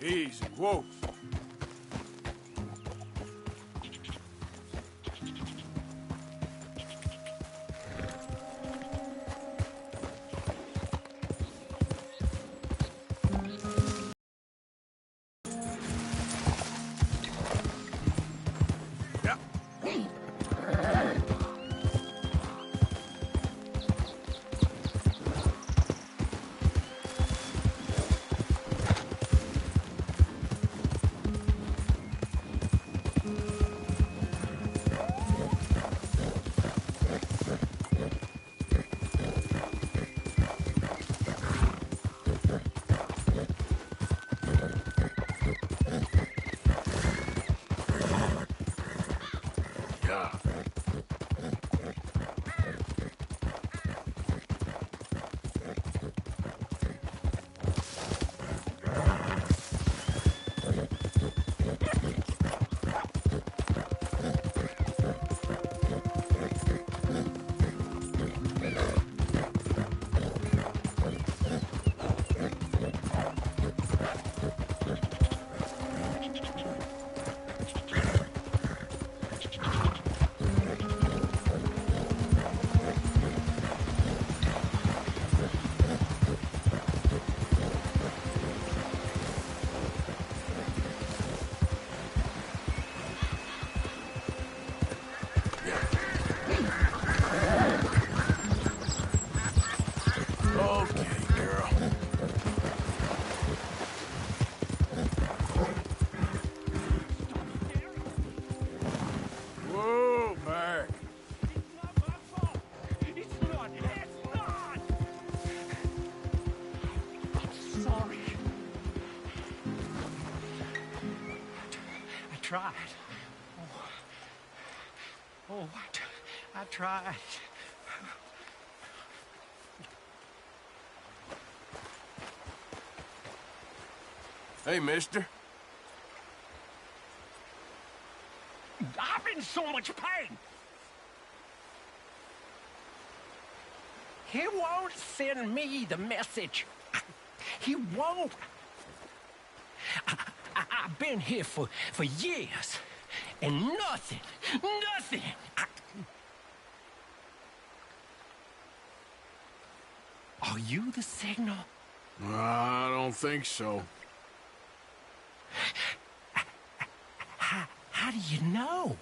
Easy, whoa. Tried. I tried. Hey, mister. I'm in so much pain. He won't send me the message. He won't. I've been here for years, and nothing. Are you the signal? I don't think so. How do you know?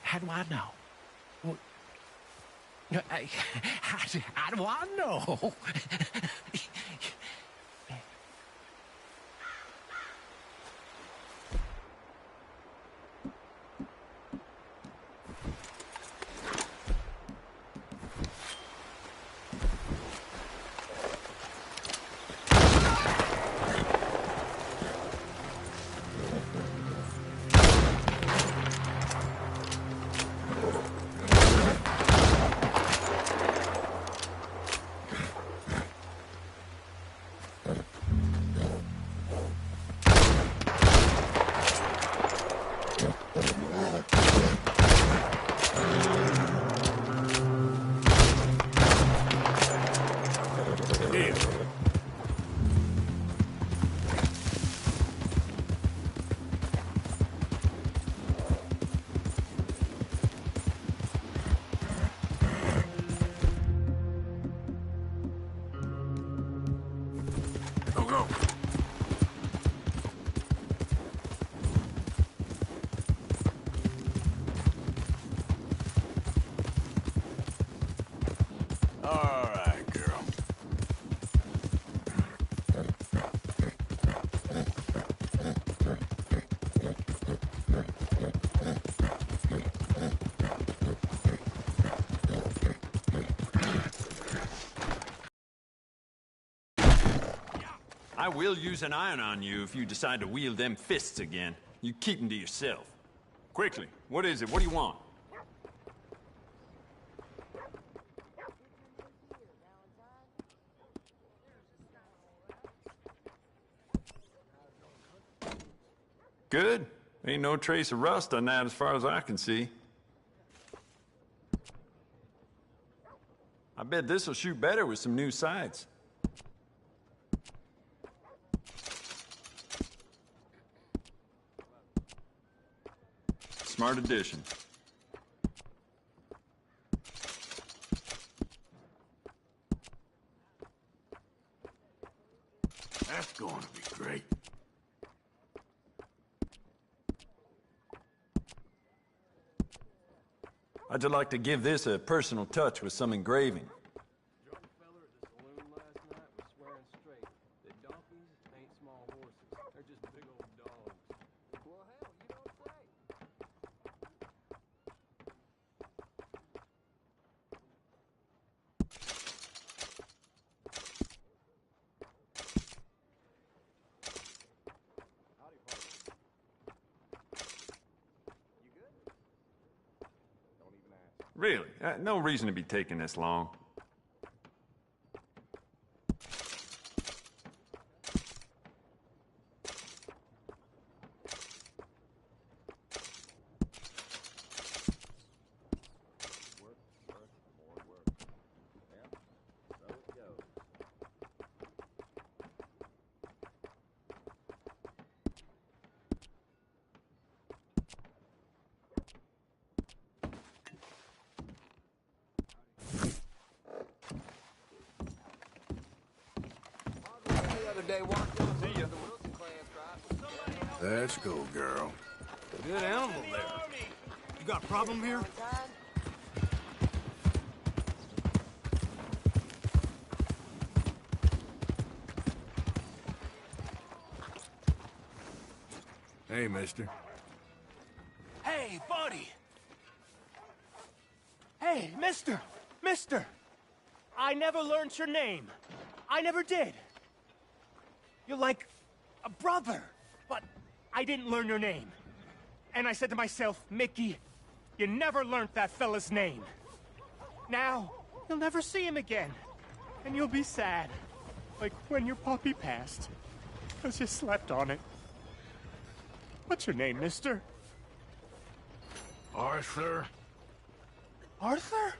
How do I know? How do I know? Go. All right, girl. I will use an iron on you if you decide to wield them fists again. You keep them to yourself. Quickly, what is it? What do you want? Good. Ain't no trace of rust on that as far as I can see. I bet this'll shoot better with some new sights. Smart addition. That's going to be great. I'd just like to give this a personal touch with some engraving. Drunk feller at the saloon last night was swearing straight that donkeys ain't small horses. They're just big old dogs. Well, hell, you don't say. Howdy, partner. You good? Don't even ask. Really? No reason to be taking this long. Work, more work. Yeah, so it goes. The other day walked on the Wilson class, right? Let's go, girl. Good animal there. You got a problem here? Hey, mister. Hey, buddy! Hey, mister! Mister! I never learned your name. I never did. You're like a brother, but I didn't learn your name. And I said to myself, Mickey, you never learned that fella's name. Now, you'll never see him again. And you'll be sad. Like when your puppy passed. 'Cause you slept on it. What's your name, mister? Arthur? Arthur?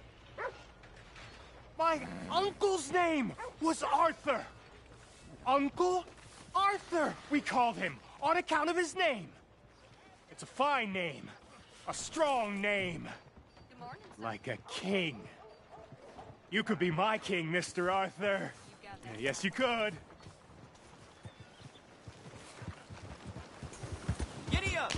My uncle's name was Arthur. Uncle Arthur, we called him, on account of his name. It's a fine name, a strong name. Good morning, sir. Like a king. You could be my king, Mr. Arthur. You got that? Yes, you could. Giddy up!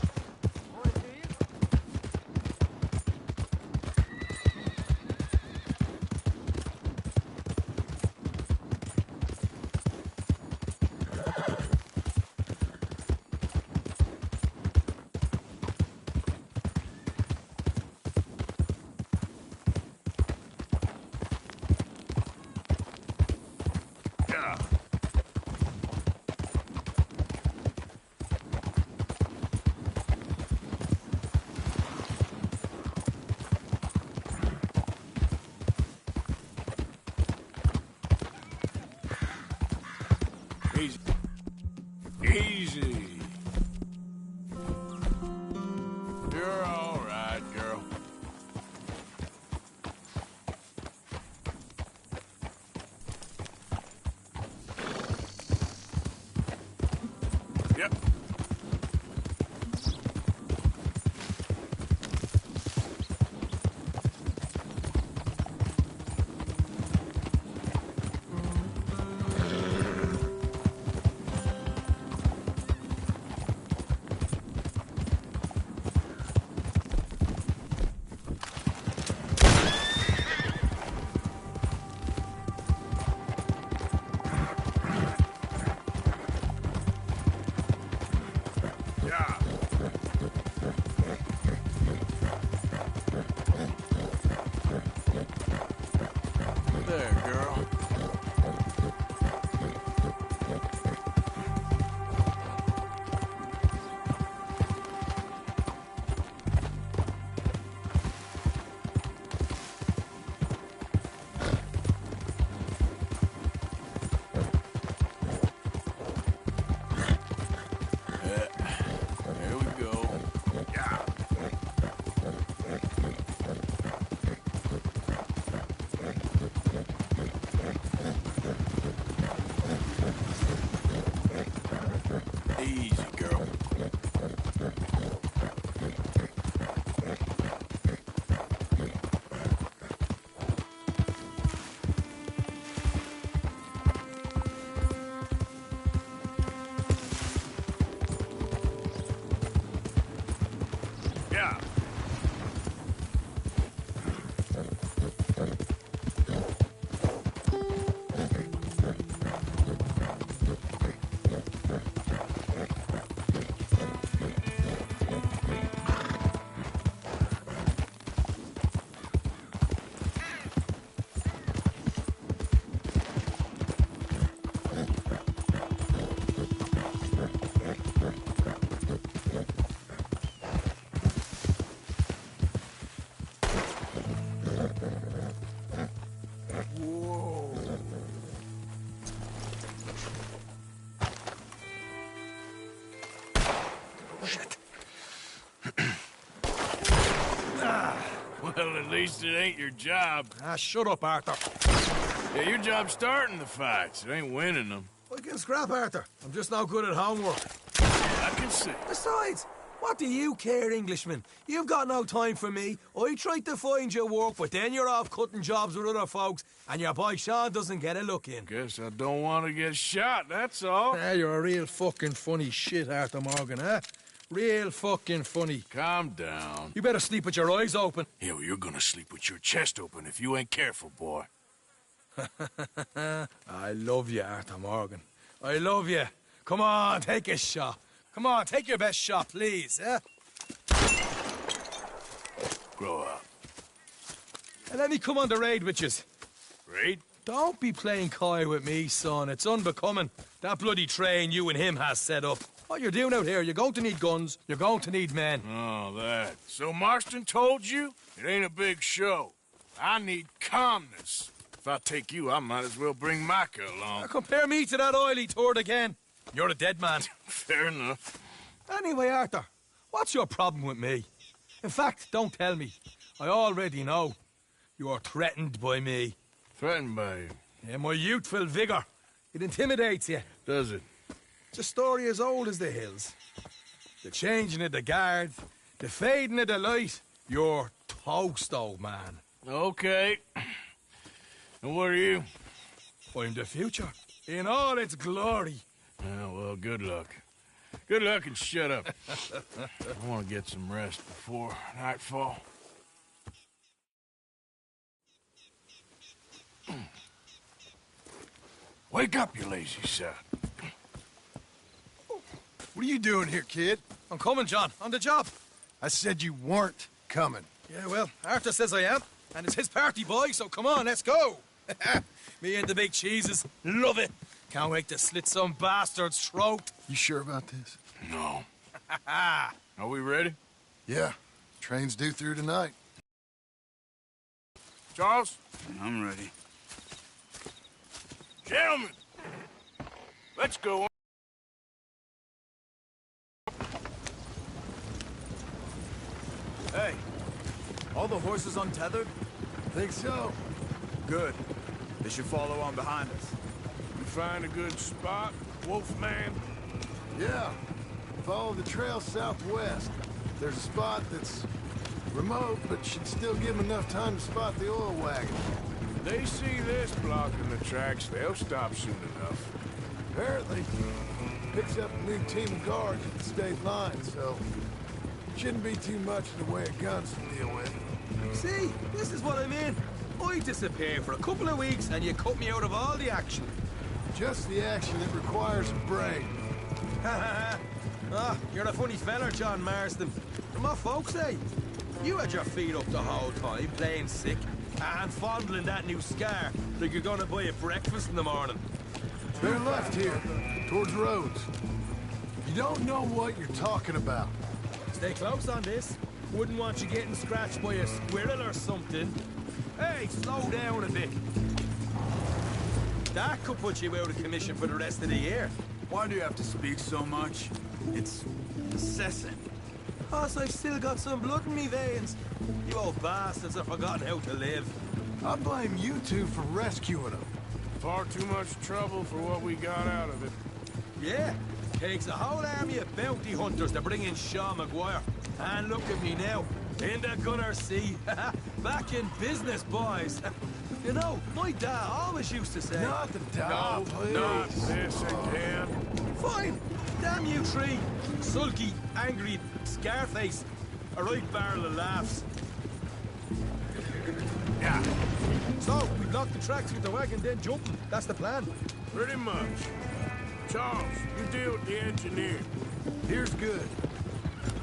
Yeah. Well, at least it ain't your job. Ah, shut up, Arthur. Yeah, your job's starting the fights. It ain't winning them. I can scrap, Arthur. I'm just no good at homework. I can see. Besides, what do you care, Englishman? You've got no time for me. I tried to find you work, but then you're off cutting jobs with other folks, and your boy Sean doesn't get a look in. Guess I don't want to get shot, that's all. Ah, you're a real fucking funny shit, Arthur Morgan, huh? Real fucking funny. Calm down. You better sleep with your eyes open. Yeah, well, you're gonna sleep with your chest open if you ain't careful, boy. I love you, Arthur Morgan. I love you. Come on, take a shot. Come on, take your best shot, please, eh? Grow up. And let me come on the raid with yous. Raid? Don't be playing coy with me, son. It's unbecoming. That bloody train you and him has set up. What you're doing out here, you're going to need guns, you're going to need men. Oh, that. So Marston told you? It ain't a big show. I need calmness. If I take you, I might as well bring Micah along. Now compare me to that oily turd again. You're a dead man. Fair enough. Anyway, Arthur, what's your problem with me? In fact, don't tell me. I already know. You're threatened by me. Threatened by you. Yeah, my youthful vigor. It intimidates you. Does it? It's a story as old as the hills. The changing of the guard, the fading of the light. You're toast, old man. Okay. And what are you? I'm the future, in all its glory. Oh, well, good luck. Good luck and shut up. I want to get some rest before nightfall. Wake up, you lazy sod. What are you doing here, kid? I'm coming, John, on the job. I said you weren't coming. Yeah, well, Arthur says I am, and it's his party, boy, so come on, let's go. Me and the big cheeses, love it. Can't wait to slit some bastard's throat. You sure about this? No. Are we ready? Yeah. Train's due through tonight. Charles? I'm ready. Gentlemen, let's go on. Hey, all the horses untethered? Think so? Good. They should follow on behind us. You find a good spot, Wolfman? Yeah. Follow the trail southwest. There's a spot that's remote, but should still give them enough time to spot the oil wagon. They see this blocking the tracks, they'll stop soon enough. Apparently, picks up a new team of guards at the state line, so shouldn't be too much in the way of guns to deal with. See, this is what I mean. I disappear for a couple of weeks and you cut me out of all the action. Just the action that requires a brain. Ah, you're a funny fella, John Marston. And what folks say? You had your feet up the whole time, playing sick, and fondling that new scar like you're gonna buy a breakfast in the morning. They're left here, towards Rhodes. You don't know what you're talking about. Stay close on this. Wouldn't want you getting scratched by a squirrel or something. Hey, slow down a bit. That could put you out of commission for the rest of the year. Why do you have to speak so much? It's incessant. Cause I've still got some blood in me veins. You old bastards have forgotten how to live. I blame you two for rescuing them. Far too much trouble for what we got out of it. Yeah, takes a whole army of bounty hunters to bring in Sean McGuire. And look at me now, in the Gunner Sea. Back in business, boys. You know, my dad always used to say... Not the dog, please. Not this again. Fine, damn you three. Sulky, angry, Scarface. A right barrel of laughs. Yeah, So, we block the tracks with the wagon, then jumping. That's the plan. pretty much. Charles, you deal with the engineer. Here's good.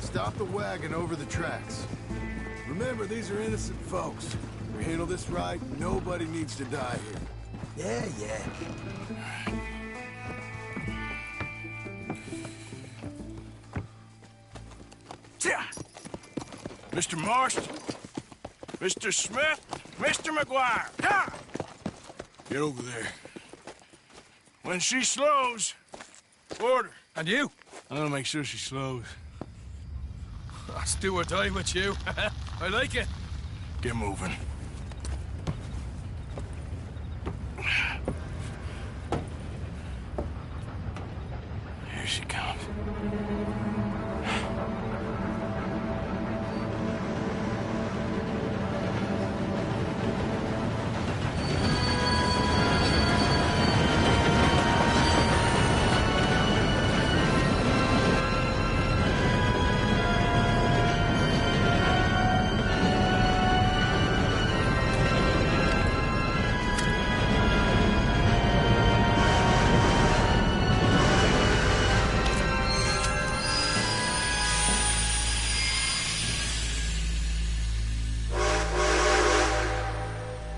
Stop the wagon over the tracks. Remember, these are innocent folks. We handle this right, nobody needs to die here. Yeah. Mr. Marston, Mr. Smith, Mr. McGuire. Ha! Get over there. When she slows, order. And you? I'm gonna make sure she slows. Let's do or die with you. I like it. Get moving. Here she comes.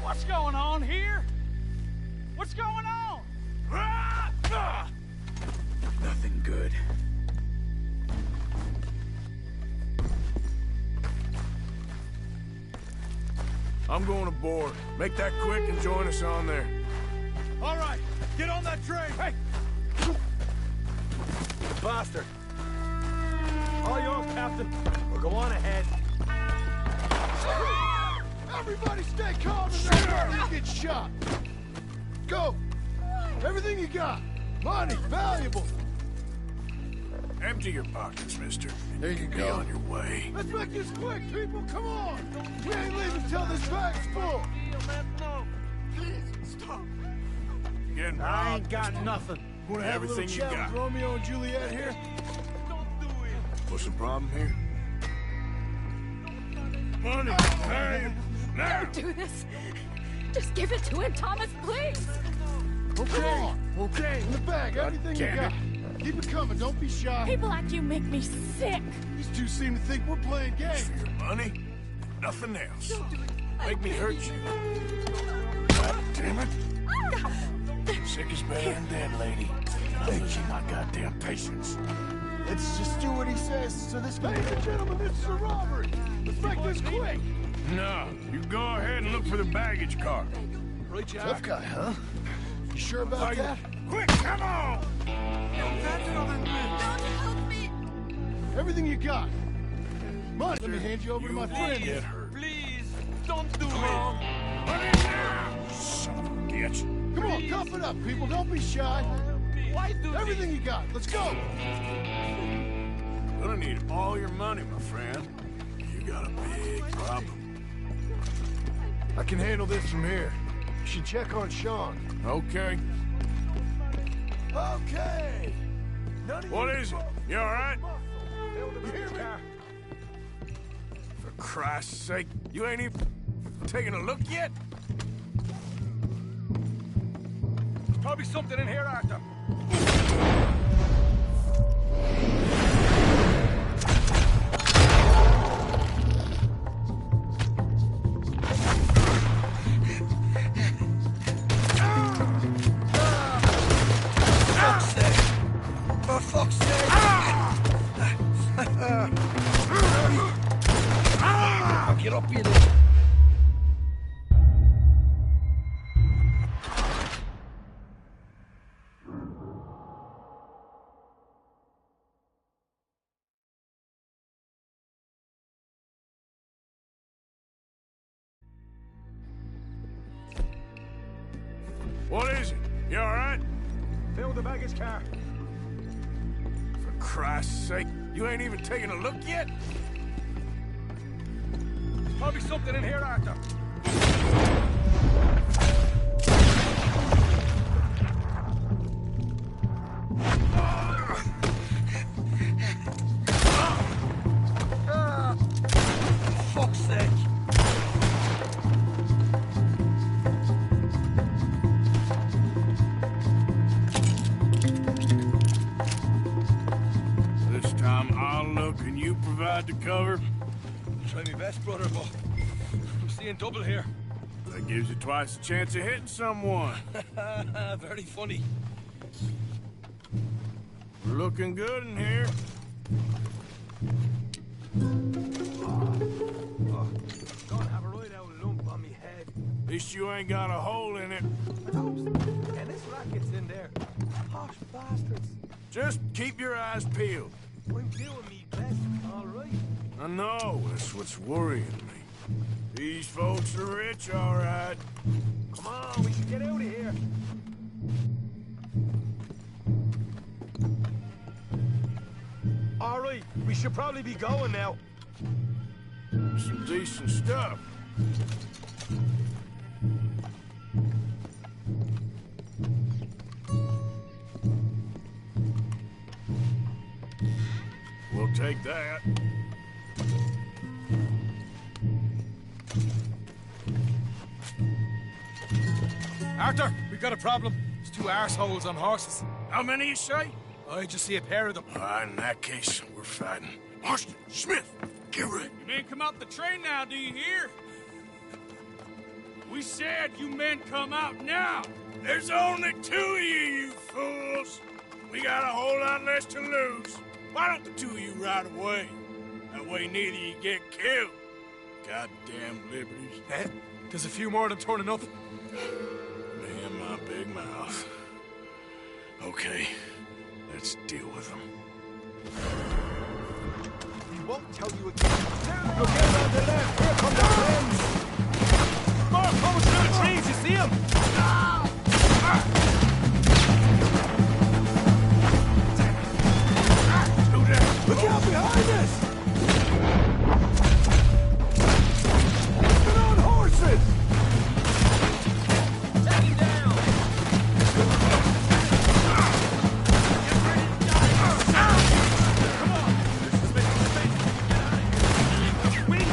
What's going on here? What's going on? Nothing good. I'm going aboard. Make that quick and join us on there. All right, get on that train! Hey! The bastard! All yours, Captain. We'll go on ahead. Everybody stay calm and don't get shot. Go! Everything you got. Money, valuable. Empty your pockets, mister. There you Be go. on your way. Let's make this quick, people. Come on. We ain't leaving till this bag's full. Please, stop. Getting I robbed. ain't got nothing. Want to have Everything a you little chat got. with Romeo and Juliet here? What's the problem here? Money! Hey! Now! Don't do this. Just give it to him, Thomas, please. Okay. Okay. In the bag, everything you damn got. Keep it coming. Don't be shy. People like you make me sick. These two seem to think we're playing games. For your money? Nothing else. Make me hurt you. God damn it. Sick is better than dead, lady. I lose my goddamn patience. Let's just do what he says. So this, ladies and gentlemen, this is a robbery. Let's make this quick. No, you go ahead and look for the baggage car. Right, Jack. Tough guy, huh? You sure about that? Quick, come on! Everything you got. Money. Let me hand you over to my friend. Get hurt. Please, don't do it. Money now! Son of a bitch. Come on, tough it up, people. Don't be shy. Why do Everything you got. Let's go. Gonna need all your money, my friend. You got a big problem. I can handle this from here. You should check on Sean. Okay. Okay. None of What you is it? You alright? You hear me? For Christ's sake, you ain't even taking a look yet? Probably something in here, Arthur. For fuck's sake! Get up here. What is it? You alright? Fill the baggage car. For Christ's sake, you ain't even taking a look yet? Probably something in here, Arthur. Fuck's sake! This time I'll look and you provide the cover. Try my best, brother, but I'm seeing double here. That gives you twice the chance of hitting someone. Very funny. We're looking good in here. Gonna have a right out lump on me head. At least you ain't got a hole in it. And this racket's in there. Posh bastards. Just keep your eyes peeled. I'm doing me best, all right. I know, that's what's worrying me. These folks are rich, all right. Come on, we can get out of here. All right, we should probably be going now. Some decent stuff. We'll take that. Arthur, we got a problem. There's two arseholes on horses. How many you say? I just see a pair of them. In that case, we're fighting. Marston, Smith, get ready. You men come out the train now, do you hear? We said you men come out now. There's only two of you fools. We got a whole lot less to lose. Why don't the two of you ride away? That way neither of you get killed. Goddamn liberties. Eh? There's a few more of them turning up. Damn my big mouth. Okay, let's deal with them. We won't tell you again. Look out on the left. Here come the friends. Mark, coming through the trees. You see him? Look out behind us! Get on horses! Take him down! Get ready to die! Come on! This is making space! Get out of here! Wait!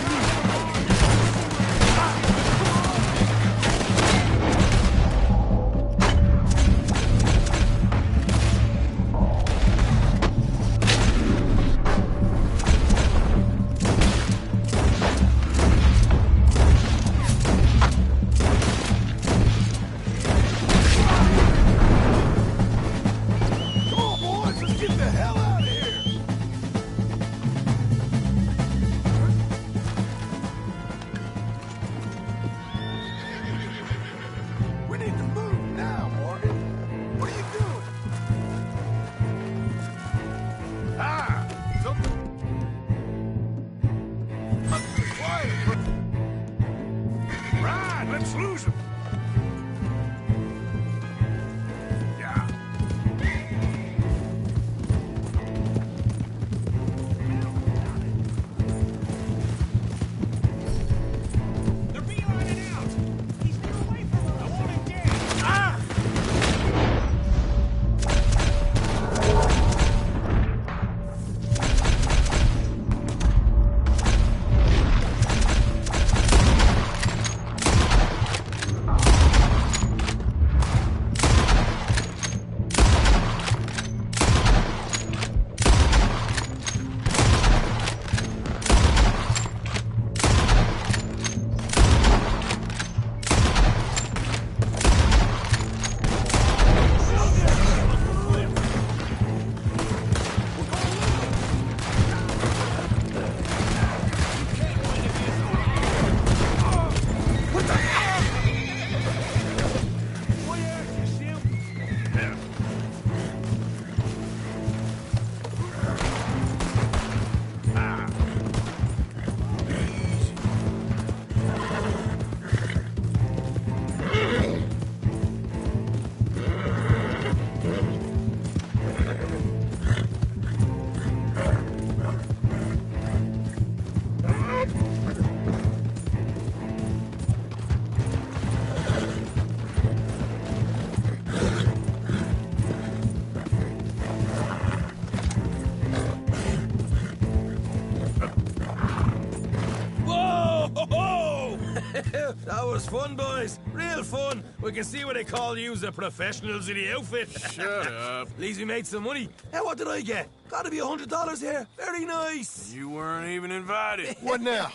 That was fun, boys. Real fun. We can see what they call you the professionals of the outfit. Shut up. At least we made some money. Hey, what did I get? Gotta be $100 here. Very nice. You weren't even invited. What now?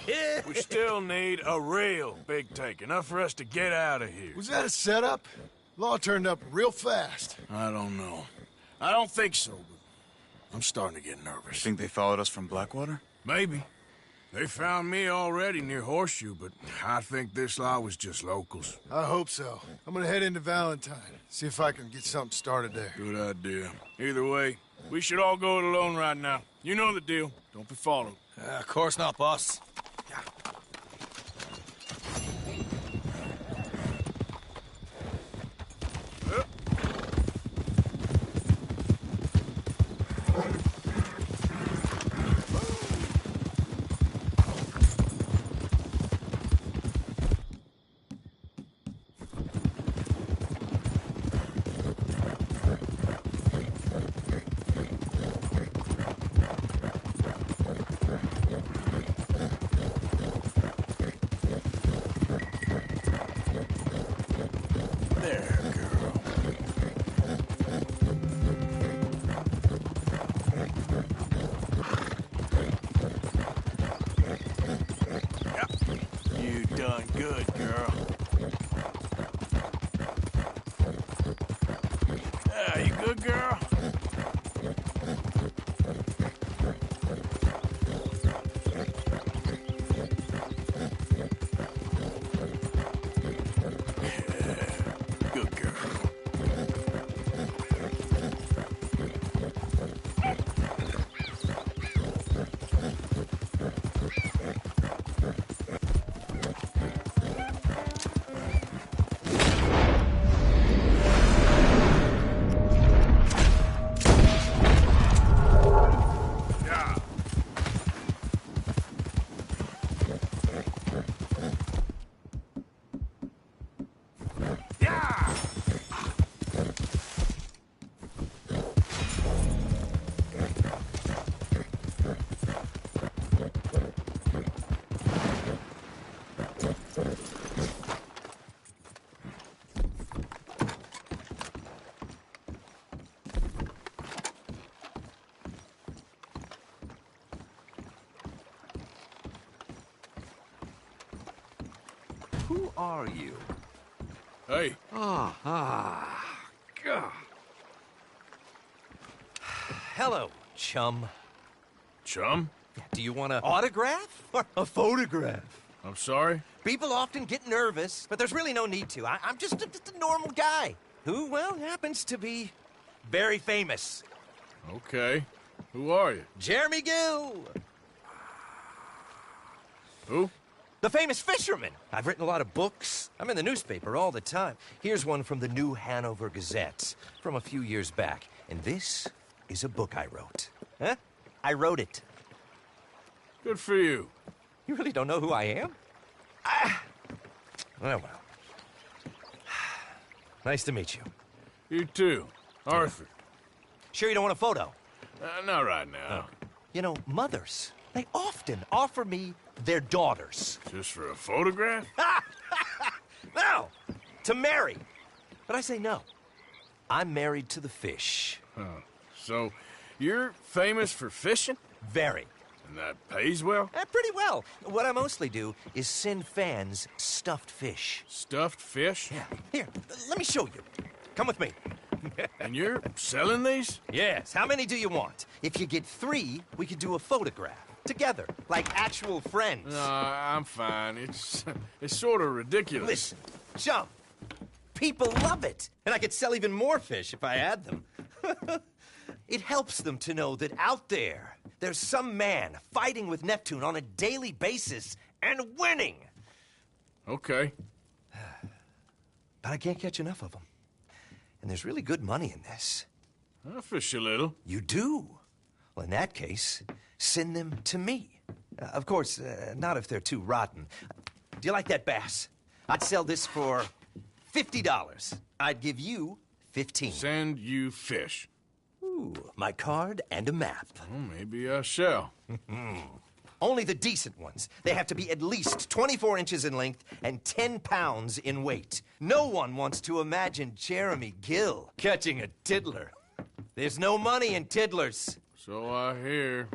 We still need a real big take. Enough for us to get out of here. Was that a setup? Law turned up real fast. I don't know. I don't think so, but I'm starting to get nervous. Think they followed us from Blackwater? Maybe. They found me already near Horseshoe, but I think this lot was just locals. I hope so. I'm gonna head into Valentine. See if I can get something started there. Good idea. Either way, we should all go it alone right now. You know the deal. Don't be followed. Of course not, boss. done good, girl. You good, girl? Good girl. Who are you? Hey. God. Hello, chum. Chum? Do you want an autograph or a photograph? I'm sorry? People often get nervous, but there's really no need to. I'm just a normal guy who, well, happens to be very famous. Okay. Who are you? Jeremy Gill, Who? the famous fisherman. I've written a lot of books. I'm in the newspaper all the time. Here's one from the New Hanover Gazette from a few years back. And this is a book I wrote. Huh? I wrote it. Good for you. You really don't know who I am? Well. Nice to meet you. You too. Arthur. Sure you don't want a photo? Not right now. You know, mothers, they often offer me their daughters. Just for a photograph? No, to marry. But I say no. I'm married to the fish. So, you're famous for fishing? Very. And that pays well? Pretty well. What I mostly do is send fans stuffed fish. Stuffed fish? Yeah. Here, let me show you. Come with me. And you're selling these? Yes. How many do you want? If you get 3, we could do a photograph. Together, like actual friends. No, I'm fine. It's sort of ridiculous. Listen, chum. People love it. And I could sell even more fish if I had them. It helps them to know that out there's some man fighting with Neptune on a daily basis and winning. Okay. But I can't catch enough of them. And there's really good money in this. I'll fish a little. You do? Well, in that case, send them to me. Of course, not if they're too rotten. Do you like that bass? I'd sell this for $50. I'd give you 15. Send you fish. Ooh, my card and a map. Well, maybe I shall. Only the decent ones. They have to be at least 24 inches in length and 10 pounds in weight. No one wants to imagine Jeremy Gill catching a tiddler. There's no money in tiddlers. So I hear.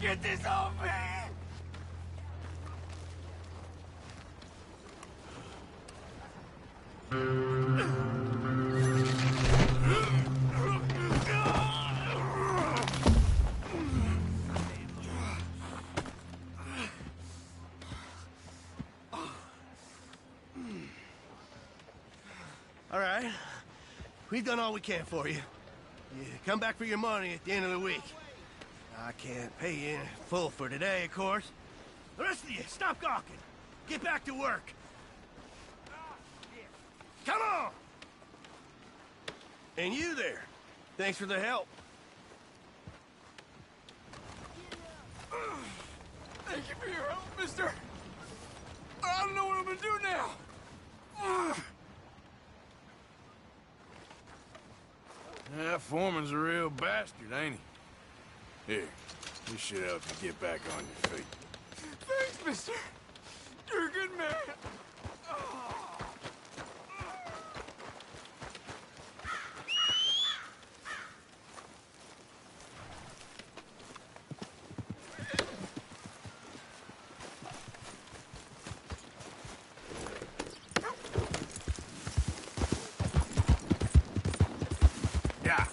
Get this off me! All right. We've done all we can for you. You come back for your money at the end of the week. I can't pay you in full for today, of course. The rest of you, stop gawking. Get back to work. Come on! And you there. Thanks for the help. Thank you for your help, mister. I don't know what I'm gonna do now. That foreman's a real bastard, ain't he? Here, this should help you get back on your feet. Thanks, mister. You're a good man. Yeah.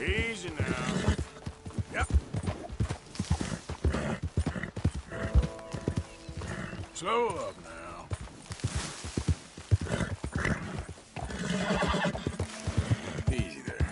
Easy now. Yep. Slow up now. Easy there.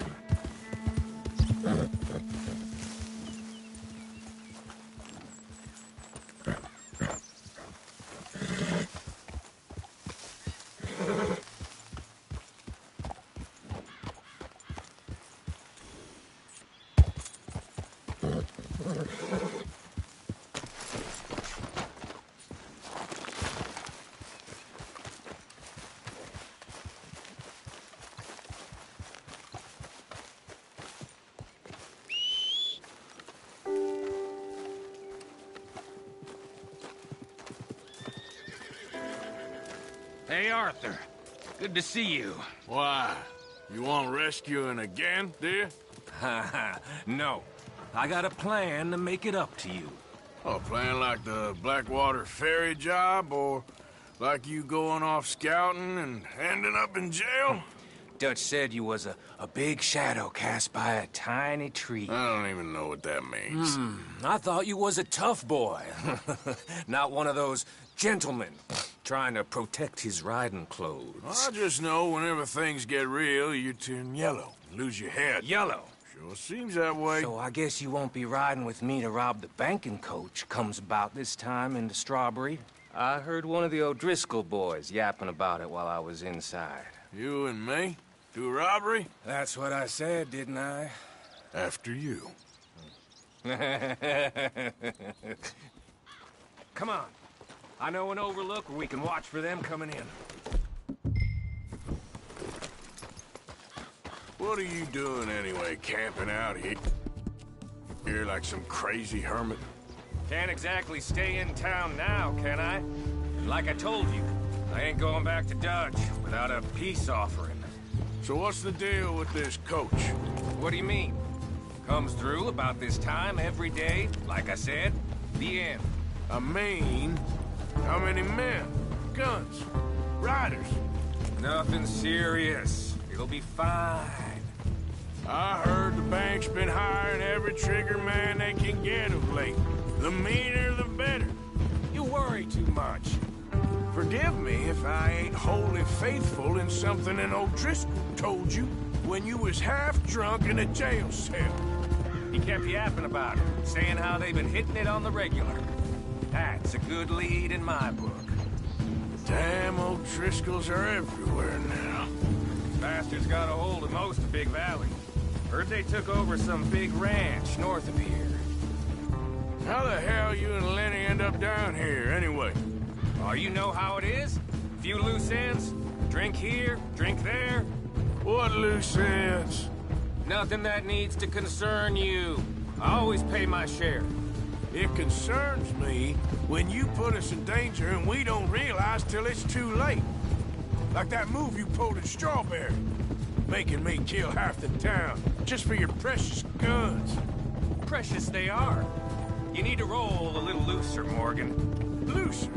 Hey, Arthur. Good to see you. Why? You want rescuing again, do you? No. I got a plan to make it up to you. Oh, playing like the Blackwater ferry job, or like you going off scouting and ending up in jail? Dutch said you was a big shadow cast by a tiny tree. I don't even know what that means. I thought you was a tough boy. Not one of those gentlemen trying to protect his riding clothes. I just know whenever things get real, you turn yellow, lose your head. Yellow. Sure seems that way. So I guess you won't be riding with me to rob the banking coach comes about this time in the Strawberry. I heard one of the O'Driscoll boys yapping about it while I was inside. You and me? Do a robbery? That's what I said, didn't I? After you. Come on. I know an overlook where we can watch for them coming in. What are you doing anyway, camping out here? You're like some crazy hermit. Can't exactly stay in town now, can I? And like I told you, I ain't going back to Dutch without a peace offering. So what's the deal with this coach? What do you mean? Comes through about this time every day, like I said. The end. I mean, how many men, guns, riders? Nothing serious. It'll be fine. I heard the bank's been hiring every trigger man they can get of late. The meaner, the better. You worry too much. Forgive me if I ain't wholly faithful in something an O'Driscoll told you when you was half drunk in a jail cell. He kept yapping about it, saying how they've been hitting it on the regular. That's a good lead in my book. Damn O'Driscolls are everywhere now. Bastards got a hold of most of Big Valley. Heard they took over some big ranch north of here. How the hell you and Lenny end up down here, anyway? Oh, you know how it is? Few loose ends, Drink here, drink there. What loose ends? Nothing that needs to concern you. I always pay my share. It concerns me when you put us in danger and we don't realize till it's too late. Like that move you pulled in Strawberry. Making me kill half the town just for your precious guns. Precious they are. You need to roll a little looser, Morgan. Looser?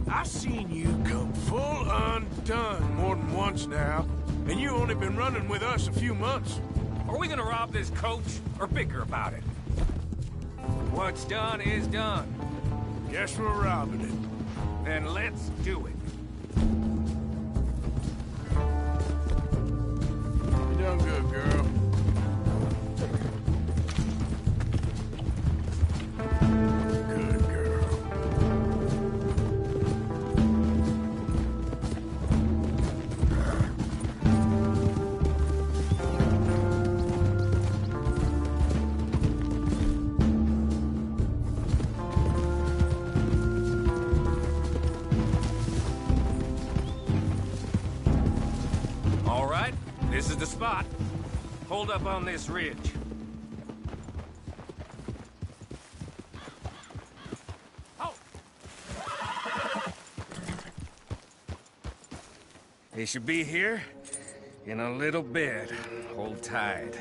I've seen you come full undone more than once now, and you only been running with us a few months. Are we gonna rob this coach or bicker about it? What's done is done. Guess we're robbing it. Then let's do it. You done good, girl. Good girl. All right, this is the spot. Hold up on this ridge. Oh! They should be here in a little bit. Hold tight.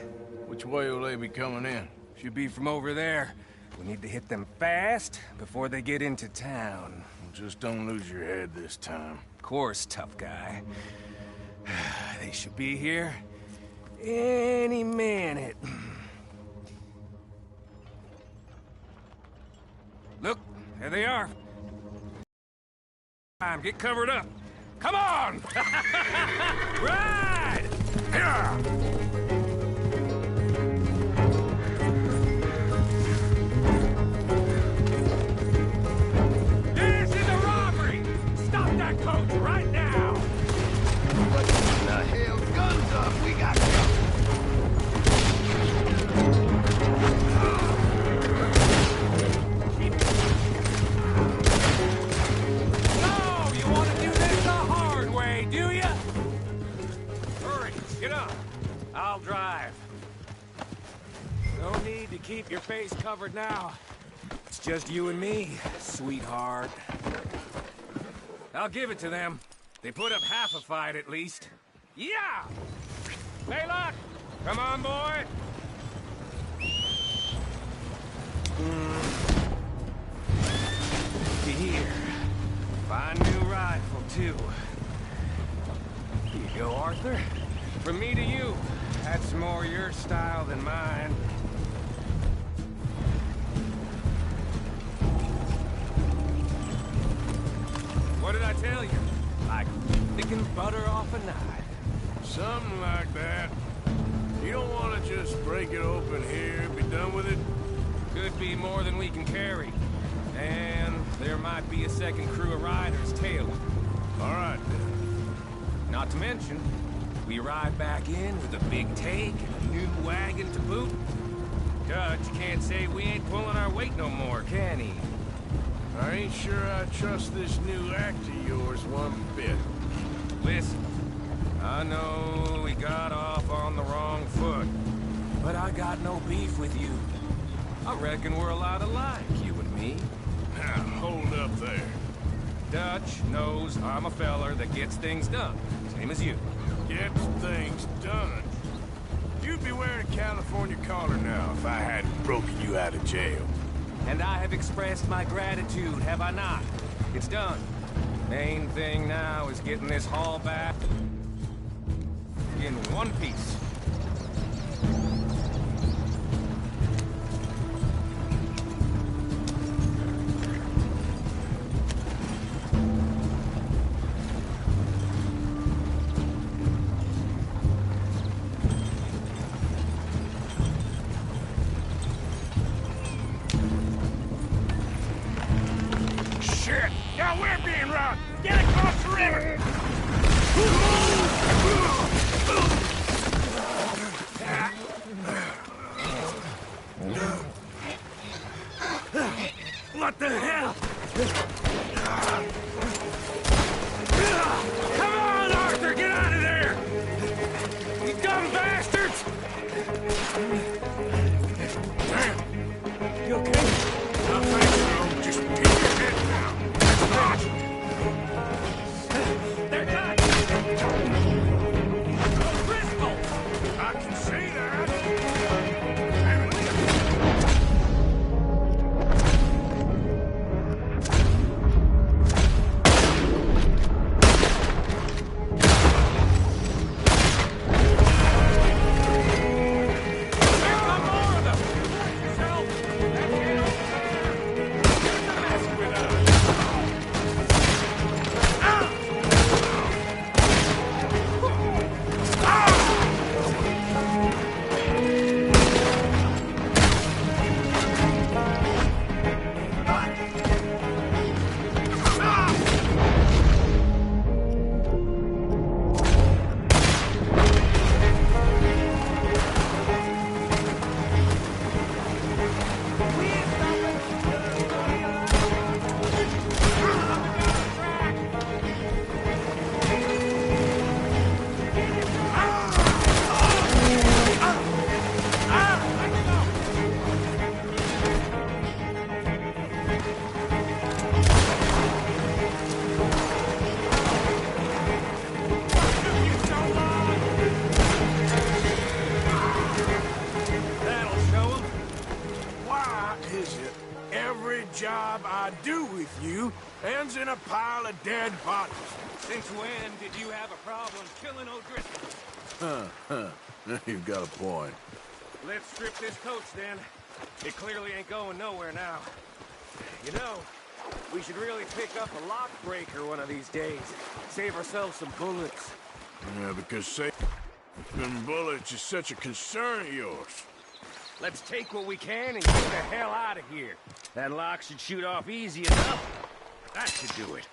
Which way will they be coming in? Should be from over there. We need to hit them fast before they get into town. Just don't lose your head this time. Of course, tough guy. They should be here any minute. Look, there they are. Time, get covered up. Come on! Ride! Yeah! This is a robbery! Stop that coach right now! What the hell? Guns up! We got No! You want to do this the hard way, do you? Hurry, get up. I'll drive. No need to keep your face covered now. It's just you and me, sweetheart. I'll give it to them. They put up half a fight, at least. Yeah! Hey, look! Come on, boy! Here. Fine new rifle, too. Here you go, Arthur. From me to you. That's more your style than mine. What did I tell you? Like picking butter off a knife. Something like that. You don't want to just break it open here, be done with it? Could be more than we can carry. And there might be a second crew of riders tailing. All right, then. Not to mention, we ride back in with a big take and a new wagon to boot. Dutch can't say we ain't pulling our weight no more, can he? I ain't sure I trust this new act of yours one bit. Listen, I know we got off on the wrong foot, but I got no beef with you. I reckon we're a lot alike, you and me. Now, hold up there. Dutch knows I'm a feller that gets things done, same as you. Gets things done. You'd be wearing a California collar now if I hadn't broken you out of jail. And I have expressed my gratitude, have I not? It's done. Main thing now is getting this haul back in one piece. Shit! Now we're being robbed! Get across the river! What the hell? Come on! every job I do with you ends in a pile of dead bodies. Since when did you have a problem killing O'Driscoll? You've got a point. Let's strip this coach, then. It clearly ain't going nowhere now. You know, we should really pick up a lock breaker one of these days. Save ourselves some bullets. Yeah, because saving bullets is such a concern of yours. Let's take what we can and get the hell out of here. That lock should shoot off easy enough. That should do it.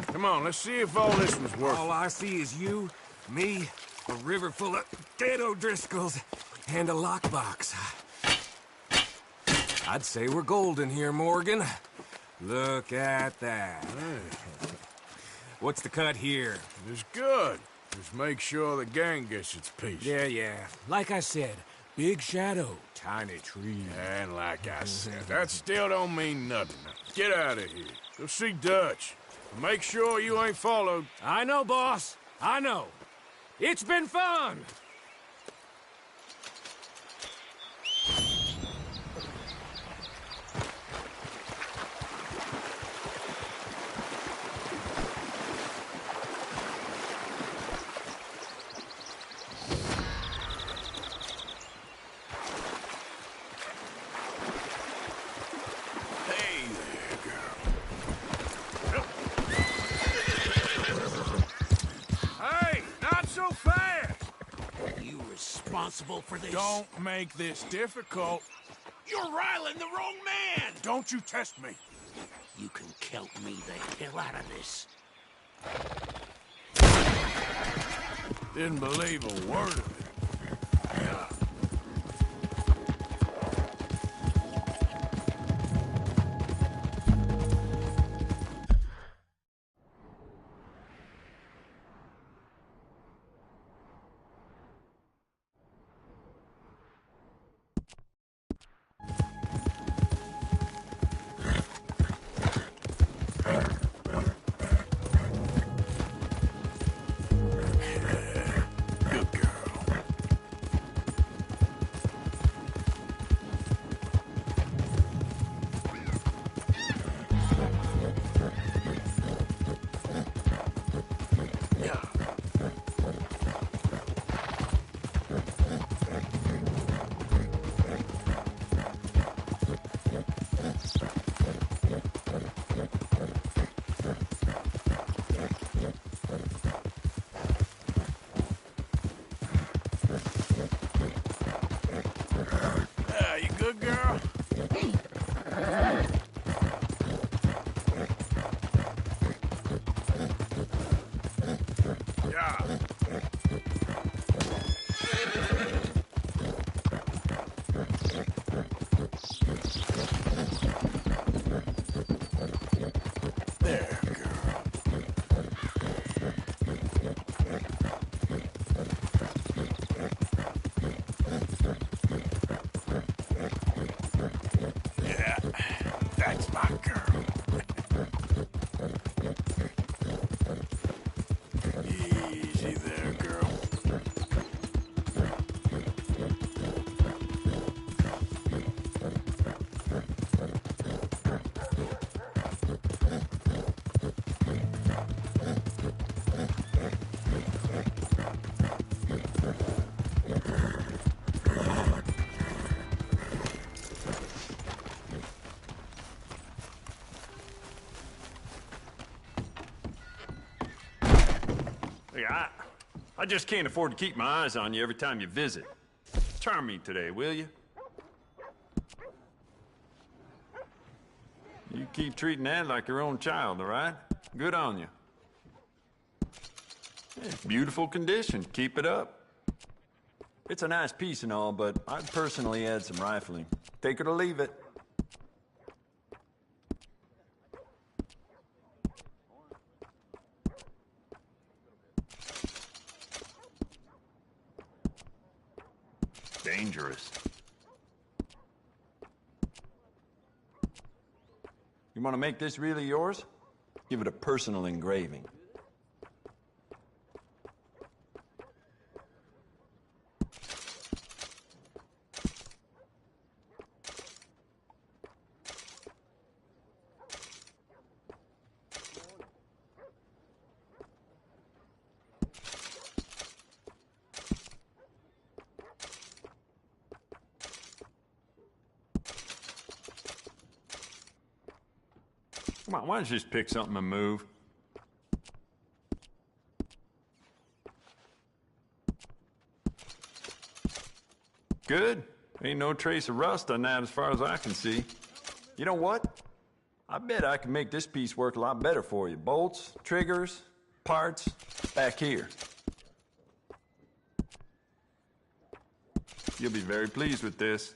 Come on, let's see if all this was worth All I see is you, me, a river full of dead O'Driscolls, and a lockbox. I'd say we're golden here, Morgan. Look at that. What's the cut here? It's good. Just make sure the gang gets its piece. Yeah. Like I said, big shadow, tiny tree. And like I said, that still don't mean nothing. Get out of here. Go see Dutch. Make sure you ain't followed. I know, boss. I know. It's been fun! Responsible for this. Don't make this difficult. You're riling the wrong man! Don't you test me. You can count me the hell out of this. Didn't believe a word of it. Good girl. Yeah. There, girl. Yeah, that's my girl. Easy there, girl. Hey, I just can't afford to keep my eyes on you every time you visit. Charm me today, will you? You keep treating that like your own child, all right? Good on you. Yeah, beautiful condition. Keep it up. It's a nice piece and all, but I'd personally add some rifling. Take it or leave it. Dangerous. You want to make this really yours? Give it a personal engraving. Come on, why don't you just pick something and move? Good. Ain't no trace of rust on that as far as I can see. You know what? I bet I can make this piece work a lot better for you. Bolts, triggers, parts, back here. You'll be very pleased with this.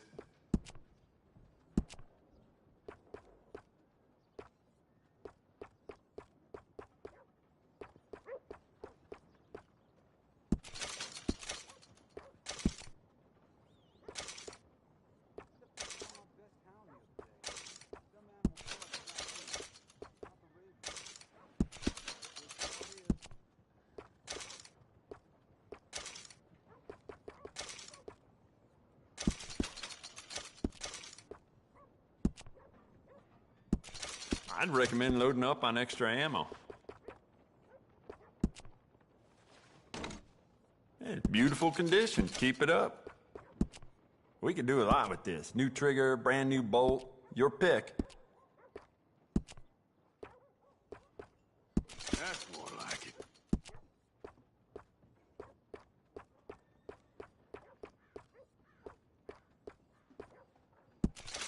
I'd recommend loading up on extra ammo. It's beautiful condition. Keep it up. We could do a lot with this. New trigger, brand new bolt, your pick. That's more like it.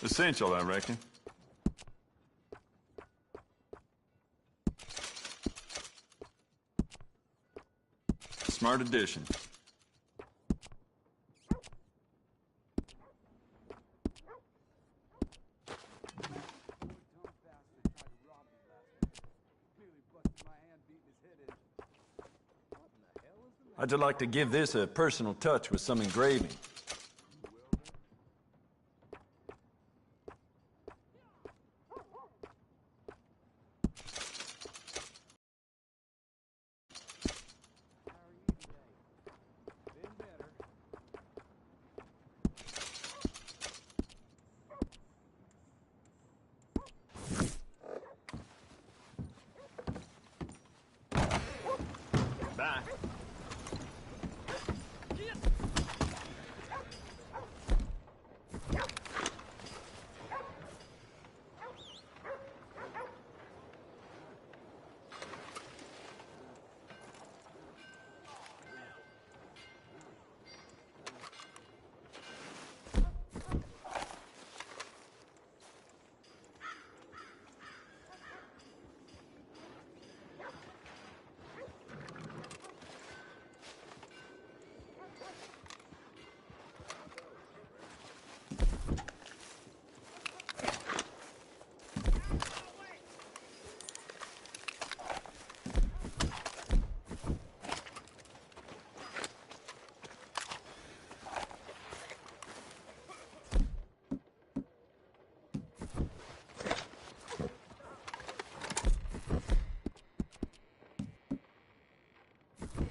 Essential, I reckon. Smart addition. I'd just like to give this a personal touch with some engraving. Bye.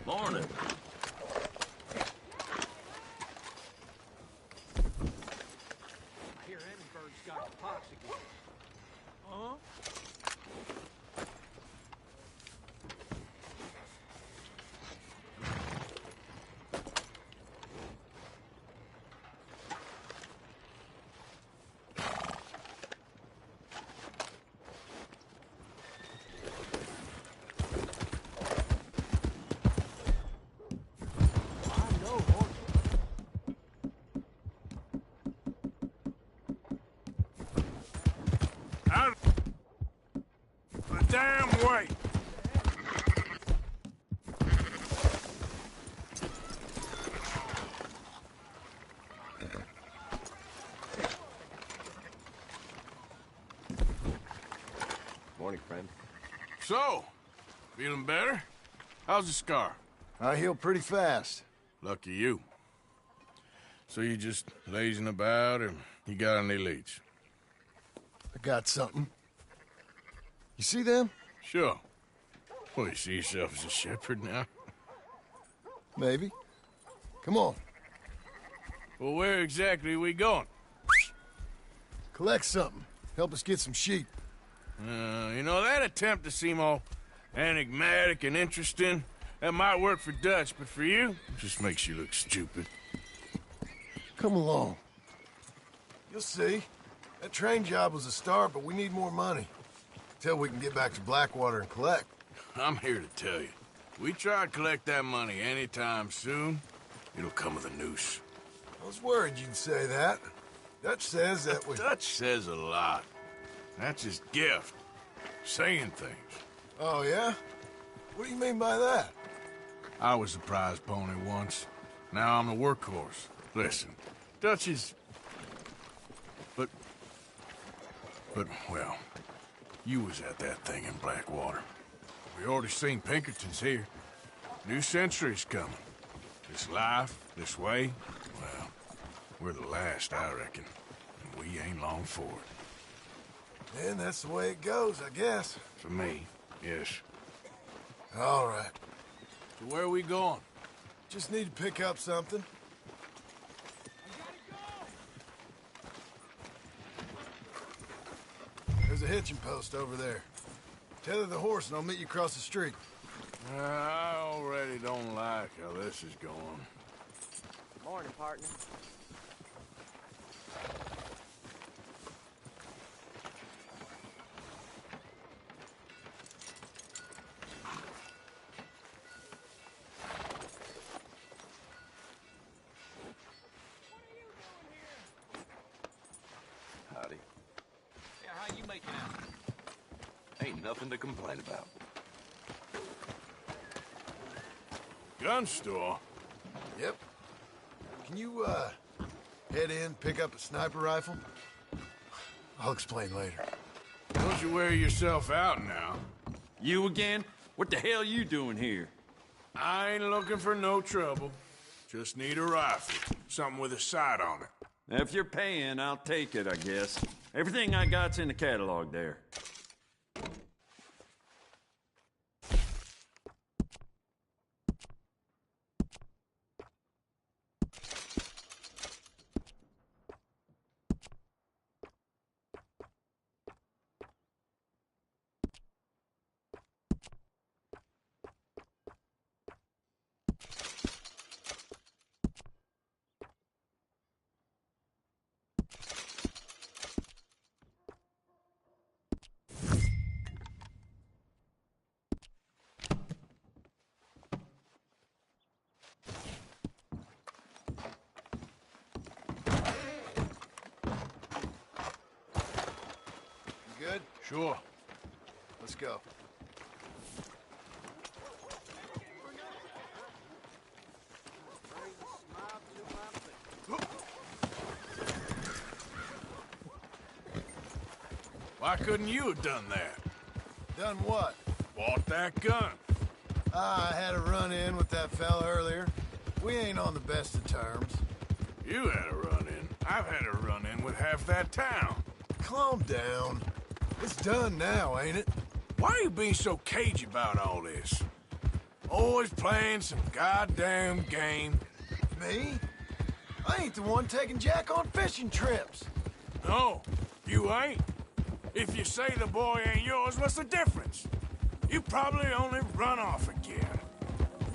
Morning. I hear Edinburgh's got the pox again. Huh? Out of the damn way! Morning, friend. So, feeling better? How's the scar? I heal pretty fast. Lucky you. So you just lazing about, or you got any leads? I got something. You see them? Sure. Well, you see yourself as a shepherd now? Maybe. Come on. Well, where exactly are we going? Collect something. Help us get some sheep. You know, that attempt to seem all enigmatic and interesting, that might work for Dutch, but for you, it just makes you look stupid. Come along. You'll see. That train job was a start, but we need more money. Till we can get back to Blackwater and collect. I'm here to tell you. We try to collect that money anytime soon, it'll come with a noose. I was worried you'd say that. Dutch says that we... Dutch says a lot. That's his gift. Saying things. Oh, yeah? What do you mean by that? I was the prize pony once. Now I'm the workhorse. Listen, Dutch is... But, well, you was at that thing in Blackwater. We already seen Pinkertons here. New century's coming. This life, this way, well, we're the last, I reckon. And we ain't long for it. And that's the way it goes, I guess. For me, yes. All right. So where are we going? Just need to pick up something. There's a hitching post over there. Tether the horse and I'll meet you across the street. I already don't like how this is going. Morning, partner. Howdy. Yeah, how you making out? Ain't nothing to complain about. Gun store? Yep. Can you, head in, pick up a sniper rifle? I'll explain later. Don't you wear yourself out now? You again? What the hell you doing here? I ain't looking for no trouble. Just need a rifle. Something with a sight on it. Now, if you're paying, I'll take it, I guess. Everything I got's in the catalog there. Good? Sure. Let's go. Why couldn't you have done that? Done what? Bought that gun. I had a run-in with that fella earlier. We ain't on the best of terms. You had a run-in. I've had a run-in with half that town. Calm down. It's done now, ain't it? Why are you being so cagey about all this? Always playing some goddamn game. Me? I ain't the one taking Jack on fishing trips. No, you ain't. If you say the boy ain't yours, what's the difference? You probably only run off again.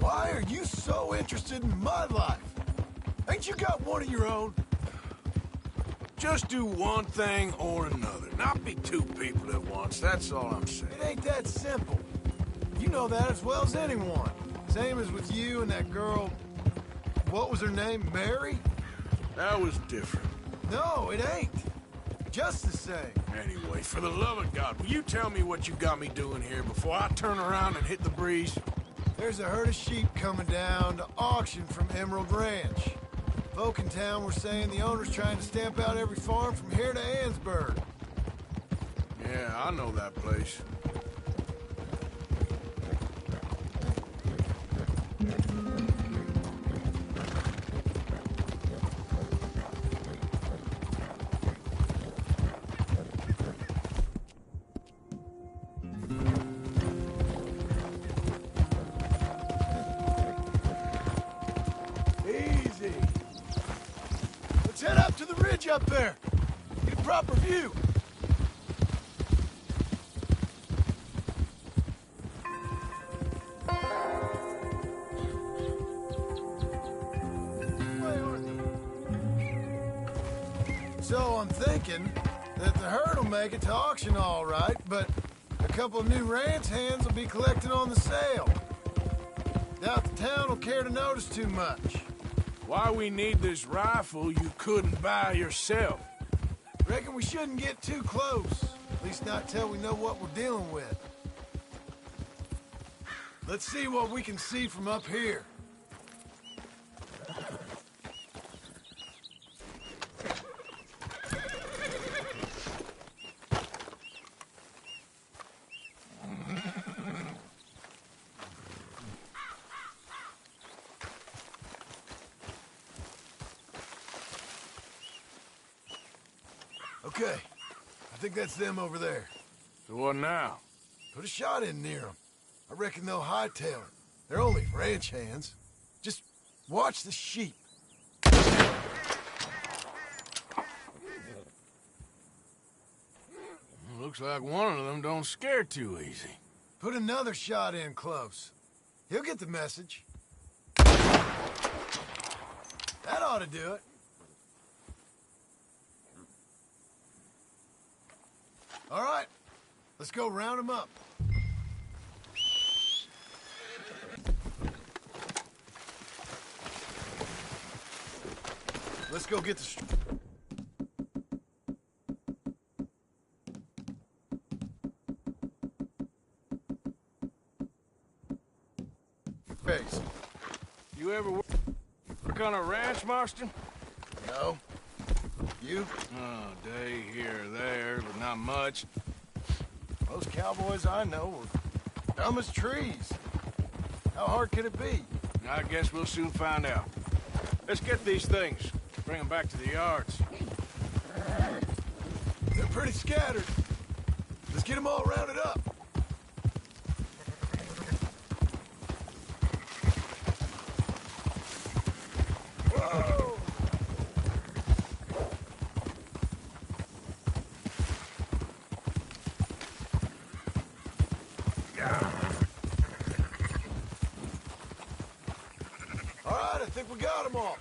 Why are you so interested in my life? Ain't you got one of your own? Just do one thing or another. Not be two people at once, that's all I'm saying. It ain't that simple. You know that as well as anyone. Same as with you and that girl... What was her name? Mary? That was different. No, it ain't. Just the same. Anyway, for the love of God, will you tell me what you got me doing here before I turn around and hit the breeze? There's a herd of sheep coming down to auction from Emerald Ranch. Folk in town were saying the owner's trying to stamp out every farm from here to Ansburg. Yeah, I know that place. Easy. Let's head up to the ridge up there. Get a proper view. So I'm thinking that the herd will make it to auction all right, but couple of new ranch hands will be collecting on the sale. Doubt the town will care to notice too much. Why we need this rifle you couldn't buy yourself? Reckon we shouldn't get too close. At least not till we know what we're dealing with. Let's see what we can see from up here. Okay, I think that's them over there. So what now? Put a shot in near them. I reckon they'll hightail it. They're only ranch hands. Just watch the sheep. Looks like one of them don't scare too easy. Put another shot in close. He'll get the message. That ought to do it. All right, let's go round them up. Let's go get the... face. You ever work on a ranch, Marston? No. You? Oh, day here or there, but not much. Most cowboys I know are dumb as trees. How hard could it be? I guess we'll soon find out. Let's get these things. Bring them back to the yards. They're pretty scattered. Let's get them all rounded up. Whoa! All right, I think we got them all.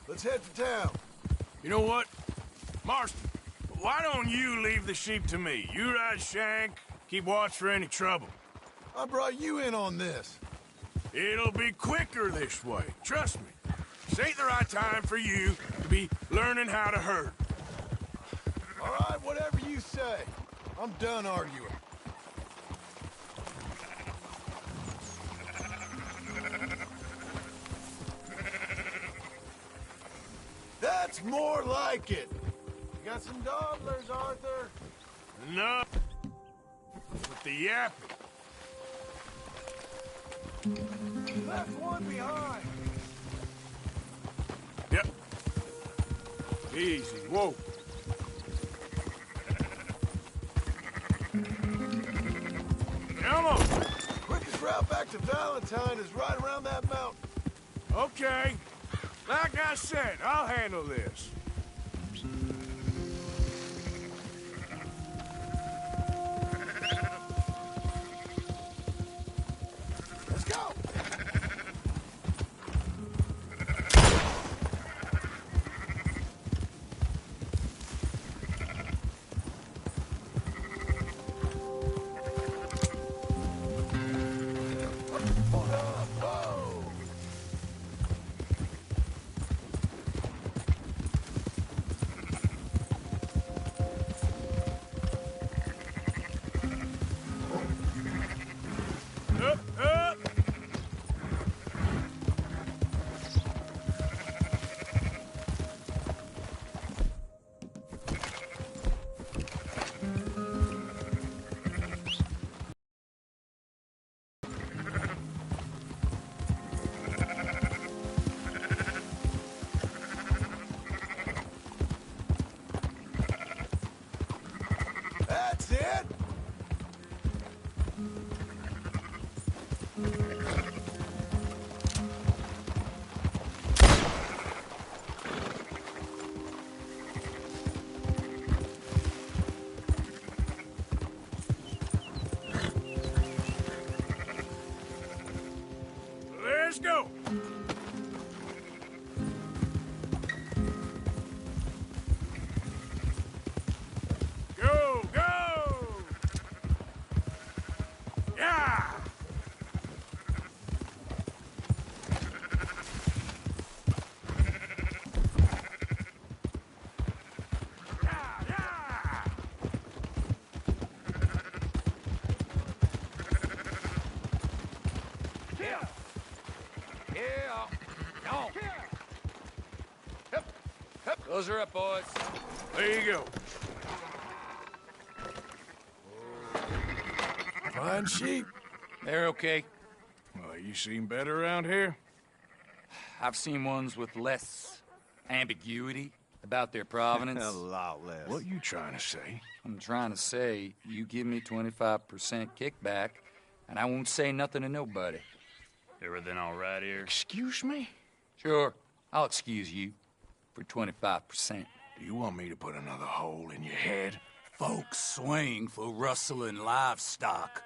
Let's head for town. You know what? Marston, why don't you leave the sheep to me? You ride Shank, keep watch for any trouble. I brought you in on this. It'll be quicker this way, trust me. This ain't the right time for you to be learning how to herd. All right, whatever you say. I'm done arguing. That's more like it. You got some dawdlers, Arthur? No. With the yapping. You left one behind. Yep. Easy. Whoa. Come on. Quickest route back to Valentine is right around that mountain. Okay. Like I said, I'll handle this. Let's go. Hold up. Whoa. Up, up. That's it. Let's go. Go, go. Close her up, boys. There you go. Fine sheep. They're okay. Well, you seem better around here? I've seen ones with less ambiguity about their provenance. A lot less. What you trying to say? I'm trying to say, you give me 25% kickback, and I won't say nothing to nobody. Everything all right here? Excuse me? Sure, I'll excuse you for 25%. Do you want me to put another hole in your head? Folks swing for rustling livestock.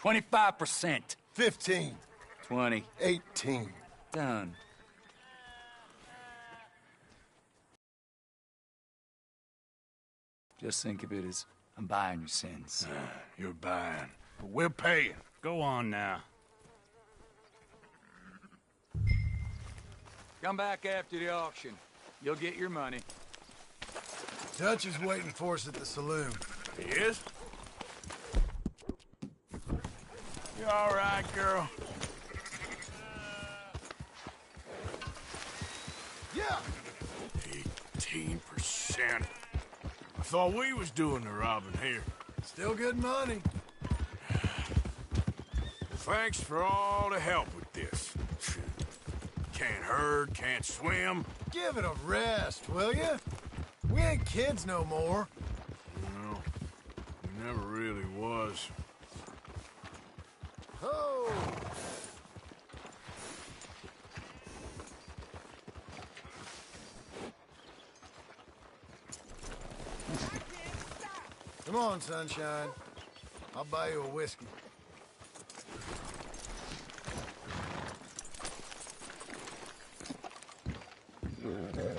25%. 15. 20. 18. Done. Just think of it as I'm buying your sins. You're buying, but we're paying. Go on now. Come back after the auction. You'll get your money. Dutch is waiting for us at the saloon. He is? You all right, girl? Yeah! 18%. I thought we was doing the robbing here. Still good money. Thanks for all the help with this. Can't herd, can't swim. Give it a rest, will ya? We ain't kids no more. No, we never really was. Oh! Come on, sunshine. I'll buy you a whiskey.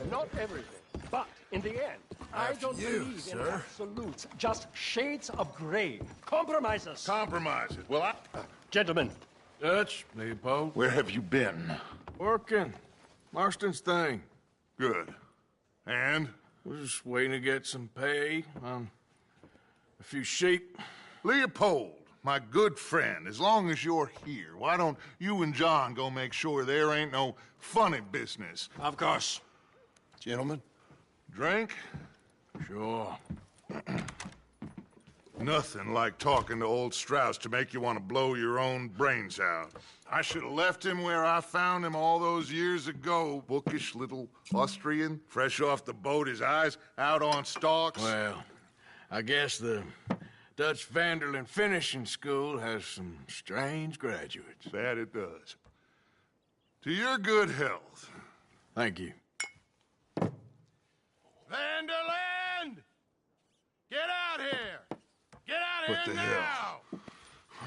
Not everything, but in the end, I After don't you, believe in sir. absolutes, just shades of gray. Compromises. Compromises. Well, Gentlemen, Dutch, Leopold. Where have you been? Working. Marston's thing. Good. And? We're just waiting to get some pay on a few sheep. Leopold, my good friend, as long as you're here, why don't you and John go make sure there ain't no funny business? Of course. Gentlemen. Drink? Sure. Nothing like talking to old Strauss to make you want to blow your own brains out. I should have left him where I found him all those years ago. Bookish little Austrian, fresh off the boat, his eyes out on stalks. Well, I guess the Dutch Vanderlyn Finishing School has some strange graduates. That it does. To your good health. Thank you. Vanderland! Get out here! Get out What here the now! hell?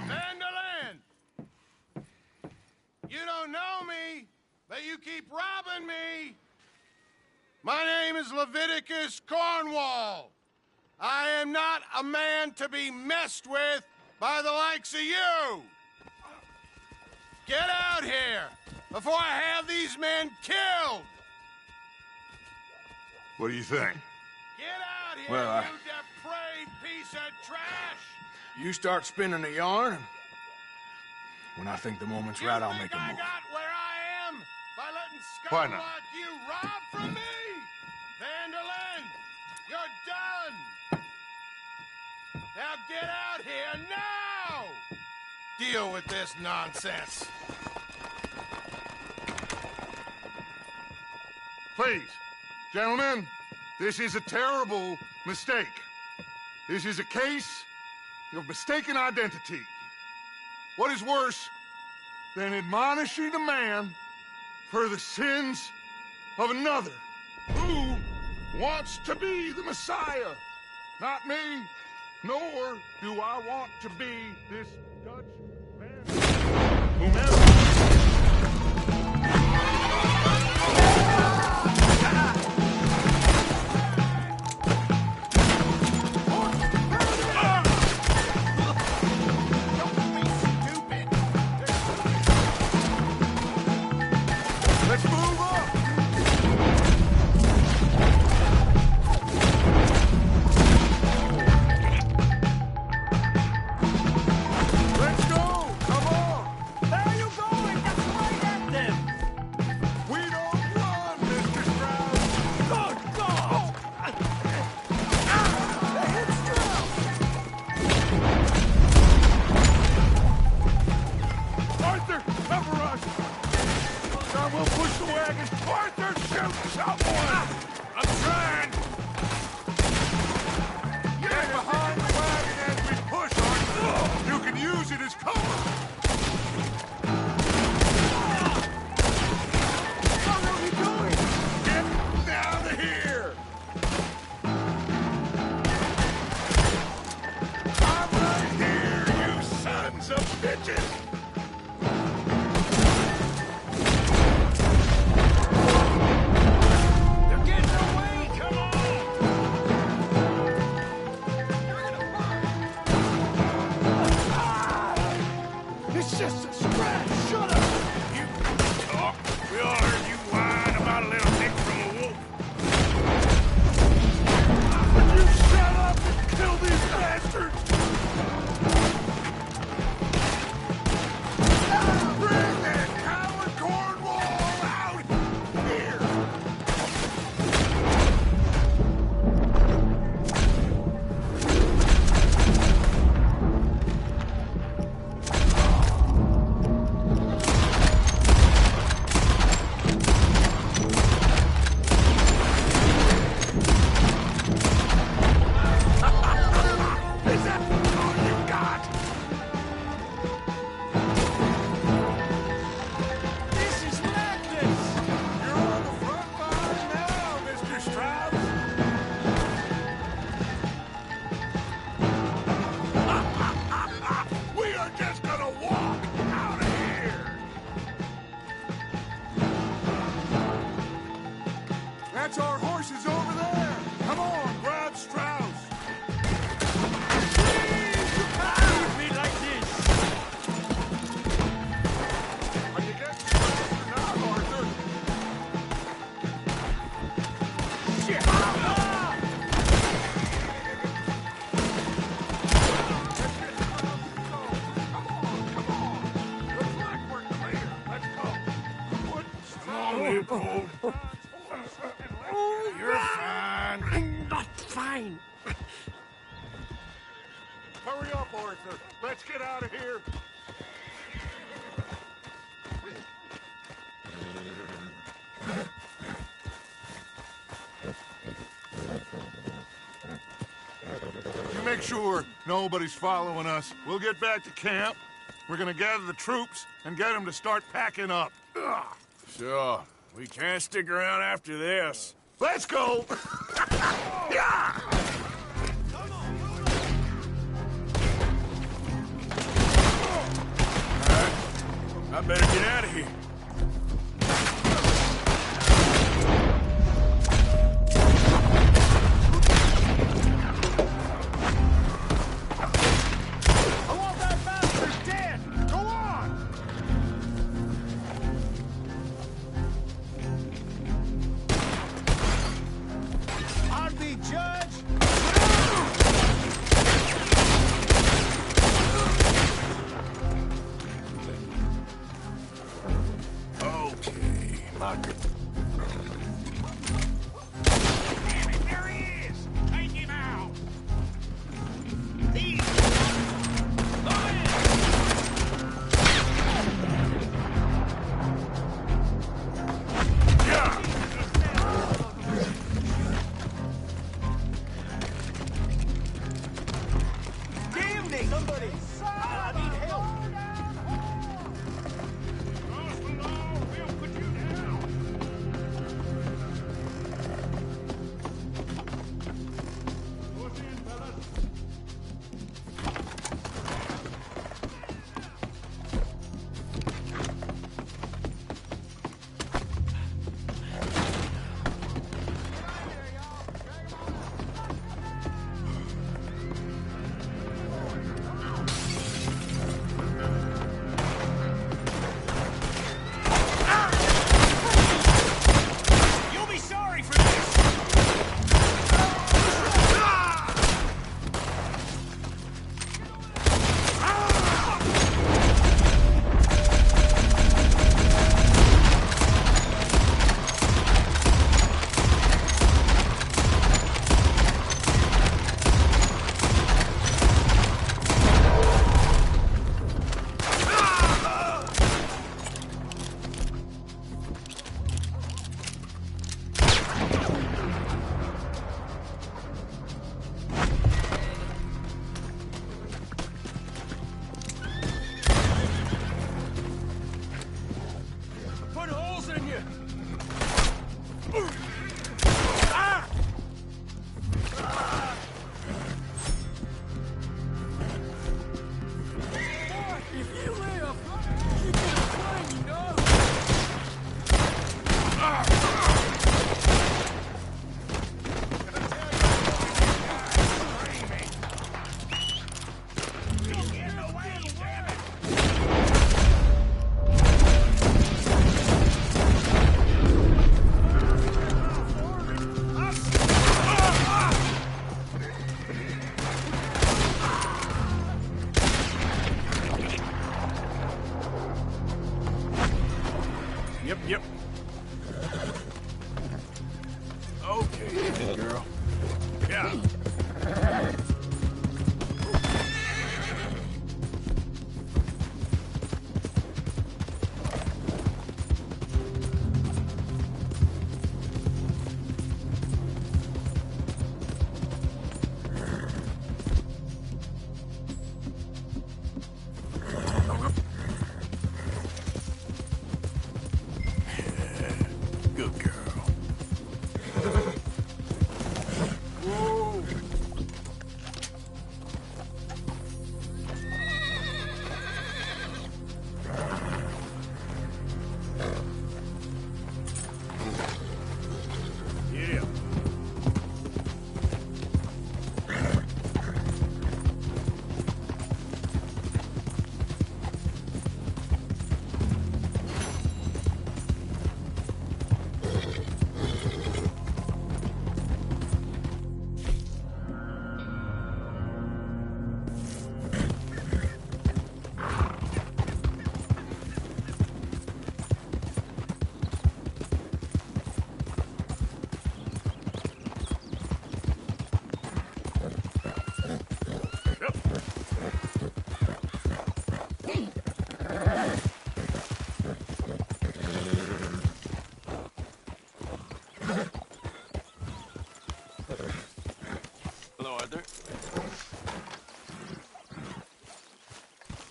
Vanderland! You don't know me, but you keep robbing me! My name is Leviticus Cornwall. I am not a man to be messed with by the likes of you! Get out here before I have these men killed! What do you think? Get out here, Well, you depraved piece of trash! You start spinning the yarn, and when I think the moment's right, I'll make a I move. got where I am by letting Why scum not? like you rob from me! Vanderlyn, you're done! Now get out here now! Deal with this nonsense. Please, gentlemen, this is a terrible mistake. This is a case of mistaken identity. What is worse than admonishing a man for the sins of another who wants to be the Messiah? Not me, nor do I want to be this Dutch man. Whomever. Let's move on! Let's go! Come on! There you You're fine. I'm not fine. Hurry up, Arthur. Let's get out of here. You make sure nobody's following us. We'll get back to camp. We're gonna gather the troops and get them to start packing up. Ugh. Sure. We can't stick around after this. Let's go! Yeah! I better get out of here. I want that bastard dead! Go on! I'll be judge. Okay, my good. Damn it, there he is! Take him out! These... Damn me! Somebody! I need help! Hello, Arthur.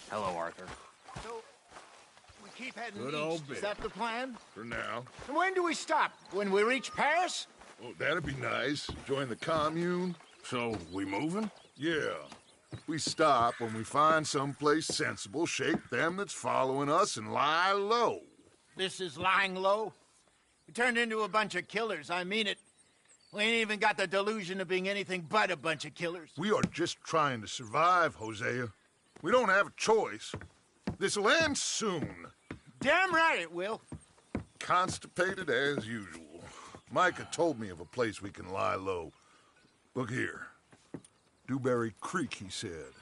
Hello, Arthur. So, we keep heading Good old east. bit. Is that the plan? For now. And when do we stop? When we reach Paris? Oh, that'd be nice. Join the commune. So, we moving? Yeah. We stop when we find someplace sensible, shake them that's following us, and lie low. This is lying low? We turned into a bunch of killers, I mean it. We ain't even got the delusion of being anything but a bunch of killers. We are just trying to survive, Hosea. We don't have a choice. This'll end soon. Damn right it will. Constipated as usual. Micah told me of a place we can lie low. Look here. Dewberry Creek, he said.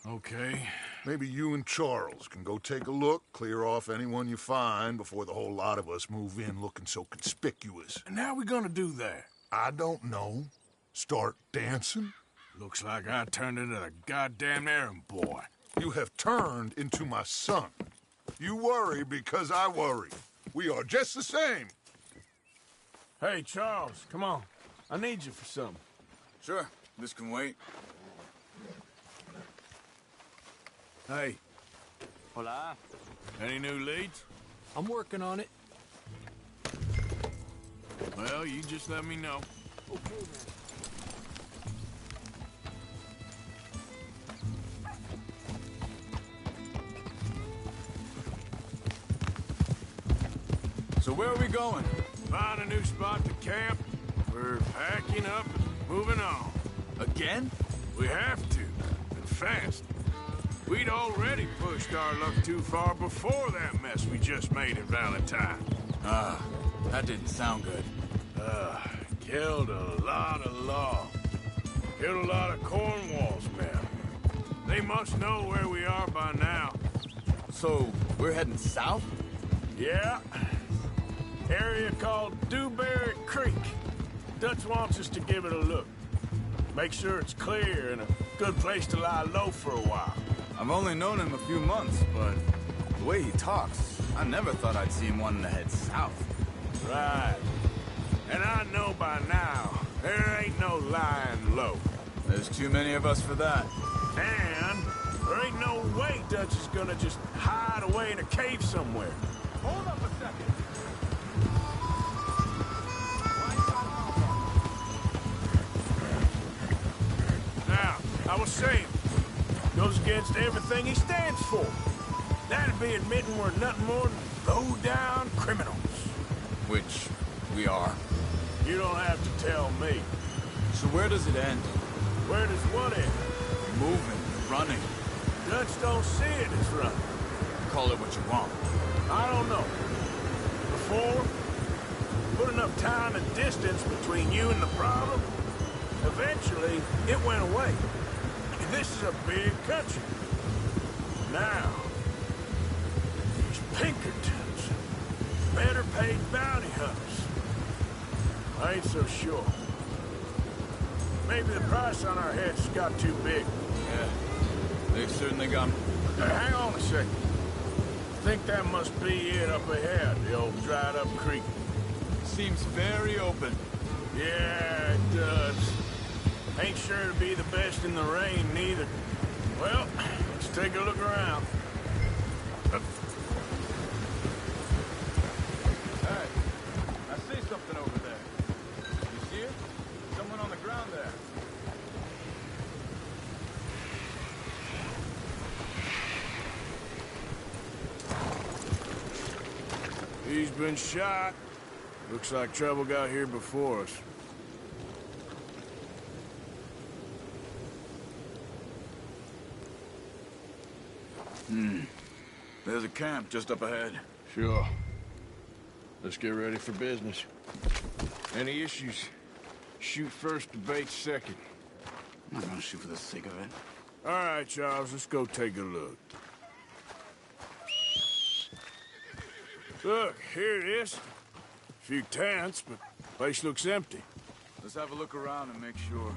Okay. Maybe you and Charles can go take a look, clear off anyone you find before the whole lot of us move in looking so conspicuous. And how we gonna do that? I don't know. Start dancing? Looks like I turned into the goddamn errand boy. You have turned into my son. You worry because I worry. We are just the same. Hey, Charles, come on. I need you for something. Sure, this can wait. Hey, Hola. any new leads? I'm working on it. Well, you just let me know. Okay, man. So where are we going? Find a new spot to camp. We're packing up and moving on. Again? We have to, and fast. We'd already pushed our luck too far before that mess we just made in Valentine. That didn't sound good. Killed a lot of law. Killed a lot of Cornwall's men. They must know where we are by now. So, we're heading south? Yeah. Area called Dewberry Creek. Dutch wants us to give it a look. Make sure it's clear and a good place to lie low for a while. I've only known him a few months, but the way he talks, I never thought I'd see him wanting to head south. Right. And I know by now, there ain't no lying low. There's too many of us for that. And there ain't no way Dutch is gonna just hide away in a cave somewhere. Hold up a second. Now, I was saying, goes against everything he stands for. That'd be admitting we're nothing more than low-down criminals. Which we are. You don't have to tell me. So where does it end? Where does what end? Moving, running. Dutch don't see it as running. Call it what you want. I don't know. Before, put enough time and distance between you and the problem, eventually it went away. This is a big country. Now, there's Pinkertons, better paid bounty hunters. I ain't so sure. Maybe the price on our heads got too big. Yeah, they've certainly gone. Hang on a second. I think that must be it up ahead, the old dried-up creek. Seems very open. Yeah, it does. Ain't sure to be the best in the rain, neither. Well, let's take a look around. Hey, I see something over there. You see it? Someone on the ground there. He's been shot. Looks like trouble got here before us. There's a camp just up ahead. Sure. Let's get ready for business. Any issues? Shoot first, debate second. I'm not gonna shoot for the sake of it. All right, Charles, let's go take a look. Look, here it is. A few tents, but the place looks empty. Let's have a look around and make sure.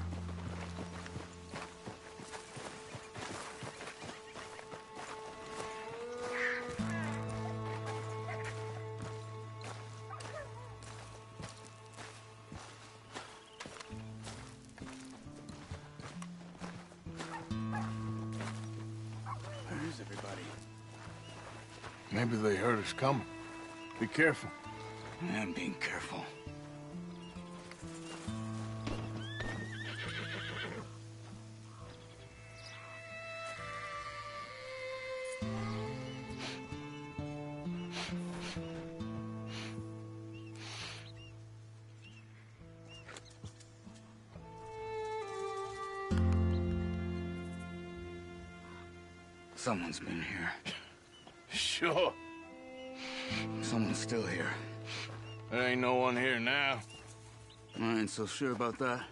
Maybe they heard us coming. Be careful. I am being careful. Someone's been here. Sure. Someone's still here. There ain't no one here now. I ain't so sure about that.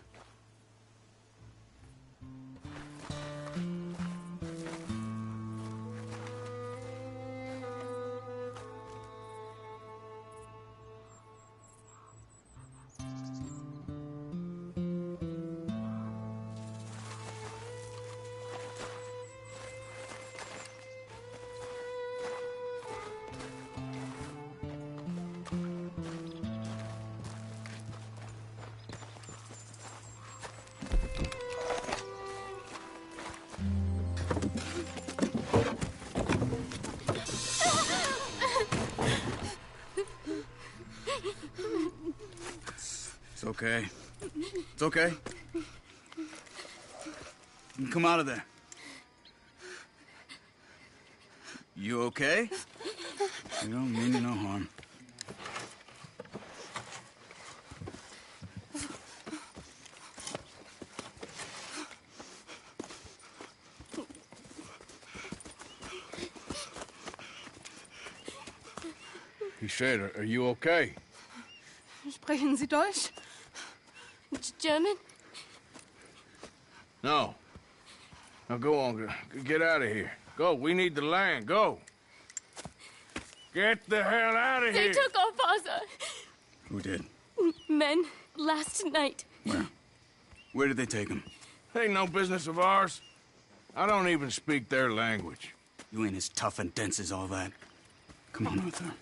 It's okay. It's okay. You can come out of there. You okay? You don't mean you no harm. He said, are you okay? Sprechen Sie Deutsch? German? No. Now go on, get out of here. Go, we need the land, go. Get the hell out of They here. took our father. Who did? Men, last night. Where? Where did they take him? Ain't no business of ours. I don't even speak their language. You ain't as tough and dense as all that. Come on, Arthur.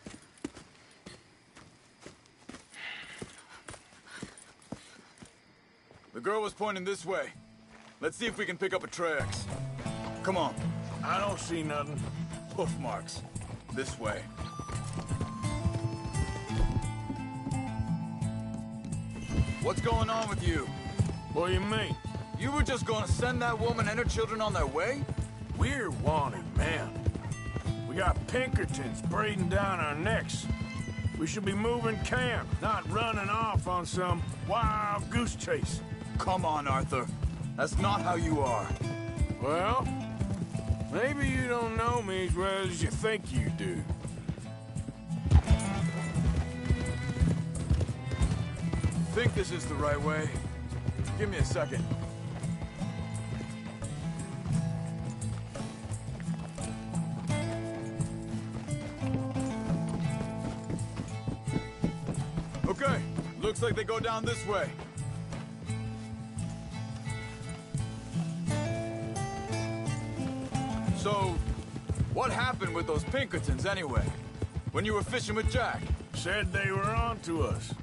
The girl was pointing this way. Let's see if we can pick up a tracks. Come on. I don't see nothing. Hoof marks. This way. What's going on with you? What do you mean? You were just gonna send that woman and her children on their way? We're wanted men. We got Pinkertons breathing down our necks. We should be moving camp, not running off on some wild goose chase. Come on, Arthur. That's not how you are. Well, maybe you don't know me as well as you think you do. Think this is the right way? Give me a second. Okay, looks like they go down this way. So, what happened with those Pinkertons anyway? When you were fishing with Jack? Said they were on to us.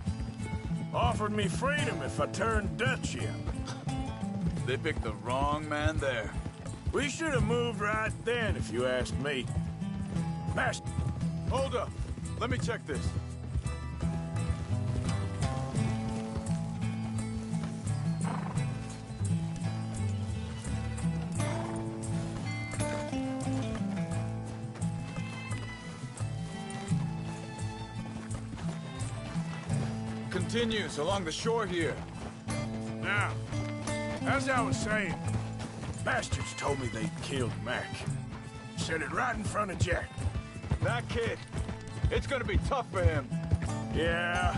Offered me freedom if I turned Dutch in. They picked the wrong man there. We should have moved right then, if you ask me. Master! Hold up. Let me check this. Continues along the shore here. Now, as I was saying, bastards told me they'd killed Mac. Said it right in front of Jack. That kid, it's gonna be tough for him. Yeah,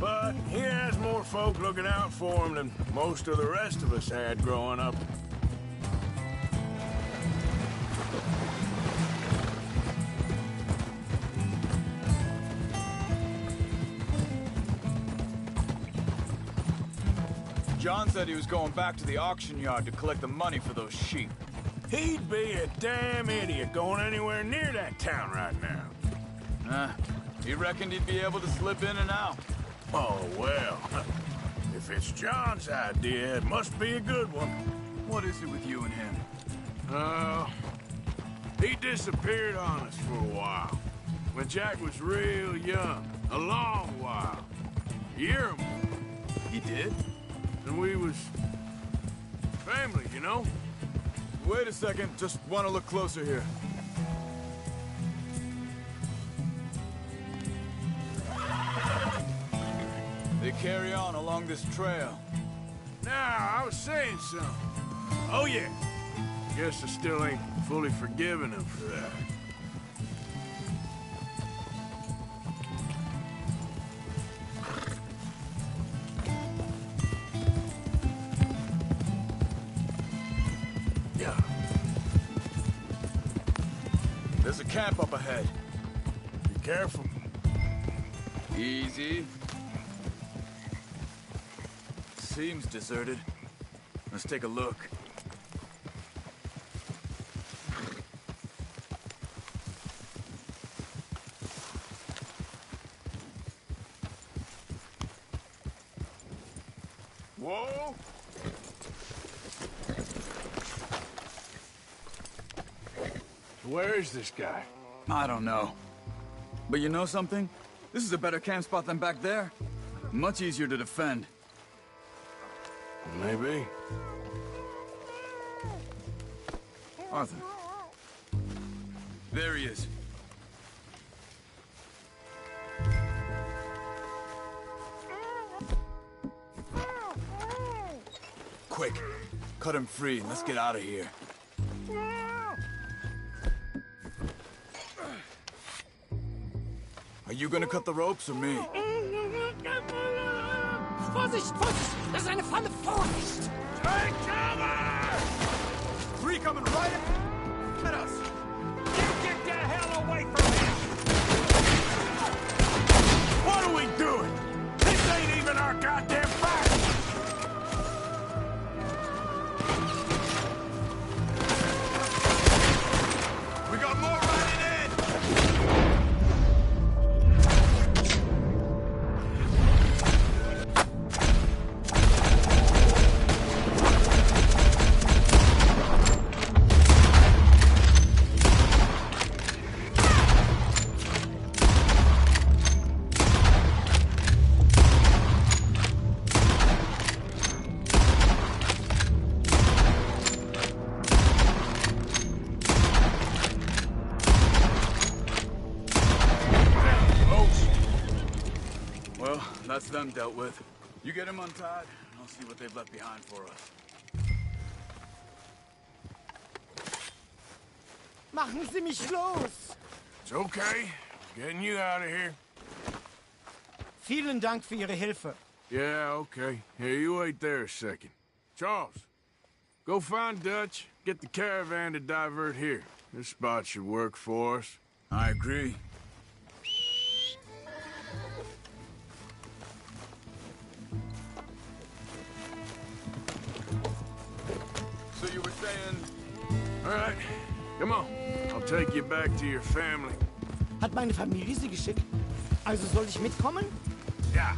but he has more folk looking out for him than most of the rest of us had growing up. John said he was going back to the auction yard to collect the money for those sheep. He'd be a damn idiot going anywhere near that town right now. He reckoned he'd be able to slip in and out. Oh, well. If it's John's idea, it must be a good one. What is it with you and him? He disappeared on us for a while. When Jack was real young. A long while. A year or more. He did? And we was... family, you know? Wait a second, just want to look closer here. They carry on along this trail. Now, I was saying something. Oh, yeah. Guess I still ain't fully forgiven him for that. Yeah. There's a camp up ahead. Be careful. Easy. Seems deserted. Let's take a look. Whoa! Where is this guy? I don't know. But you know something? This is a better camp spot than back there. Much easier to defend. Maybe. Arthur. There he is. Quick, cut him free and let's get out of here. Are you gonna cut the ropes or me? Vorsicht, Vorsicht! Das ist eine Falle! Vorsicht! Take cover! Three coming right at us! You get the hell away from him! What are we doing? This ain't even our goddamn fight! We got more riding in! Well, that's them dealt with. You get him untied, and I'll see what they've left behind for us. Machen Sie mich los! It's okay. Getting you out of here. Vielen Dank für Ihre Hilfe. Yeah, okay. Here, you wait there a second. Charles, go find Dutch. Get the caravan to divert here. This spot should work for us. I agree. So you were saying... All right, come on. I'll take you back to your family. Hat meine Familie Sie geschickt? Also soll ich mitkommen? Ja.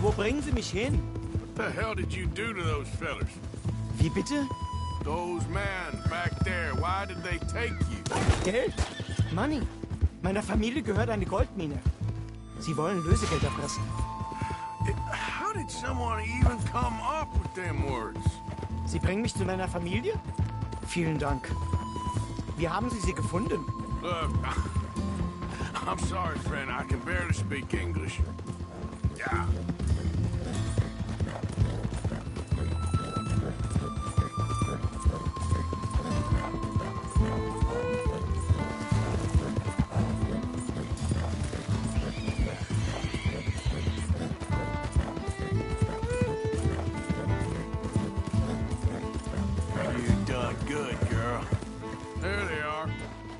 Wo bringen Sie mich hin? What the hell did you do to those fellers? Wie bitte? Those men back there, why did they take you? Geld? Money. Meiner Familie gehört eine Goldmine. Sie wollen Lösegeld erpressen. How did someone even come up with them words? Sie bringen mich zu meiner Familie? Vielen Dank. Wie haben Sie sie gefunden? Look, I'm sorry, friend. I can barely speak English. Yeah.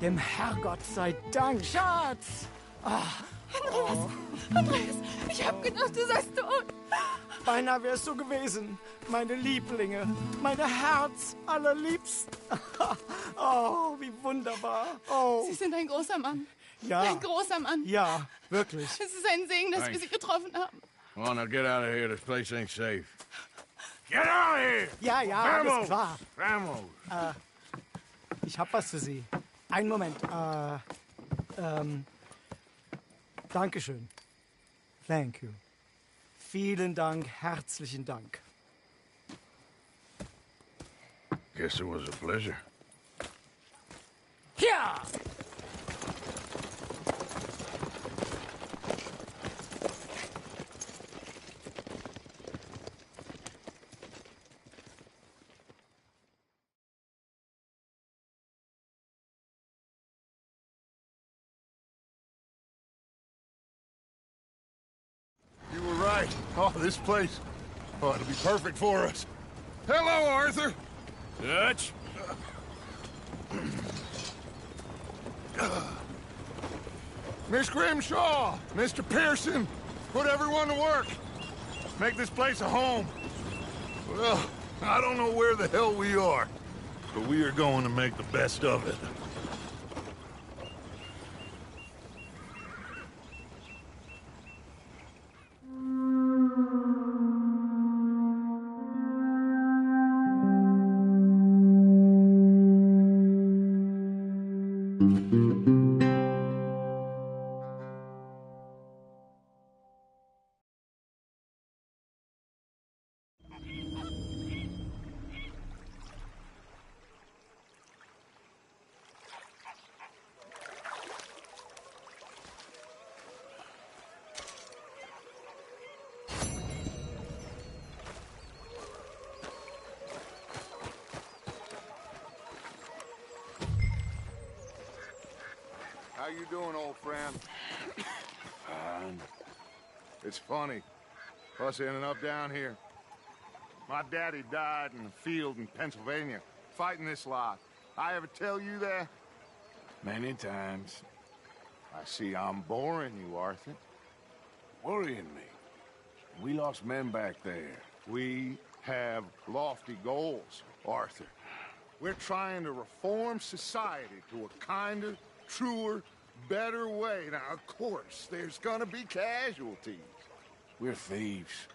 Dem Herrgott sei Dank, Schatz! Ah. Andreas, ich hab gedacht, du seist tot. Beinahe wär's so gewesen. Meine Lieblinge, meine Herz allerliebsten. Oh, wie wunderbar. Oh. Sie sind ein großer Mann. Ja. Ein großer Mann. Ja, wirklich. Es ist ein Segen, dass wir Sie getroffen haben. Well, now get out of here. This place ain't safe. Get out of here! Ja, ja, Vamos! alles klar. Vamos! Ich hab was für Sie. Einen Moment. Dankeschön. Thank you. Vielen Dank, herzlichen Dank. Guess it was a pleasure. Ja! You were right. Oh, this place. Oh, it'll be perfect for us. Hello, Arthur. Dutch? Miss Grimshaw, Mr. Pearson, put everyone to work. Make this place a home. Well, I don't know where the hell we are, but we are going to make the best of it. How you doing, old friend? Fine. It's funny, us ending up down here. My daddy died in the field in Pennsylvania, fighting this lot. I ever tell you that? Many times. I see I'm boring you, Arthur. Worrying me. We lost men back there. We have lofty goals, Arthur. We're trying to reform society to a kinder, truer, better way. Now, of course, there's gonna be casualties. We're thieves.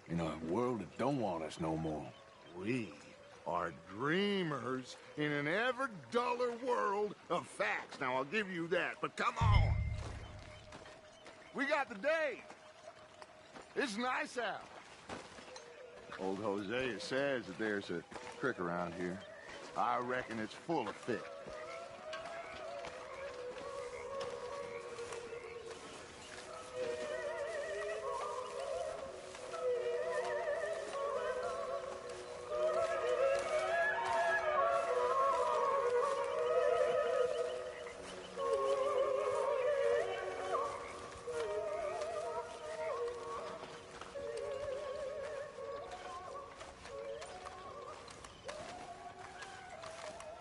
In a world that don't want us no more. We are dreamers in an ever duller world of facts. Now, I'll give you that, but come on. We got the day. It's nice out. Old Hosea says that there's a creek around here. I reckon it's full of fish.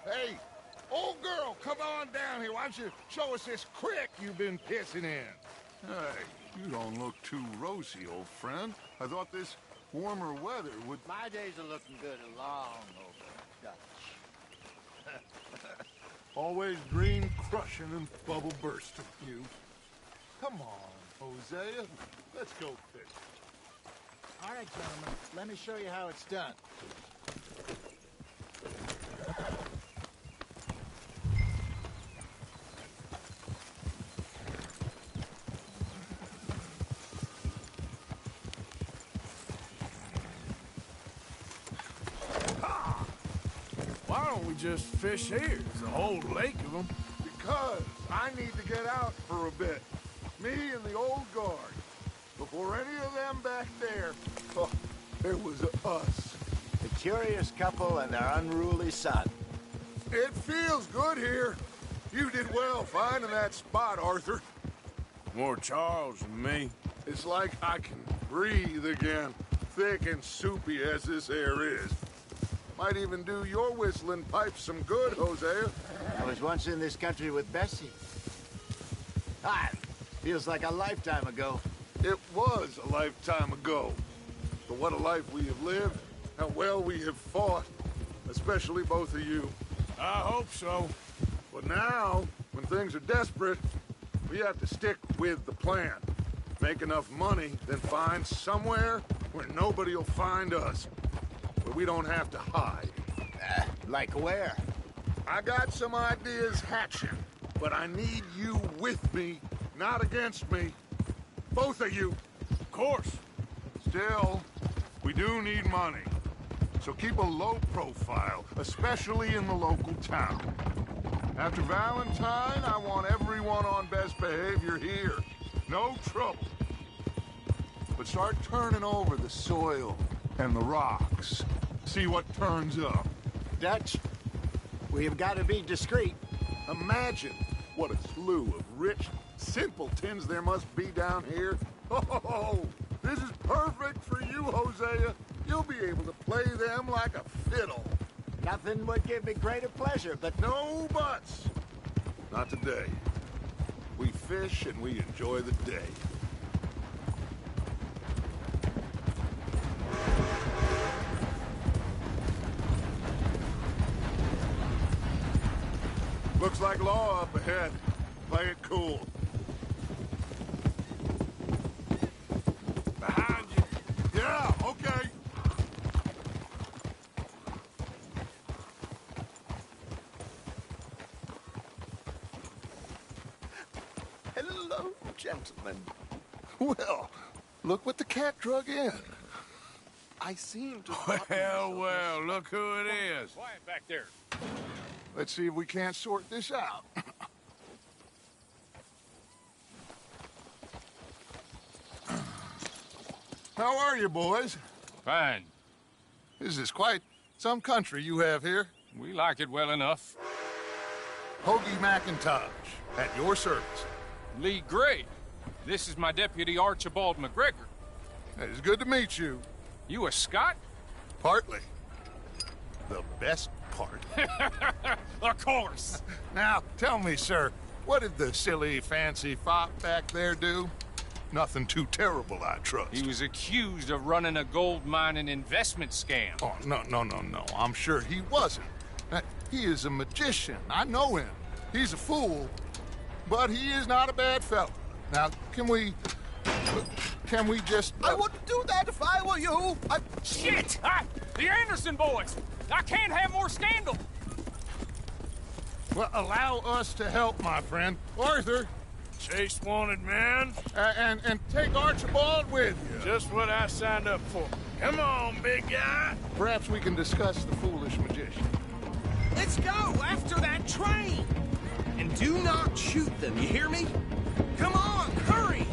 Hey, old girl, come on down here. Why don't you show us this creek you've been pissing in? Hey, you don't look too rosy, old friend. I thought this warmer weather would... My days are looking good along over Dutch. Always green crushing and bubble bursting, you. Come on, Hosea. Let's go fish. All right, gentlemen, let me show you how it's done. Why don't we just fish here? There's a whole lake of them. Because I need to get out for a bit. Me and the old guard. Before any of them back there, oh, there was us. The curious couple and their unruly son. It feels good here. You did well finding that spot, Arthur. More Charles than me. It's like I can breathe again, thick and soupy as this air is. Might even do your whistling pipes some good, Hosea. I was once in this country with Bessie. Feels like a lifetime ago. It was a lifetime ago. But what a life we have lived, how well we have fought. Especially both of you. I hope so. But now, when things are desperate, we have to stick with the plan. Make enough money, then find somewhere where nobody will find us. Where we don't have to hide. Like where? I got some ideas hatching, but I need you with me, not against me. Both of you. Of course. Still, we do need money. So keep a low profile, especially in the local town. After Valentine, I want everyone on best behavior here. No trouble. But start turning over the soil and the rocks. See what turns up. Dutch, we've got to be discreet. Imagine what a slew of rich simpletons there must be down here. Oh, this is perfect for you, Hosea. You'll be able to play them like a fiddle. Nothing would give me greater pleasure, but... No buts. Not today. We fish and we enjoy the day. Looks like law up ahead. Play it cool. Behind you. Yeah, okay. Hello, gentlemen. Well, look what the cat drug in. I seem to... Well, look who it is. Quiet back there. Let's see if we can't sort this out. How are you, boys? Fine. This is quite some country you have here. We like it well enough. Hoagie McIntosh, at your service. Lee Gray. This is my deputy, Archibald McGregor. It's good to meet you. You a Scot? Partly. The best part. Of course. Now, tell me, sir, what did the silly, fancy fop back there do? Nothing too terrible, I trust. He was accused of running a gold mining investment scam. Oh, no. I'm sure he wasn't. He is a magician. I know him. He's a fool, but he is not a bad fellow. Now, can we just... I wouldn't do that if I were you. Shit! The Anderson boys! I can't have more scandal! Well, allow us to help, my friend. Arthur. Chase wanted man. And take Archibald with you. Just what I signed up for. Come on, big guy. Perhaps we can discuss the foolish magician. Let's go after that train! And do not shoot them, you hear me? Come on, hurry!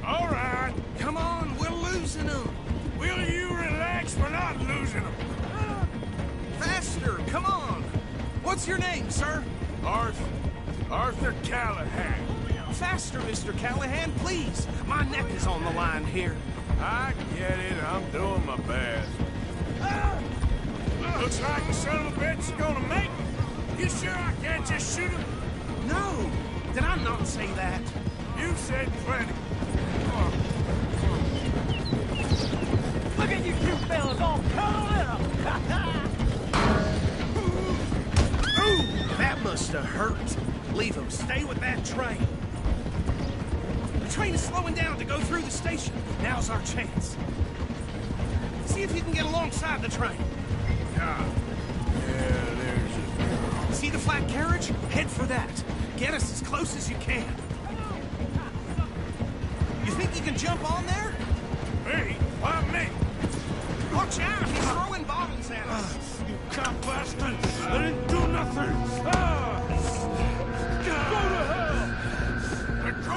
All right. Come on, we're losing them. Will you relax? We're not losing them. Faster, come on! What's your name, sir? Arthur Callahan. Faster, Mr. Callahan, please. My neck is on the line here. I get it. I'm doing my best. Looks like the son of a bitch is gonna make it. You sure I can't just shoot him? No. Did I not say that? You said plenty. Look at you two fellas all cuddled up! Ooh, that must have hurt. Leave him. Stay with that train. The train is slowing down to go through the station. Now's our chance. See if you can get alongside the train. Yeah, there's it. See the flat carriage? Head for that. Get us as close as you can. You think you can jump on there? Me? Why me? Watch out! He's throwing bottles at us. You cop bastard! I didn't do nothing! Go to hell! Let go!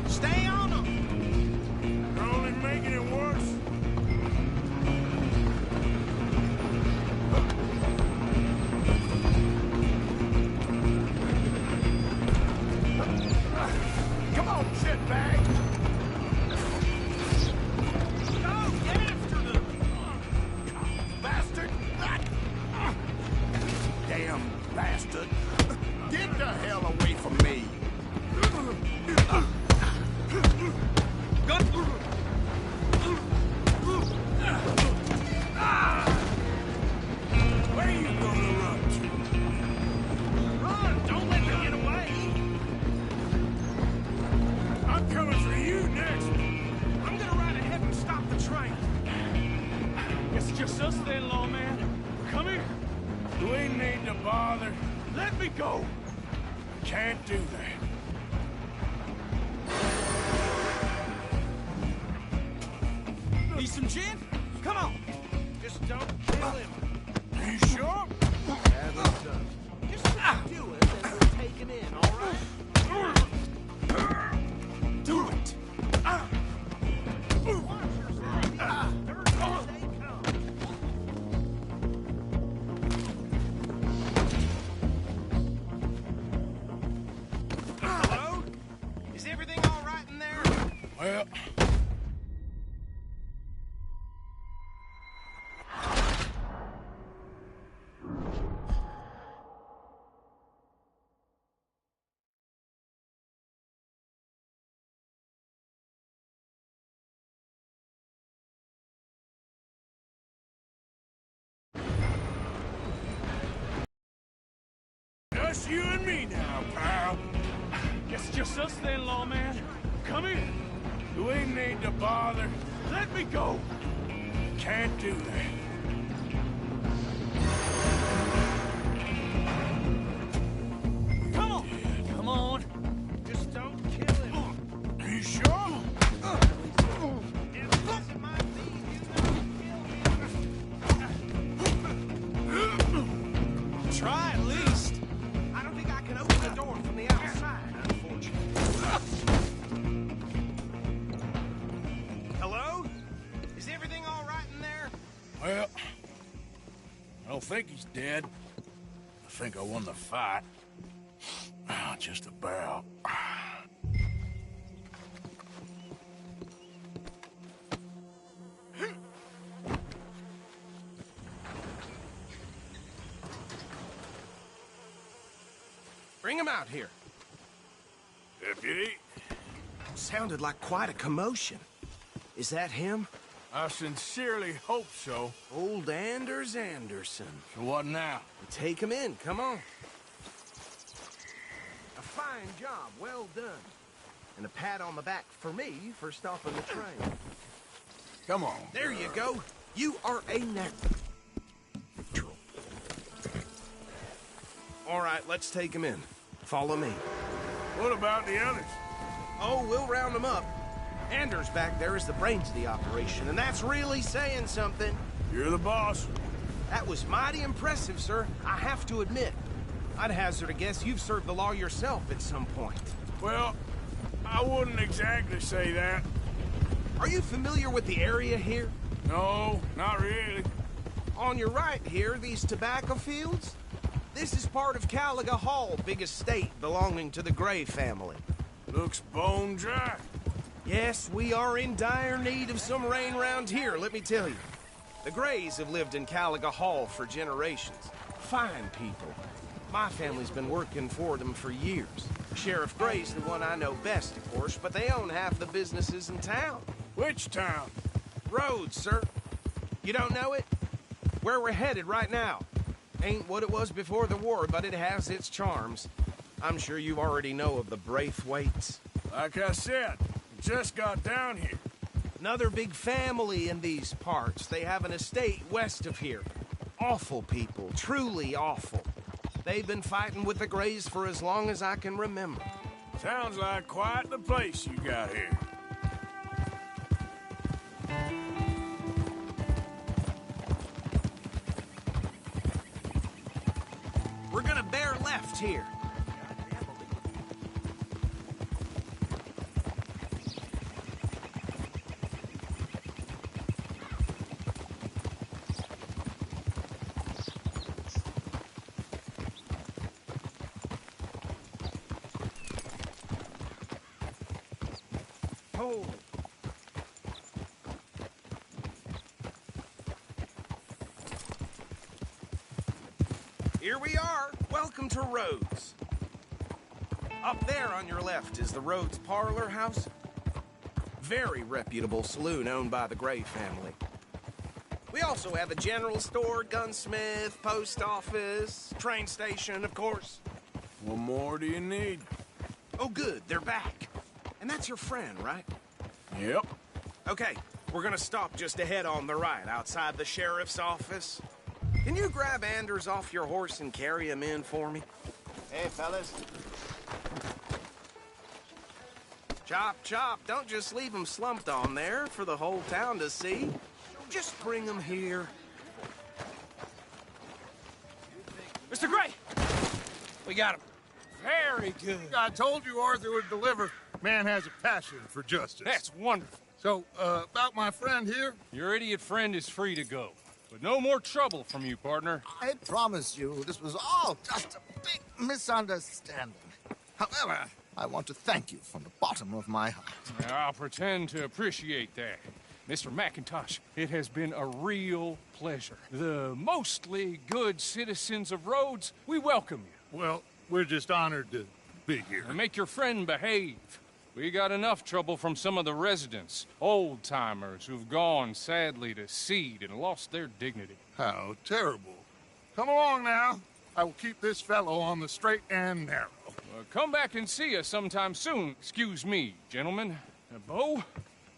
Stay on him! You're only making it worse. Come on, shitbag. Go! just us then, lawman. Come here. You ain't need to bother. Let me go. Can't do that. Need some gin? Come on. Just don't kill him. Are you sure? Just do it, and we'll take him in, all right? Do it. Hello? Is everything all right in there? Well... Just you and me now, pal. Guess just us then, lawman. Come here. You ain't need to bother. Let me go. Can't do that. Come on. Come on. Just don't kill him. Are you sure? Try at least. I don't think I can open the door from the outside, unfortunately. Hello? Is everything all right in there? Well, I don't think he's dead. I think I won the fight. Just about. Bring him out here. Deputy? Sounded like quite a commotion. Is that him? I sincerely hope so. Old Anders Anderson. So what now? Take him in, come on. A fine job, well done. And a pat on the back for me for stopping the train. Come on. There you go. You are a natural. All right, let's take him in. Follow me. What about the others? Oh, we'll round them up. Anders back there is the brains of the operation, and that's really saying something. You're the boss. That was mighty impressive, sir. I have to admit. I'd hazard a guess you've served the law yourself at some point. Well, I wouldn't exactly say that. Are you familiar with the area here? No, not really. On your right here, these tobacco fields? This is part of Caliga Hall, big estate belonging to the Gray family. Looks bone dry. Yes, we are in dire need of some rain round here, let me tell you. The Grays have lived in Caliga Hall for generations. Fine people. My family's been working for them for years. Sheriff Gray's the one I know best, of course, but they own half the businesses in town. Which town? Rhodes, sir. You don't know it? Where we're headed right now. Ain't what it was before the war, but it has its charms. I'm sure you already know of the Braithwaites. Like I said, just got down here. Another big family in these parts. They have an estate west of here. Awful people, truly awful. They've been fighting with the Grays for as long as I can remember. Sounds like quite the place you got here. We're gonna bear left here. Oh. Here we are. Welcome to Rhodes. Up there on your left is the Rhodes Parlor House. Very reputable saloon owned by the Gray family. We also have a general store, gunsmith, post office, train station, of course. What more do you need? Oh, good. They're back. And that's your friend, right? Yep. Okay. We're gonna stop just ahead on the right, outside the sheriff's office. Can you grab Anders off your horse and carry him in for me? Hey, fellas. Chop, chop. Don't just leave him slumped on there for the whole town to see. Just bring him here. Mr. Gray! We got him. Very good. I told you Arthur would deliver. Man has a passion for justice. That's wonderful. So, about my friend here? Your idiot friend is free to go. But no more trouble from you, partner. I promise you, this was all just a big misunderstanding. However, I want to thank you from the bottom of my heart. I'll pretend to appreciate that. Mr. McIntosh, it has been a real pleasure. The mostly good citizens of Rhodes, we welcome you. Well, we're just honored to be here. And make your friend behave. We got enough trouble from some of the residents, old-timers who've gone, sadly, to seed and lost their dignity. How terrible. Come along now. I will keep this fellow on the straight and narrow. Come back and see us sometime soon. Excuse me, gentlemen. Bo,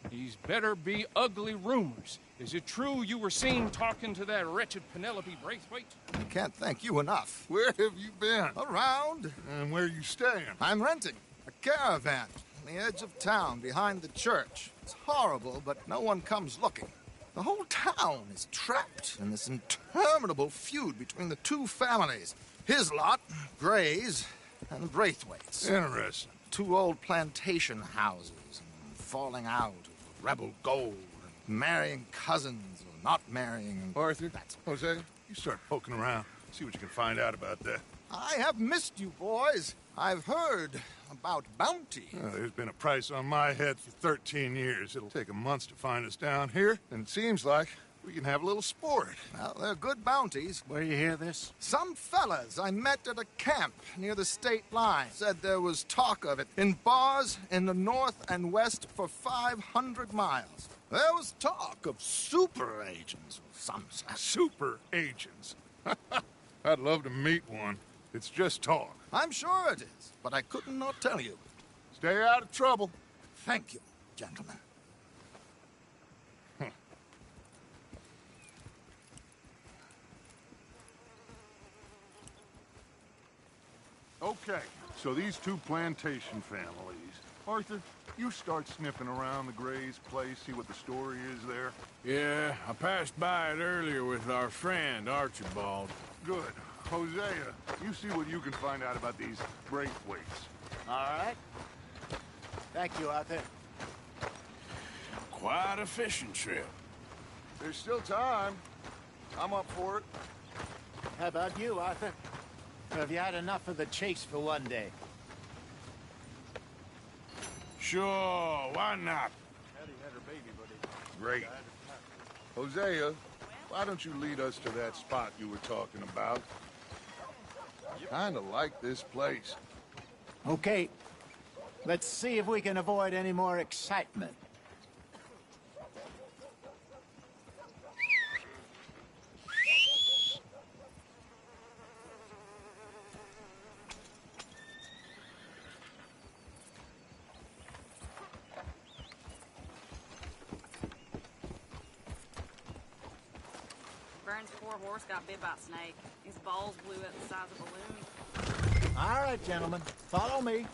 these better be ugly rumors. Is it true you were seen talking to that wretched Penelope Braithwaite? I can't thank you enough. Where have you been? Around. And where you staying? I'm renting a caravan on the edge of town behind the church. It's horrible, but no one comes looking. The whole town is trapped in this interminable feud between the two families. His lot, Gray's, and Braithwaite's. Interesting. Two old plantation houses, falling out of rebel gold, and marrying cousins or not marrying. Arthur, Jose, you start poking around. See what you can find out about that. I have missed you, boys. I've heard about bounty. There's been a price on my head for 13 years. It'll take 'em months to find us down here, and it seems like we can have a little sport. Well, they're good bounties. Where you hear this? Some fellas I met at a camp near the state line said there was talk of it in bars in the north and west for 500 miles. There was talk of super agents of some sort. Super agents? I'd love to meet one. It's just talk. I'm sure it is, but I couldn't not tell you. Stay out of trouble. Thank you, gentlemen. Okay, so these two plantation families. Arthur, you start sniffing around the Gray's place, see what the story is there. Yeah, I passed by it earlier with our friend, Archibald. Good. Hosea, you see what you can find out about these Braithwaites. All right. Thank you, Arthur. Quite a fishing trip. There's still time. I'm up for it. How about you, Arthur? Or have you had enough of the chase for one day? Sure, why not? Great. Hosea, why don't you lead us to that spot you were talking about? Kinda like this place. Okay. Let's see if we can avoid any more excitement. Burns' poor horse got bit by a snake. His balls blew up the size of a balloon. All right, gentlemen. Follow me.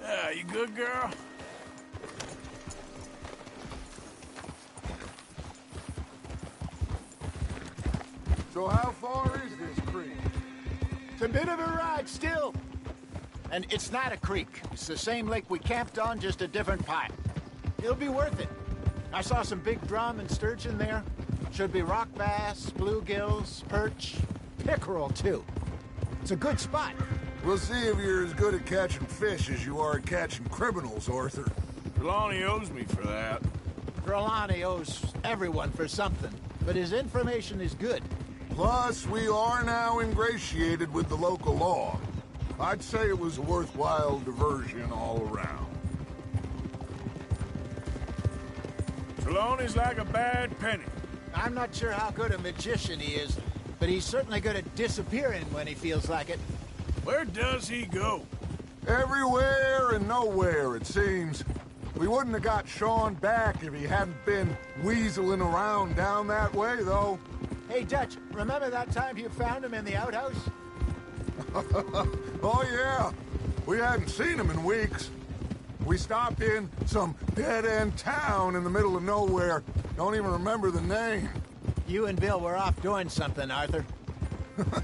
Yeah, you good, girl? So how far is this creek? It's a bit of a ride still. And it's not a creek. It's the same lake we camped on, just a different pipe. It'll be worth it. I saw some big drum and sturgeon there. Should be rock bass, bluegills, perch, pickerel, too. It's a good spot. We'll see if you're as good at catching fish as you are at catching criminals, Arthur. Trelawney owes me for that. Trelawney owes everyone for something, but his information is good. Plus, we are now ingratiated with the local law. I'd say it was a worthwhile diversion all around. Trelawney's like a bad penny. I'm not sure how good a magician he is, but he's certainly good at disappearing when he feels like it. Where does he go? Everywhere and nowhere, it seems. We wouldn't have got Sean back if he hadn't been weaseling around down that way, though. Hey, Dutch, remember that time you found him in the outhouse? Oh, yeah. We hadn't seen him in weeks. We stopped in some dead-end town in the middle of nowhere. Don't even remember the name. You and Bill were off doing something, Arthur.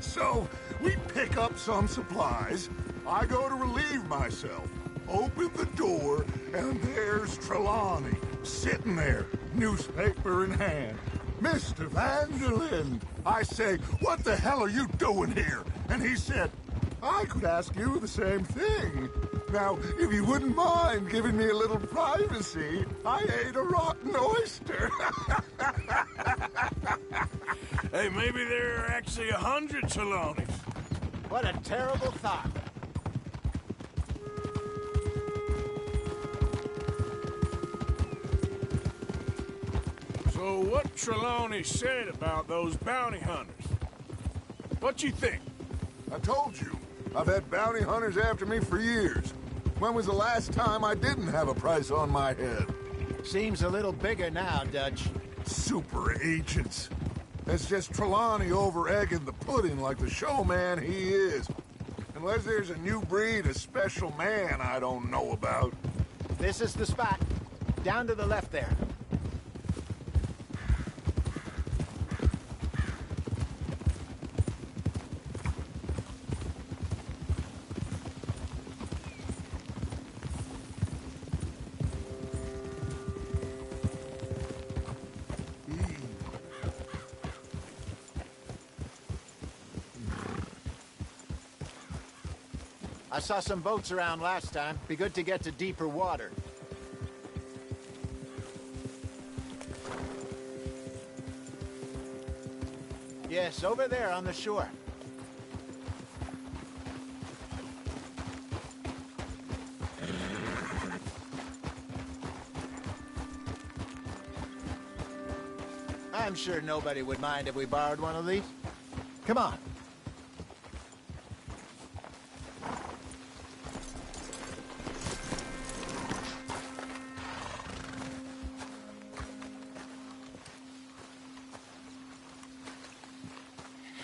So, we pick up some supplies. I go to relieve myself. Open the door, and there's Trelawney, sitting there, newspaper in hand. Mr. Vanderlyn. I say, what the hell are you doing here? And he said, I could ask you the same thing. Now, if you wouldn't mind giving me a little privacy, I ate a rotten oyster. Hey, maybe there are actually 100 Trelawneys. What a terrible thought. So what Trelawney said about those bounty hunters? What you think? I told you. I've had bounty hunters after me for years. When was the last time I didn't have a price on my head? Seems a little bigger now, Dutch. Super agents. It's just Trelawney over-egging the pudding like the showman he is. Unless there's a new breed of special man I don't know about. This is the spot. Down to the left there. I saw some boats around last time. Be good to get to deeper water. Yes, over there on the shore. I'm sure nobody would mind if we borrowed one of these. Come on.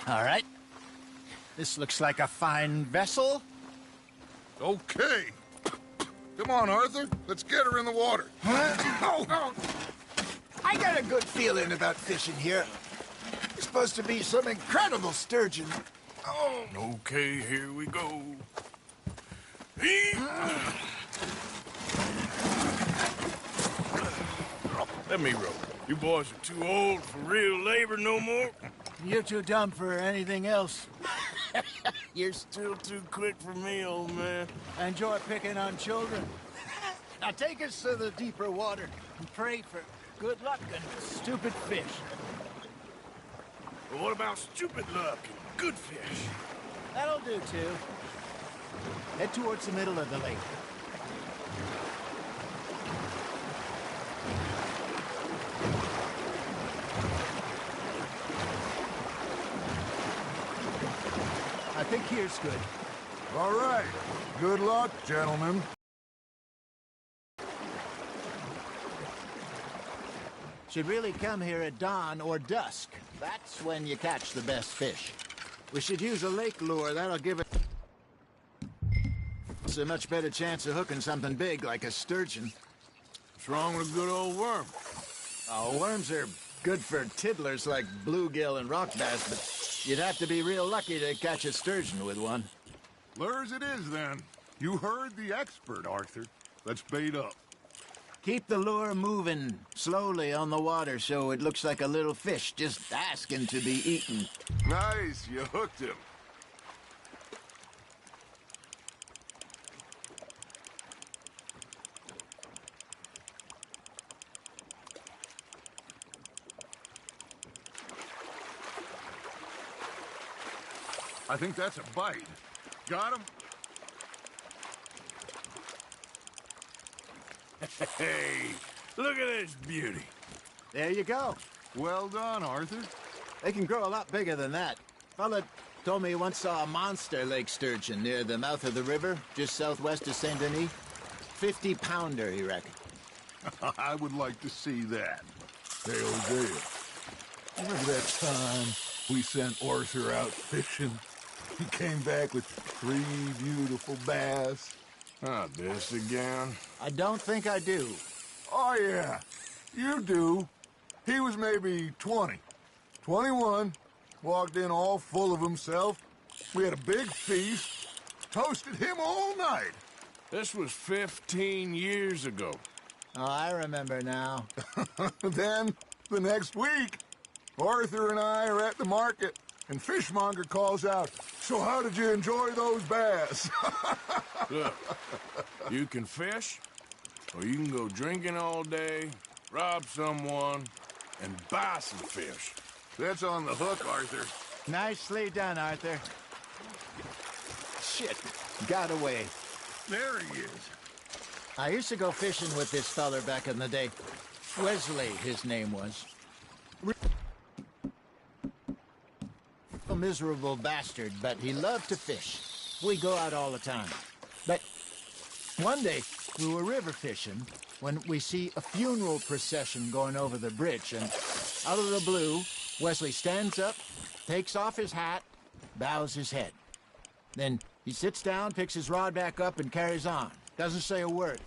All right. This looks like a fine vessel. Okay. Come on, Arthur. Let's get her in the water. Oh. I got a good feeling about fishing here. It's supposed to be some incredible sturgeon. Oh. Okay, here we go. Let me row. You boys are too old for real labor no more. You're too dumb for anything else. You're still too quick for me, old man. Enjoy picking on children. Now take us to the deeper water and pray for good luck and stupid fish. But what about stupid luck and good fish? That'll do, too. Head towards the middle of the lake. I think here's good. All right. Good luck, gentlemen. Should really come here at dawn or dusk. That's when you catch the best fish. We should use a lake lure. That'll give it a much better chance of hooking something big like a sturgeon. What's wrong with a good old worm? Oh, worms are good for tiddlers like bluegill and rock bass, but you'd have to be real lucky to catch a sturgeon with one. Lures it is, then. You heard the expert, Arthur. Let's bait up. Keep the lure moving slowly on the water so it looks like a little fish just asking to be eaten. Nice, you hooked him. I think that's a bite. Got him? Hey, look at this beauty. There you go. Well done, Arthur. They can grow a lot bigger than that. Fella, told me he once saw a monster lake sturgeon near the mouth of the river, just southwest of Saint Denis. 50-pounder, he reckoned. I would like to see that. Hey, Hosea, remember that time we sent Arthur out fishing? He came back with 3 beautiful bass. Not this again. I don't think I do. Oh, yeah, you do. He was maybe 20, 21, walked in all full of himself. We had a big feast, toasted him all night. This was 15 years ago. Oh, I remember now. Then, the next week, Arthur and I are at the market, and Fishmonger calls out, "So how did you enjoy those bass?" Look, you can fish, or you can go drinking all day, rob someone, and buy some fish. That's on the hook, Arthur. Nicely done, Arthur. Shit, got away. There he is. I used to go fishing with this feller back in the day. Wesley, his name was. A miserable bastard, but he loved to fish. We go out all the time. But one day, we were river fishing when we see a funeral procession going over the bridge, and out of the blue, Wesley stands up, takes off his hat, bows his head. Then he sits down, picks his rod back up, and carries on. Doesn't say a word.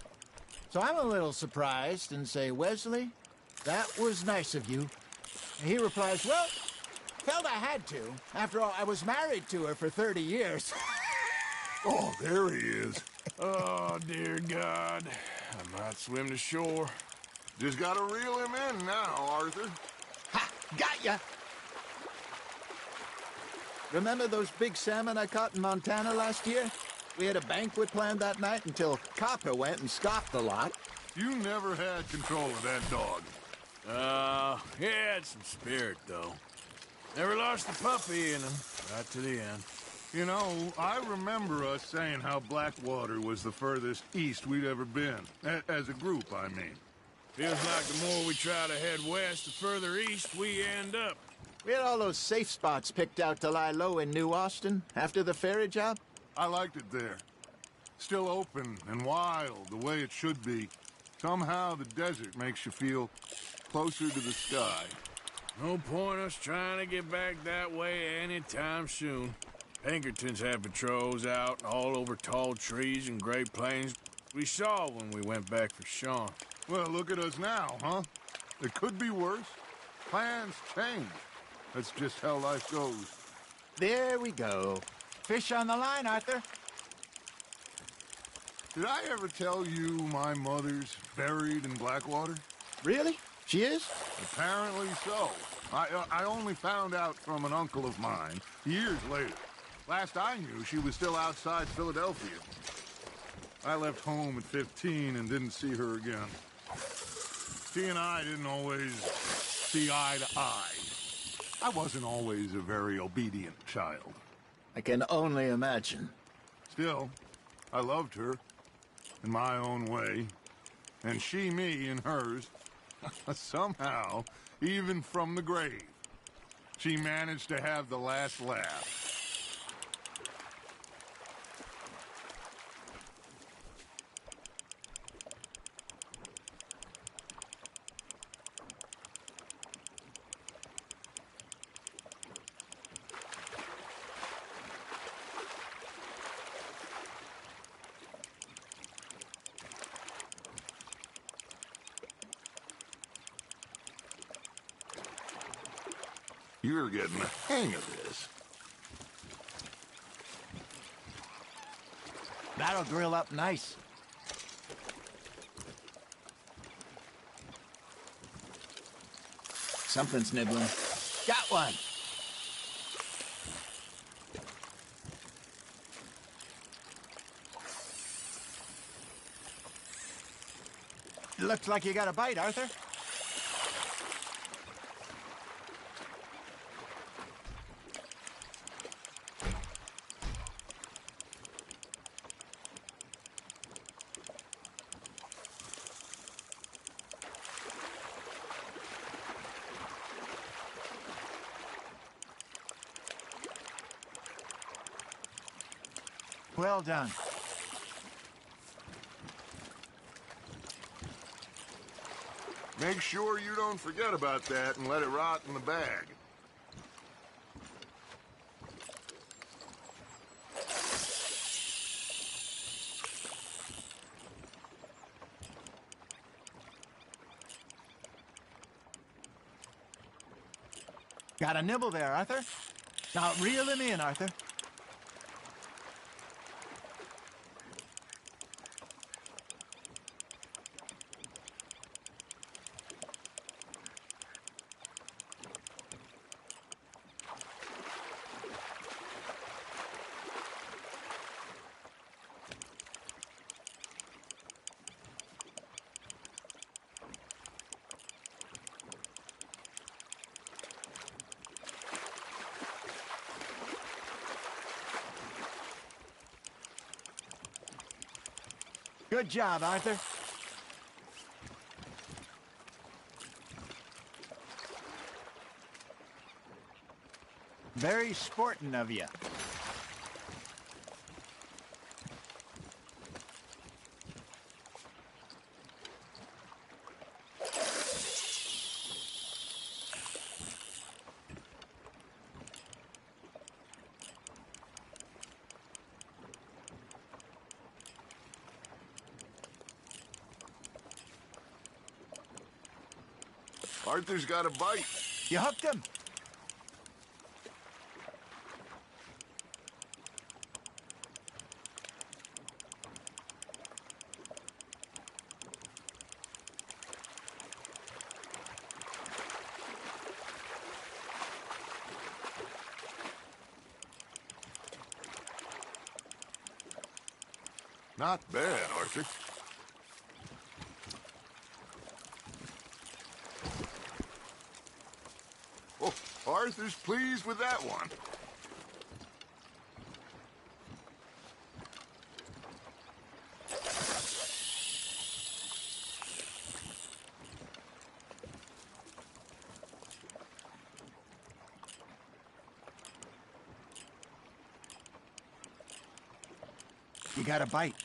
So I'm a little surprised and say, "Wesley, that was nice of you." And he replies, "Well, felt I had to. After all, I was married to her for 30 years. Oh, there he is. Oh, dear God. I might swim to shore. Just gotta reel him in now, Arthur. Ha! Got ya! Remember those big salmon I caught in Montana last year? We had a banquet planned that night until Copper went and scoffed the lot. You never had control of that dog. He had some spirit, though. Never lost the puppy in him, right to the end. You know, I remember us saying how Blackwater was the furthest east we'd ever been. As a group, I mean. Feels like the more we try to head west, the further east we end up. We had all those safe spots picked out to lie low in New Austin after the ferry job. I liked it there. Still open and wild, the way it should be. Somehow the desert makes you feel closer to the sky. No point us trying to get back that way anytime soon. Pinkertons had patrols out all over tall trees and Great Plains. We saw when we went back for Sean. Well, look at us now, huh? It could be worse. Plans change. That's just how life goes. There we go. Fish on the line, Arthur. Did I ever tell you my mother's buried in Blackwater? Really? She is? Apparently so. I only found out from an uncle of mine years later. Last I knew, she was still outside Philadelphia. I left home at 15 and didn't see her again. She and I didn't always see eye to eye. I wasn't always a very obedient child. I can only imagine. Still, I loved her in my own way, and she me in hers. Somehow, even from the grave, she managed to have the last laugh. You're getting the hang of this. That'll grill up nice. Something's nibbling. Got one. Looks like you got a bite, Arthur. Well done. Make sure you don't forget about that and let it rot in the bag. Got a nibble there, Arthur? Now reel him in, Arthur. Good job, Arthur. Very sporting of you. Arthur's got a bite. You hooked him. Not bad, Arthur. Oh, Arthur's pleased with that one. You got a bite.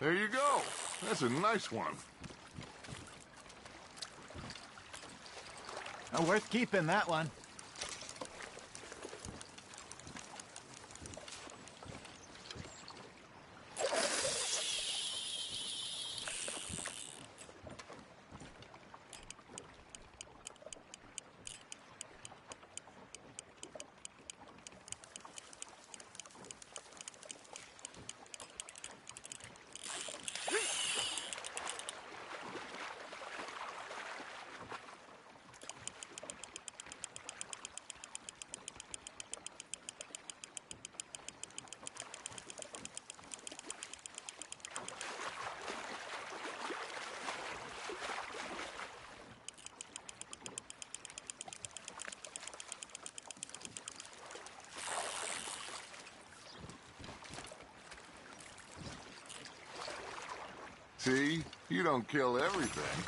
There you go. That's a nice one. Oh, worth keeping, that one. See? You don't kill everything.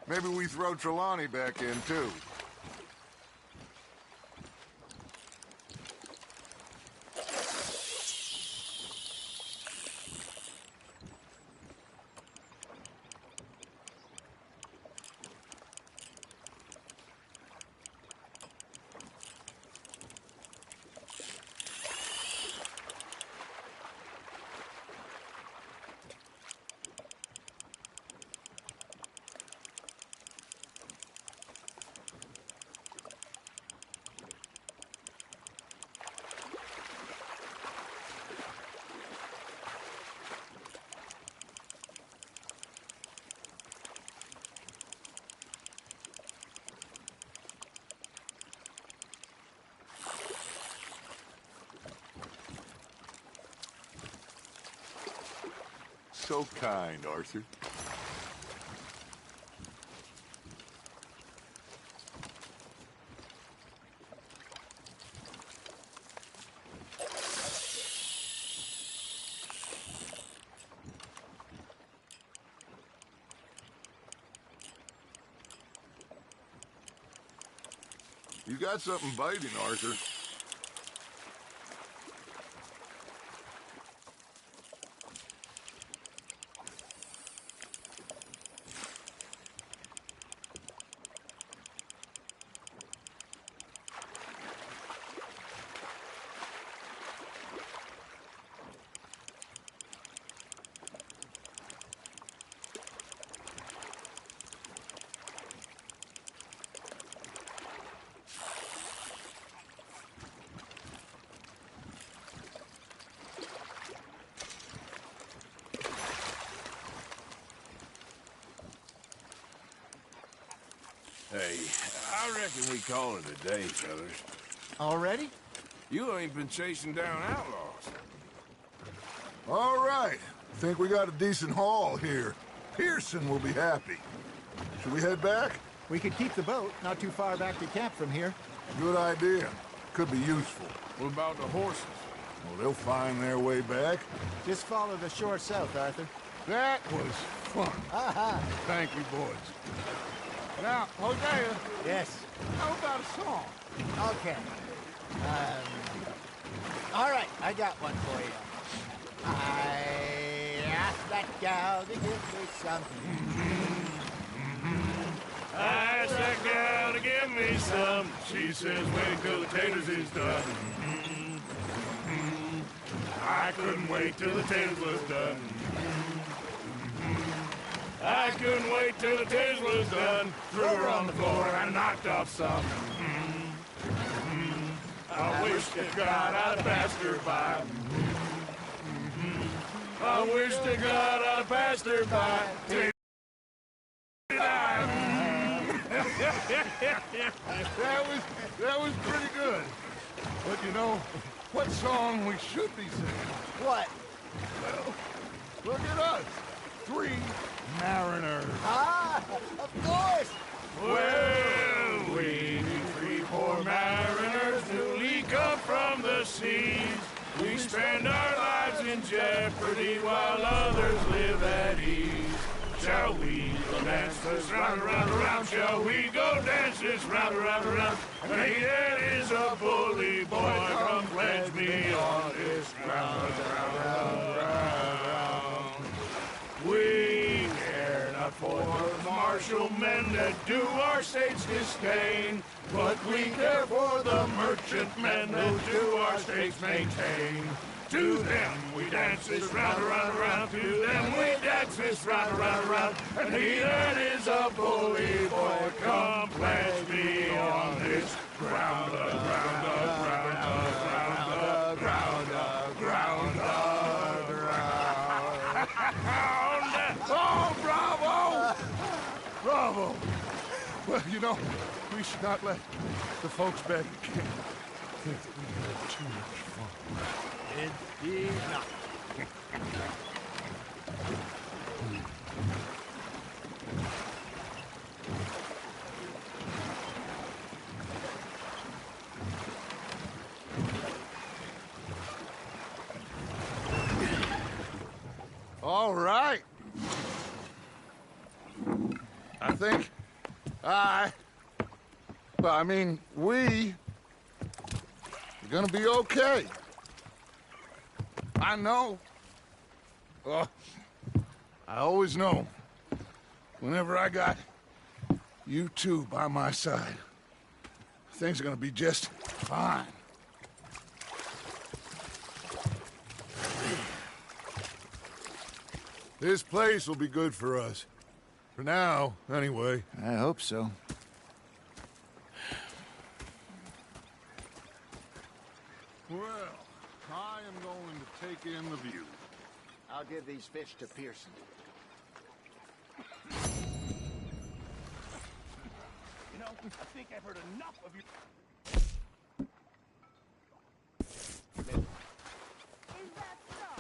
Maybe we throw Trelawney back in, too. so kind, Arthur. You got something biting, Arthur. Hey, I reckon we call it a day, fellas. Already? You ain't been chasing down outlaws. All right. Think we got a decent haul here. Pearson will be happy. Should we head back? We could keep the boat not too far back to camp from here. Good idea. Could be useful. What about the horses? Well, they'll find their way back. Just follow the shore south, Arthur. That was fun. Aha! Thank you, boys. Now, Hosea. Yes. How about a song? Okay. All right, I got one for you. I asked that gal to give me something. I asked that gal to give me some. She says, wait till the taters is done. I couldn't wait till the taters was done. I couldn't wait till the taters was done. Threw her on the floor and knocked off some. I wish to God I'd passed her by. I wish to God I'd passed her by. That was pretty good. But you know, what song we should be singing? What? Well, look at us. 3 mariners. Ah, of course. Well, we 3 poor mariners newly come from the seas. We spend our lives in jeopardy while others live at ease. Shall we go dance this round, around, around? Shall we go dance this round, around, around? And he that is a bully boy, come pledge me on this ground, round, round. We care not for the martial men that do our state's disdain, but we care for the merchant men that do our state's maintain. To them we dance this round, around, around. To them we dance this round, around, around. And he that is a bully boy, come pledge me on this ground, ground, ground, ground, ground, ground, ground. Oh, bravo! Bravo! Well, you know, we should not let the folks back at camp think that we had too much fun. Indeed not. All right. I think we are gonna be okay. I know. I always know. Whenever I got you two by my side, things are gonna be just fine. This place will be good for us. For now, anyway. I hope so. Well, I am going to take in the view. I'll give these fish to Pearson. You know, I think I've heard enough of your... Is that so?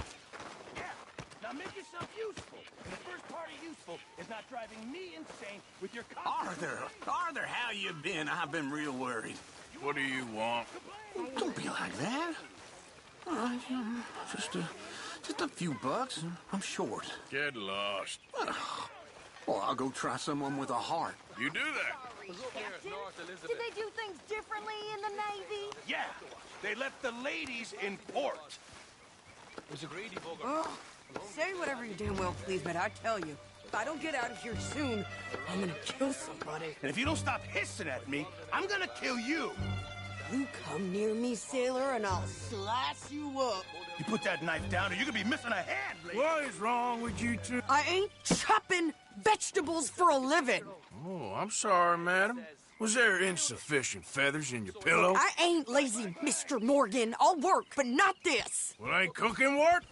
Yeah. Now make yourself useful. careful is not driving me insane with your Arthur, how you been? I've been real worried. What do you want? Don't be like that. All right, just a few bucks. I'm short. Get lost. Well, I'll go try someone with a heart. You do that. Did they do things differently in the Navy? Yeah, they left the ladies in port. Oh, say whatever you damn well please, but I tell you, if I don't get out of here soon, I'm gonna kill somebody. And if you don't stop hissing at me, I'm gonna kill you. You come near me, sailor, and I'll slice you up. You put that knife down or you're gonna be missing a hand, lady. What is wrong with you two? I ain't chopping vegetables for a living. Oh, I'm sorry, madam. Was there insufficient feathers in your pillow? I ain't lazy, Mr. Morgan. I'll work, but not this. Well, ain't cooking work?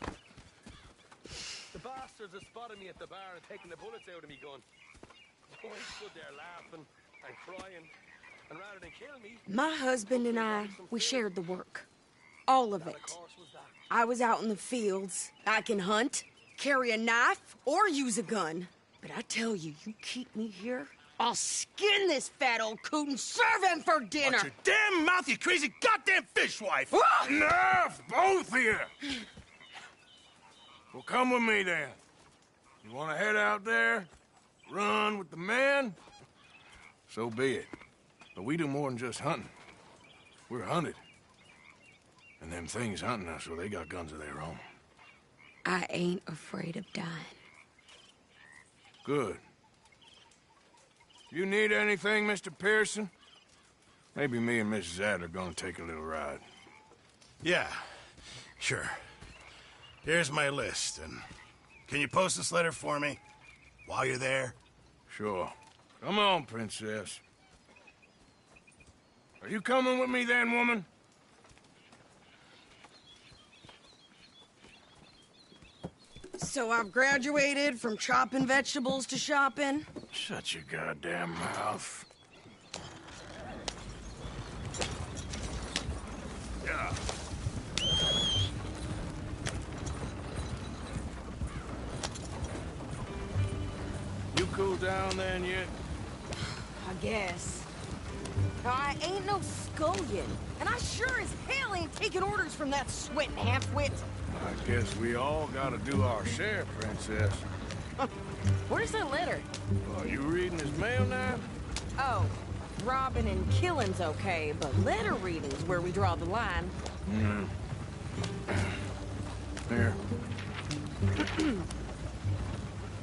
The bastards have spotted me at the bar and taken the bullets out of me gun. So I stood there laughing and crying, and rather than kill me... My husband and I, we shared the work. All of it. I was out in the fields. I can hunt, carry a knife, or use a gun. But I tell you, you keep me here, I'll skin this fat old coot and serve him for dinner. Watch your damn mouth, you crazy goddamn fishwife! Enough, both of you! Well, come with me, then. You want to head out there, run with the men? So be it. But we do more than just hunting. We're hunted. And them things hunting us, well, they got guns of their own. I ain't afraid of dying. Good. You need anything, Mr. Pearson? Maybe me and Mrs. Ad are gonna take a little ride. Yeah, sure. Here's my list, and can you post this letter for me while you're there? Sure. Come on, Princess. Are you coming with me then, woman? So I've graduated from chopping vegetables to shopping? Shut your goddamn mouth. Yeah. You cool down then yet? I guess. I ain't no scullion, and I sure as hell ain't taking orders from that sweating half-wit. I guess we all gotta do our share, Princess. Where's that letter? Are you reading his mail now? Oh, robbing and killing's okay, but letter reading's where we draw the line. Here.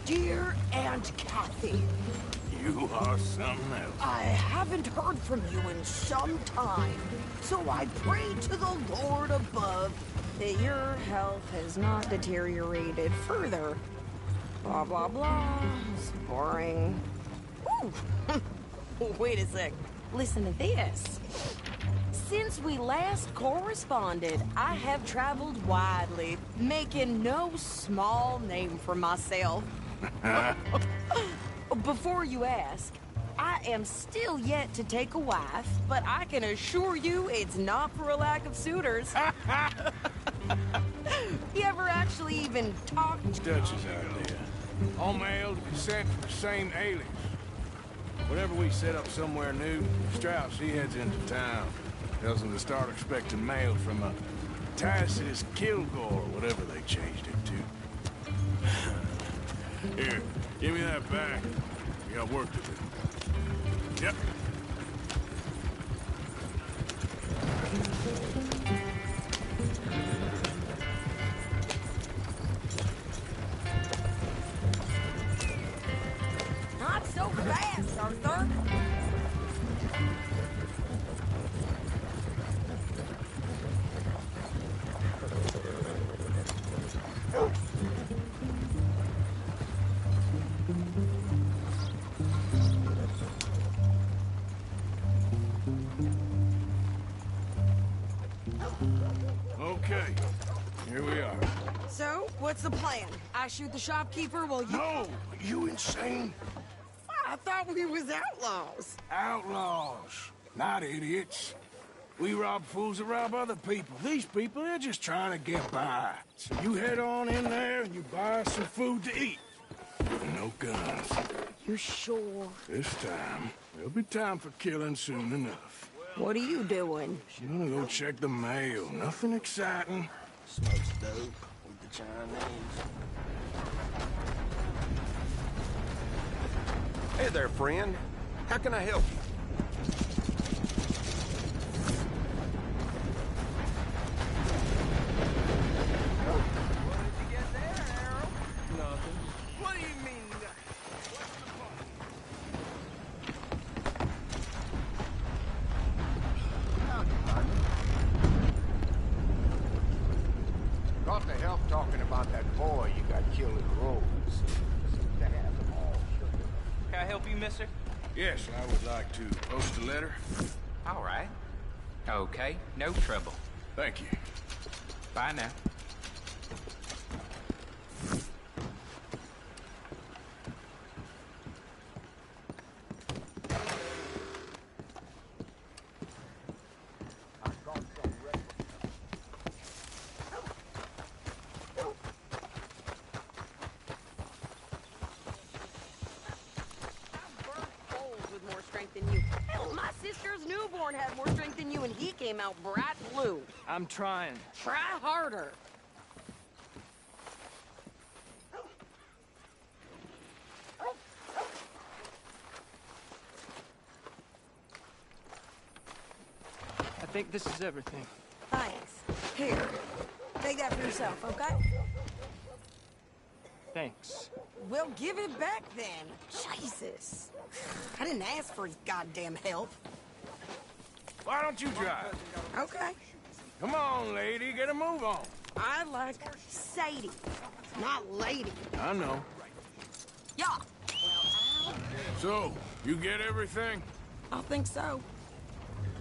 Dear Aunt Kathy. You are something else. I haven't heard from you in some time, so I pray to the Lord above that your health has not deteriorated further. Blah, blah, blah. It's boring. Ooh. Wait a sec. Listen to this. Since we last corresponded, I have traveled widely, making no small name for myself. Before you ask, I am still yet to take a wife, but I can assure you it's not for a lack of suitors. You ever actually even talk? It's Dutch's idea. All mail to be sent to the same alias. Whenever we set up somewhere new, Strauss, he heads into town. Tells them to start expecting mail from a Tacitus Kilgore, whatever they changed it to. Here, give me that back. We got work to do. Yep. Not so fast, Arthur. Okay, here we are. So, what's the plan? I shoot the shopkeeper while you... No! You insane? I thought we was outlaws. Outlaws, not idiots. We rob fools that rob other people. These people, they're just trying to get by. So you head on in there and you buy some food to eat. no guns. You sure? This time, there'll be time for killing soon enough. What are you doing? I'm gonna go check the mail. Nothing exciting. Smokes dope with the Chinese. Hey there, friend. How can I help you? Nothing. What do you mean? Got to help talking about that boy you got killed in the road. Seems to have them all shook up. Can I help you, mister? Yes, I would like to post a letter. All right. Okay, no trouble. Thank you. Bye now. With more strength than you. Hell, my sister's newborn had more strength than you, and he came out bright blue. I'm trying. Try harder. I think this is everything. Thanks. Here, take that for yourself, okay? Thanks. Well, give it back then. Jesus. I didn't ask for his goddamn help. Why don't you drive? Okay. Come on, lady, get a move on. I like Sadie, not lady. I know. Yeah. So, you get everything? I think so.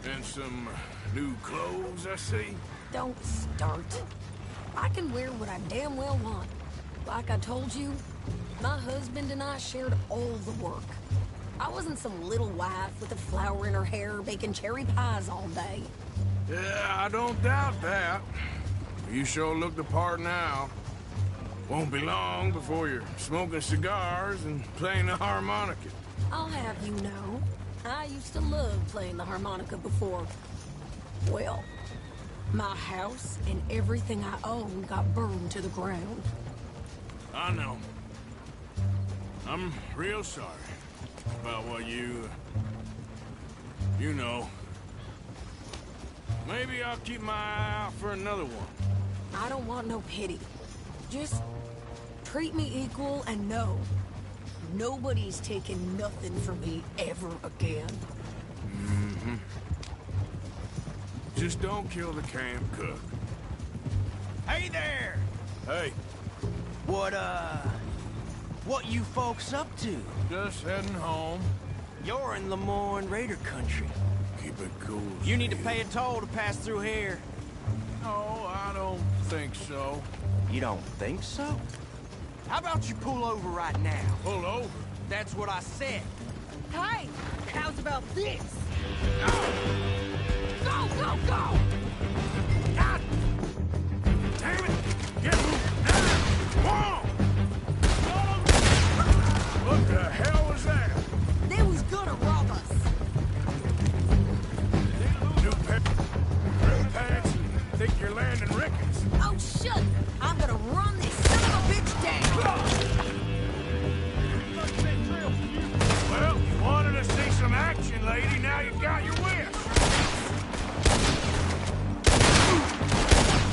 And some new clothes, I see? Don't start. I can wear what I damn well want. Like I told you, my husband and I shared all the work. I wasn't some little wife with a flower in her hair baking cherry pies all day. Yeah, I don't doubt that. You sure look the part now. Won't be long before you're smoking cigars and playing the harmonica. I'll have you know, I used to love playing the harmonica before. Well, my house and everything I own got burned to the ground. I know. I'm real sorry about what you know. Maybe I'll keep my eye out for another one. I don't want no pity. Just treat me equal and know nobody's taking nothing from me ever again. Mm-hmm. Just don't kill the camp cook. Hey there! Hey. What you folks up to? Just heading home. You're in Lemoyne Raider country. Keep it cool. You need to pay a toll to pass through here. No, I don't think so. You don't think so? How about you pull over right now? Pull over? That's what I said. Hey, how's about this? Go, go, go! God! Damn it! Get moving! Whoa! What the hell was that? They was gonna rob us. New pants and think you're landing Ricketts. Oh, shit! I'm gonna run this son of a bitch down! Well, you wanted to see some action, lady. Now you've got your wish.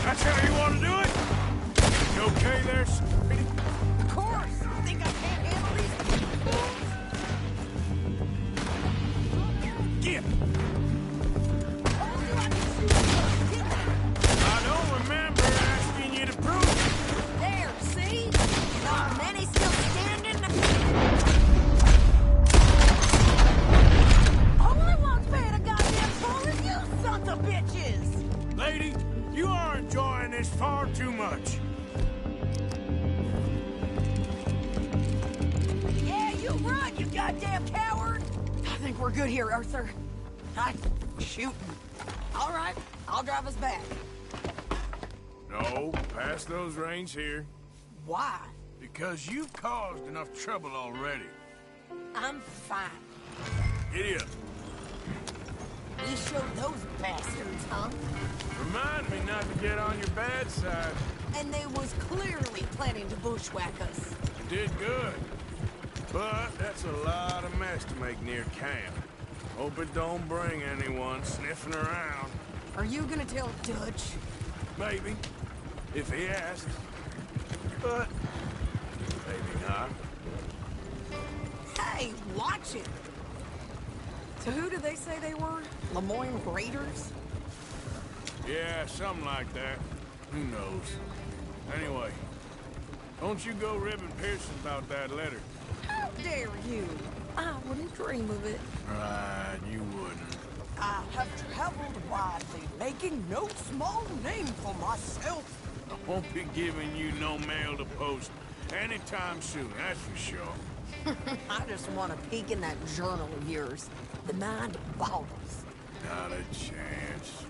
That's how you want to do it? You okay there, sweetie? Of course! Think I can't handle these fools? Get! I don't remember asking you to prove it. There, see? Not many still standing. Only one's paying a goddamn toll is you sons of bitches! Lady, you are enjoying this far too much. Yeah, you run, you goddamn coward! I think we're good here, Arthur. I'm shooting. All right, I'll drive us back. No, pass those reins here. Why? Because you've caused enough trouble already. I'm fine. Giddy up. You showed those bastards, huh? Remind me not to get on your bad side. And they was clearly planning to bushwhack us. Did good. But that's a lot of mess to make near camp. Hope it don't bring anyone sniffing around. Are you gonna tell Dutch? Maybe. If he asks. But maybe not. Hey, watch it! So who did they say they were? Lemoyne Raiders? Yeah, something like that. Who knows? Anyway, don't you go ribbing Pearson about that letter. How dare you? I wouldn't dream of it. Right, you wouldn't. I have traveled widely, making no small name for myself. I won't be giving you no mail to post anytime soon, that's for sure. I just want to peek in that journal of yours. The mind boggles. Not a chance.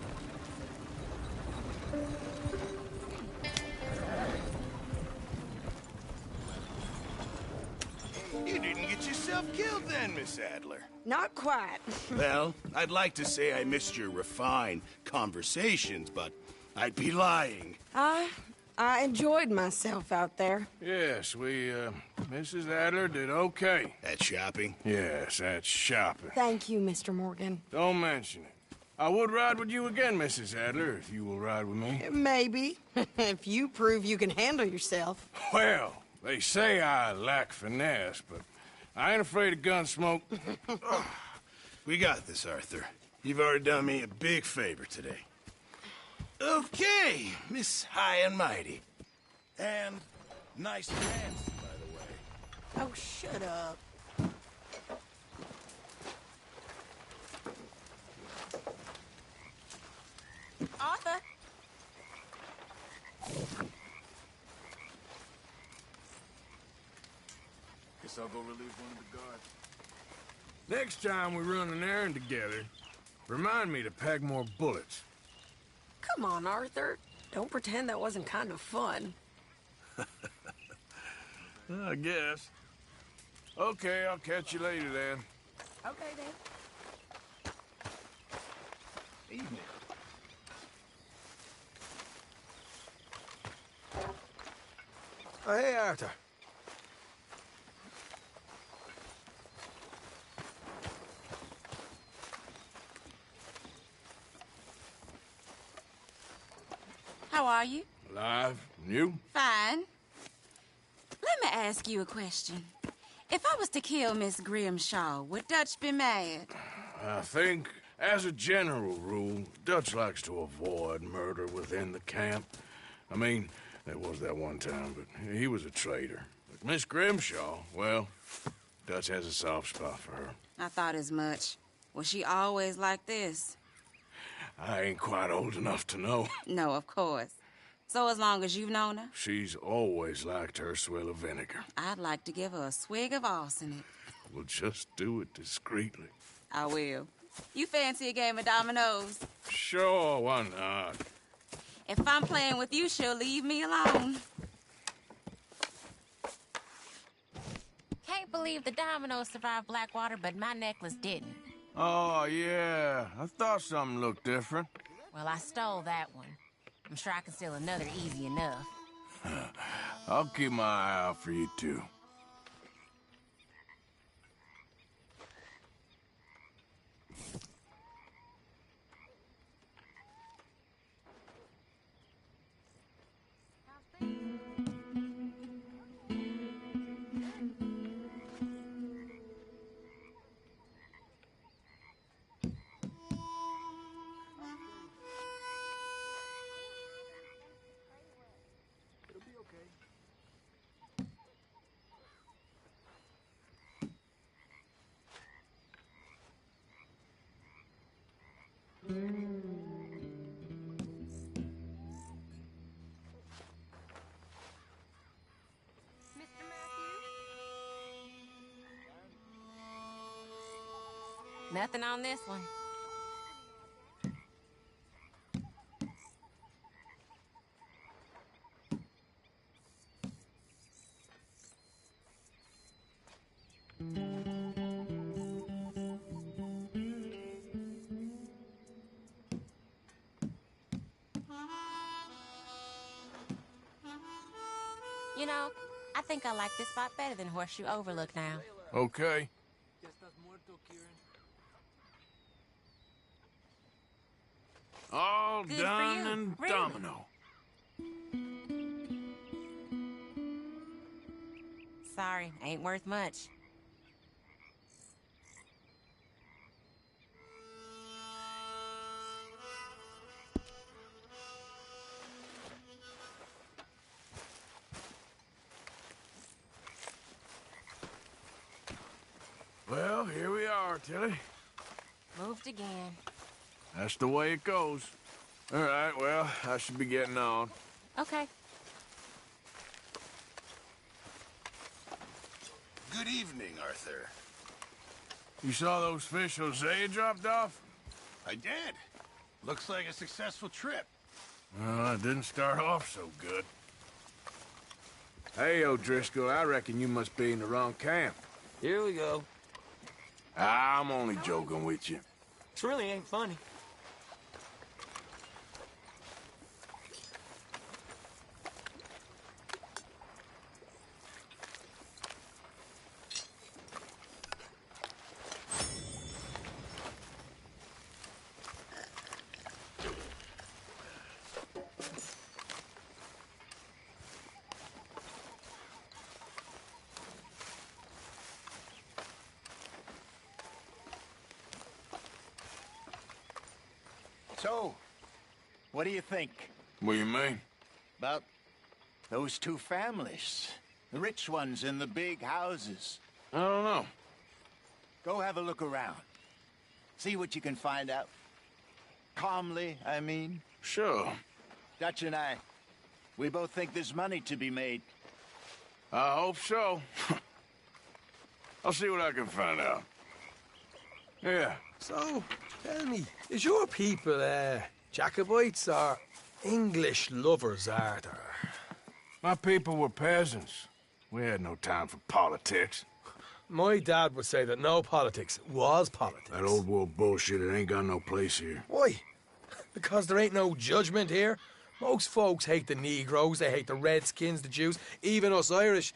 You didn't get yourself killed then, Miss Adler. Not quite. Well, I'd like to say I missed your refined conversations, but I'd be lying. I enjoyed myself out there. Yes, Mrs. Adler did okay. At shopping? Yes, at shopping. Thank you, Mr. Morgan. Don't mention it. I would ride with you again, Mrs. Adler, if you will ride with me. Maybe. If you prove you can handle yourself. Well, they say I lack finesse, but I ain't afraid of gun smoke. We got this, Arthur. You've already done me a big favor today. Okay, Miss High and Mighty. And nice pants, by the way. Oh, shut up. Arthur? Guess I'll go relieve one of the guards. Next time we run an errand together, remind me to pack more bullets. Come on, Arthur. Don't pretend that wasn't kind of fun. I guess. Okay, I'll catch you later then. Okay, then. Evening. Oh, hey, Arthur. How are you? Alive. And you? Fine. Let me ask you a question. If I was to kill Miss Grimshaw, would Dutch be mad? I think, as a general rule, Dutch likes to avoid murder within the camp. I mean, there was that one time, but he was a traitor. But Miss Grimshaw, well, Dutch has a soft spot for her. I thought as much. Was she always like this? I ain't quite old enough to know. No, of course. So as long as you've known her? She's always liked her swill of vinegar. I'd like to give her a swig of arsenic. We'll just do it discreetly. I will. You fancy a game of dominoes? Sure, why not? If I'm playing with you, she'll leave me alone. Can't believe the dominoes survived Blackwater, but my necklace didn't. Oh, yeah. I thought something looked different. Well, I stole that one. I'm sure I can steal another easy enough. I'll keep my eye out for you, too. Nothing on this one. know, I think I like this spot better than Horseshoe Overlook now. Okay. All Good for done you. and Really? domino. Sorry, ain't worth much. Well, here we are, Tilly. Moved again. That's the way it goes. All right, well, I should be getting on. Okay. Good evening, Arthur. You saw those fish Hosea dropped off? I did. Looks like a successful trip. Well, it didn't start off so good. Hey, O'Driscoll, I reckon you must be in the wrong camp. Here we go. I'm only joking with you. This really ain't funny. So, what do you think? What do you mean? About those two families? The rich ones in the big houses. I don't know. Go have a look around. See what you can find out. Calmly, I mean. Sure. Dutch and I, we both think there's money to be made. I hope so. I'll see what I can find out. Yeah. So, tell me, is your people, Jacobites or English lovers, Arthur? My people were peasants. We had no time for politics. My dad would say that no politics was politics. That old world bullshit, it ain't got no place here. Why? Because there ain't no judgment here. Most folks hate the Negroes, they hate the Redskins, the Jews, even us Irish.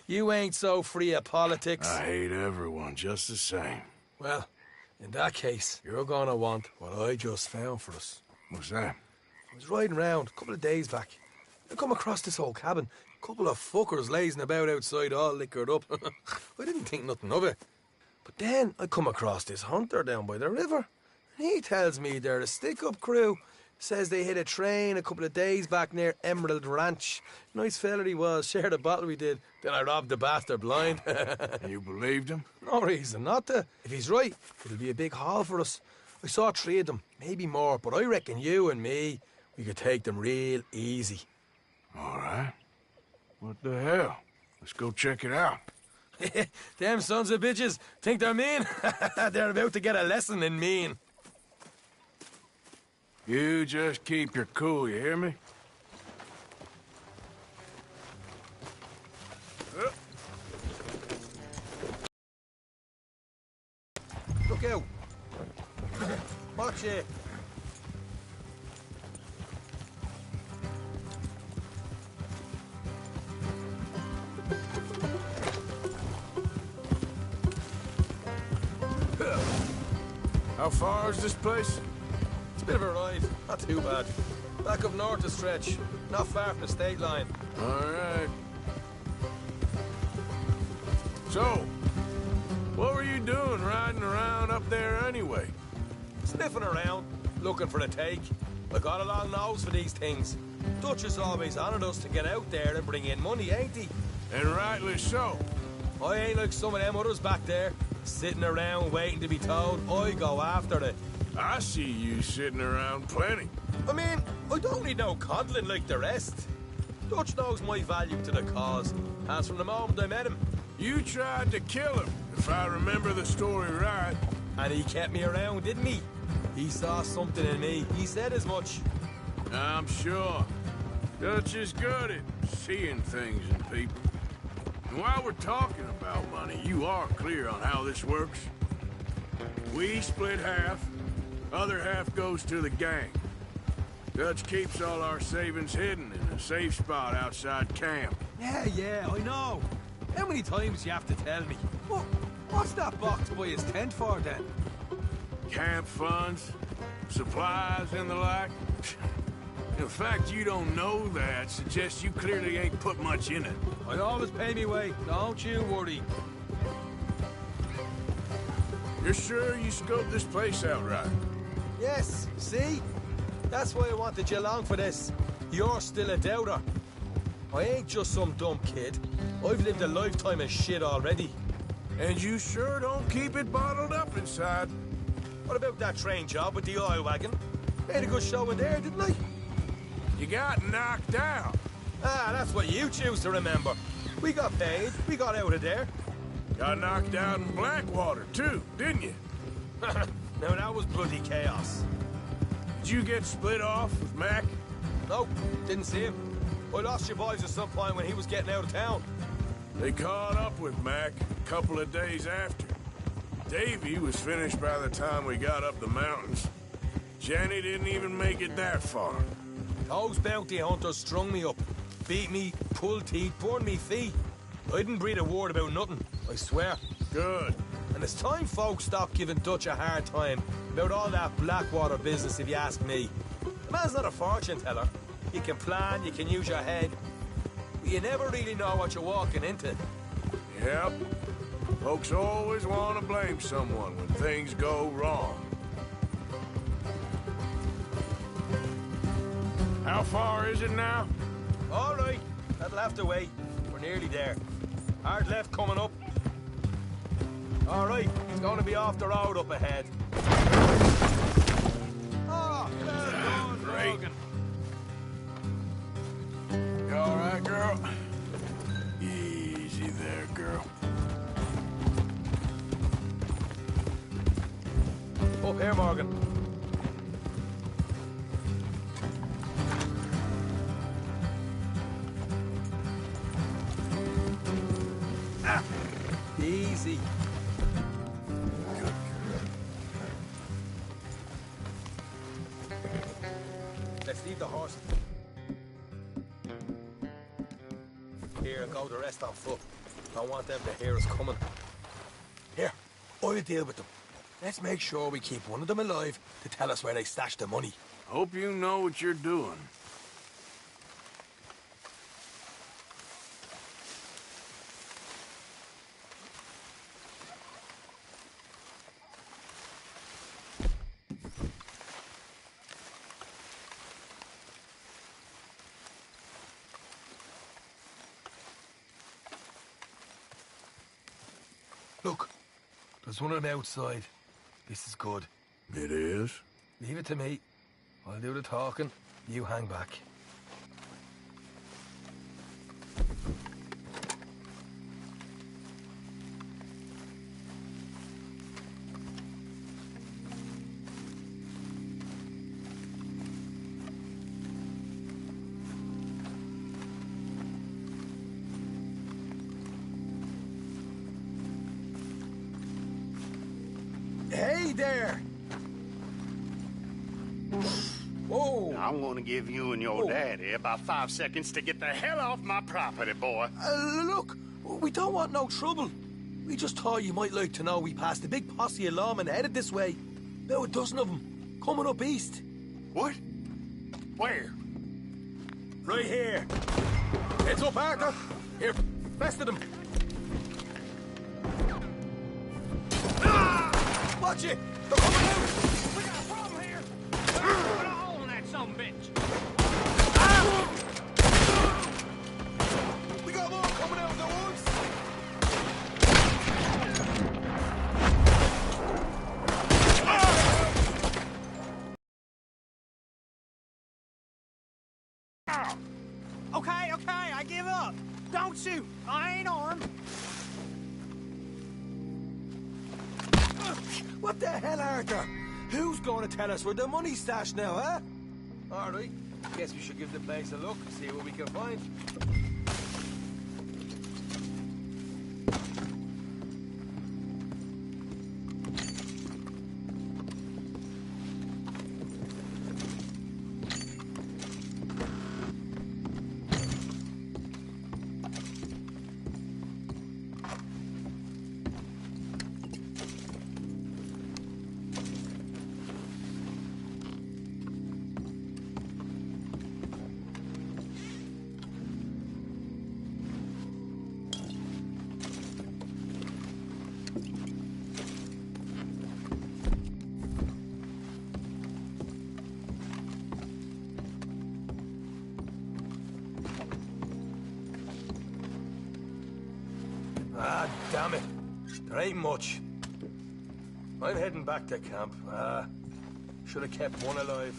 You ain't so free of politics. I hate everyone just the same. Well, in that case, you're gonna want what I just found for us. What's that? I was riding around a couple of days back. I come across this old cabin. A couple of fuckers lazing about outside all liquored up. I didn't think nothing of it. But then I come across this hunter down by the river. And he tells me they're a stick-up crew. Says they hit a train a couple of days back near Emerald Ranch. Nice fella he was, shared a bottle we did. Then I robbed the bastard blind. You believed him? No reason not to. If he's right, it'll be a big haul for us. I saw 3 of them, maybe more, but I reckon you and me, we could take them real easy. All right. What the hell? Let's go check it out. Them sons of bitches think they're mean. They're about to get a lesson in mean. You just keep your cool, you hear me? Look out. Watch it. How far is this place? It's a bit of a ride, not too bad. Back up north a stretch, not far from the state line. All right. So, what were you doing riding around up there anyway? Sniffing around, looking for a take. I got a long nose for these things. Dutch has always honoured us to get out there and bring in money, ain't he? And rightly so. I ain't like some of them others back there, sitting around waiting to be told. I go after it. I see you sitting around plenty. I mean, I don't need no coddling like the rest. Dutch knows my value to the cause, as from the moment I met him. You tried to kill him, if I remember the story right. And he kept me around, didn't he? He saw something in me. He said as much. I'm sure. Dutch is good at seeing things in people. And while we're talking about money, you are clear on how this works? We split half, other half goes to the gang. Dutch keeps all our savings hidden in a safe spot outside camp. Yeah, I know. How many times do you have to tell me? What's that box by his tent for, then? Camp funds, supplies, and the like. The fact you don't know that suggests you clearly ain't put much in it. I always pay me way, don't you worry. You're sure you scoped this place out right? Yes, see? That's why I wanted you along for this. You're still a doubter. I ain't just some dumb kid. I've lived a lifetime of shit already. And you sure don't keep it bottled up inside. What about that train job with the oil wagon? Made a good show in there, didn't I? You got knocked out. Ah, that's what you choose to remember. We got paid. We got out of there. Got knocked out in Blackwater, too, didn't you? Now, that was bloody chaos. Did you get split off with Mac? Nope, didn't see him. I lost your boys at some point when he was getting out of town. They caught up with Mac a couple of days after. Davy was finished by the time we got up the mountains. Jenny didn't even make it that far. Those bounty hunters strung me up. Beat me, pulled teeth, burned me feet. I didn't breathe a word about nothing, I swear. Good. And it's time folks stop giving Dutch a hard time about all that Blackwater business, if you ask me. The man's not a fortune teller. You can plan, you can use your head. But you never really know what you're walking into. Yep. Folks always want to blame someone when things go wrong. How far is it now? All right, that'll have to wait. We're nearly there. Hard left coming up. All right, it's going to be off the road up ahead. Oh, well done, Great. You all right, girl? Easy there, girl. Up here, Morgan. Ah, easy. Let's leave the horse. Here, and go the rest on foot. I want them to hear us coming. Here, I'll deal with them. Let's make sure we keep one of them alive to tell us where they stashed the money. Hope you know what you're doing. Look, there's one of them outside. This is good. It is? Leave it to me. I'll do the talking. You hang back. Hey there! Whoa! I'm gonna give you and your daddy about 5 seconds to get the hell off my property, boy. Look, we don't want no trouble. We just thought you might like to know we passed a big posse of lawmen headed this way. About a dozen of them, coming up east. What? Where? Right here. Heads up, Arthur. Here, best of them. Watch it! They're coming out! We got a problem here! Put a hole in that sumbitch! We got more coming out of the woods! Okay, I give up. Don't shoot. I ain't armed. What the hell, Arthur? Who's going to tell us where the money's stashed now, huh? All right. Guess we should give the place a look, see what we can find. There ain't much. I'm heading back to camp. Should have kept one alive.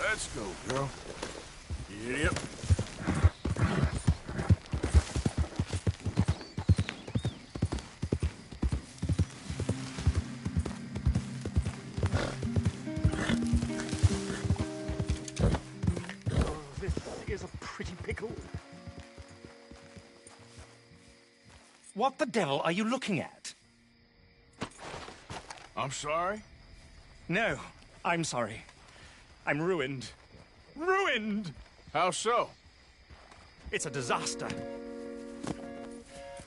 Let's go, girl. Yep. Oh, this is a pretty pickle. What the devil are you looking at? I'm sorry? No, I'm sorry. I'm ruined. Ruined! How so? It's a disaster.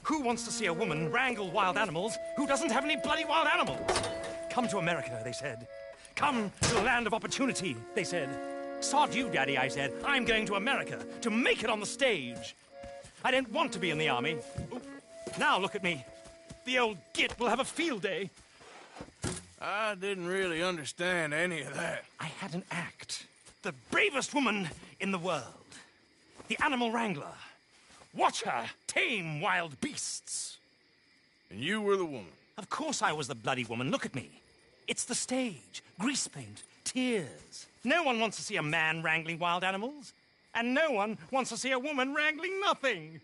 Who wants to see a woman wrangle wild animals who doesn't have any bloody wild animals? Come to America, they said. Come to the land of opportunity, they said. Sod you, Daddy, I said. I'm going to America to make it on the stage. I don't want to be in the army. Now look at me. The old git will have a field day. I didn't really understand any of that. I had an act. The bravest woman in the world. The animal wrangler. Watch her tame wild beasts. And you were the woman? Of course I was the bloody woman. Look at me. It's the stage. Grease paint. Tears. No one wants to see a man wrangling wild animals. And no one wants to see a woman wrangling nothing.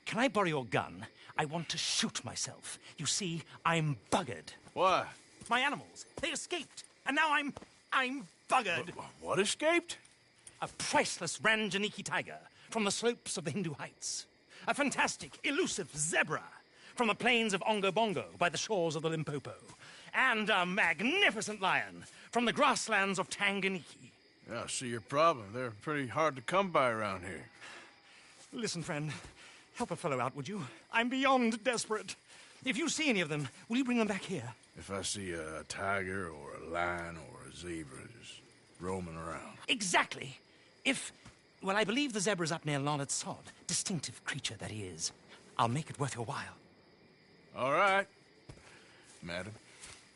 Can I borrow your gun? I want to shoot myself. You see, I'm buggered. Why? My animals. They escaped. And now I'm buggered. What escaped? A priceless Ranjaniki tiger from the slopes of the Hindu Heights. A fantastic, elusive zebra from the plains of Ongo Bongo by the shores of the Limpopo. And a magnificent lion from the grasslands of Tanganyika. Yeah, I see your problem. They're pretty hard to come by around here. Listen, friend. Help a fellow out, would you? I'm beyond desperate. If you see any of them, will you bring them back here? If I see a tiger or a lion or a zebra just roaming around. Exactly. Well, I believe the zebra's up near Lonnet Sod. Distinctive creature that he is. I'll make it worth your while. All right, madam.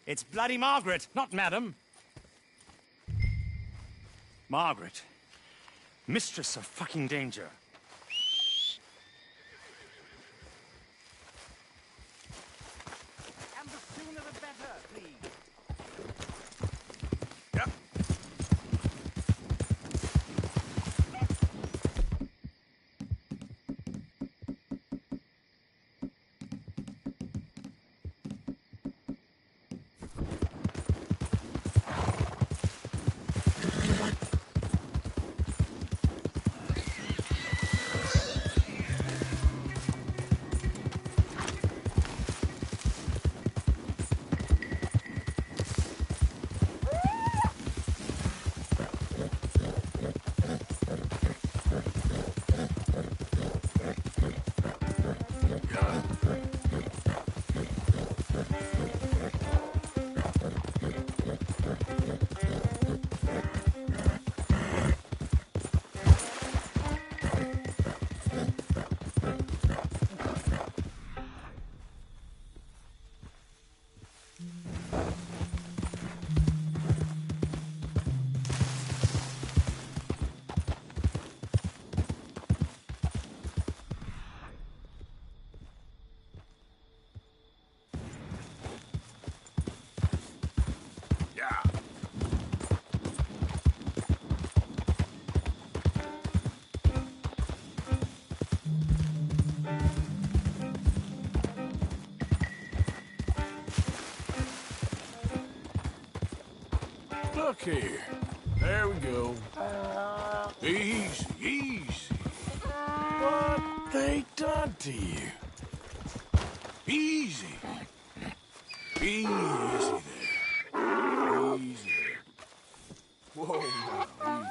It's bloody Margaret, not madam. Margaret. Mistress of fucking danger. And the sooner the better, please. Yep. Yeah. Look here. There we go. Easy, easy. What they done to you? Easy. Easy there. Easy there. Whoa, now, easy.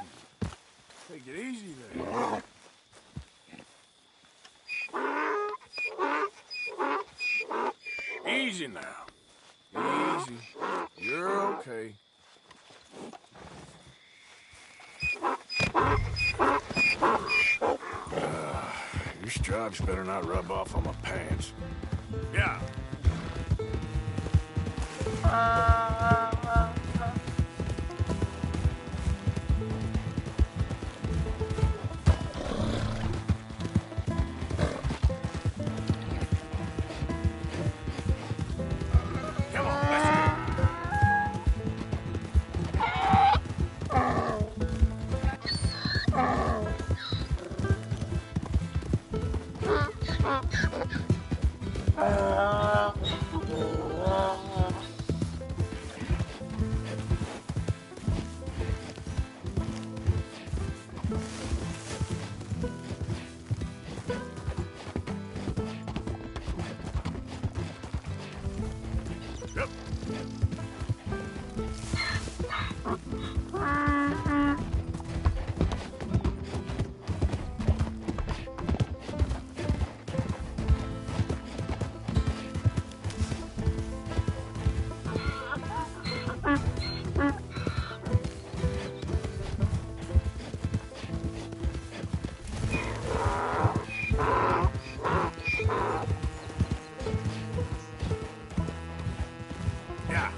Take it easy there. Easy now. Easy. You're okay. Your stripes better not rub off on my pants. Yeah. Come on, let's go. Yep. Yeah.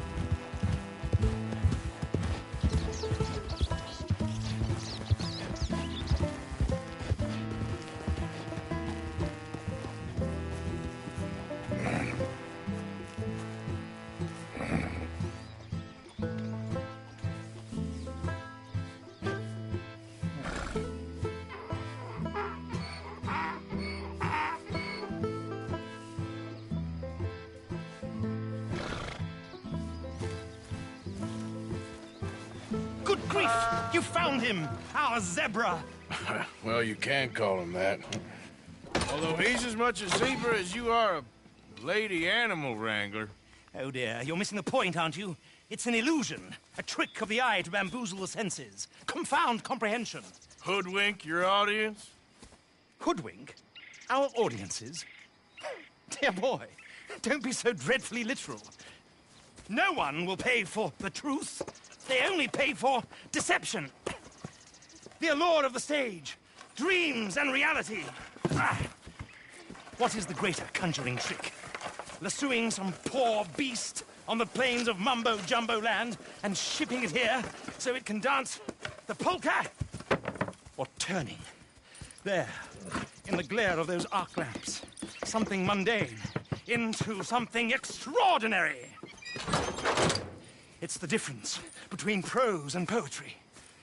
Good grief! You found him! Our zebra! Well, you can call him that. Although he's as much a zebra as you are a lady animal wrangler. Oh dear, you're missing the point, aren't you? It's an illusion, a trick of the eye to bamboozle the senses, confound comprehension. Hoodwink your audience? Hoodwink? Our audiences? Dear boy, don't be so dreadfully literal. No one will pay for the truth. They only pay for deception. The allure of the stage, dreams and reality. What is the greater conjuring trick? Lassoing some poor beast on the plains of mumbo-jumbo land and shipping it here so it can dance the polka? Or turning, there, in the glare of those arc lamps, something mundane into something extraordinary? It's the difference between prose and poetry.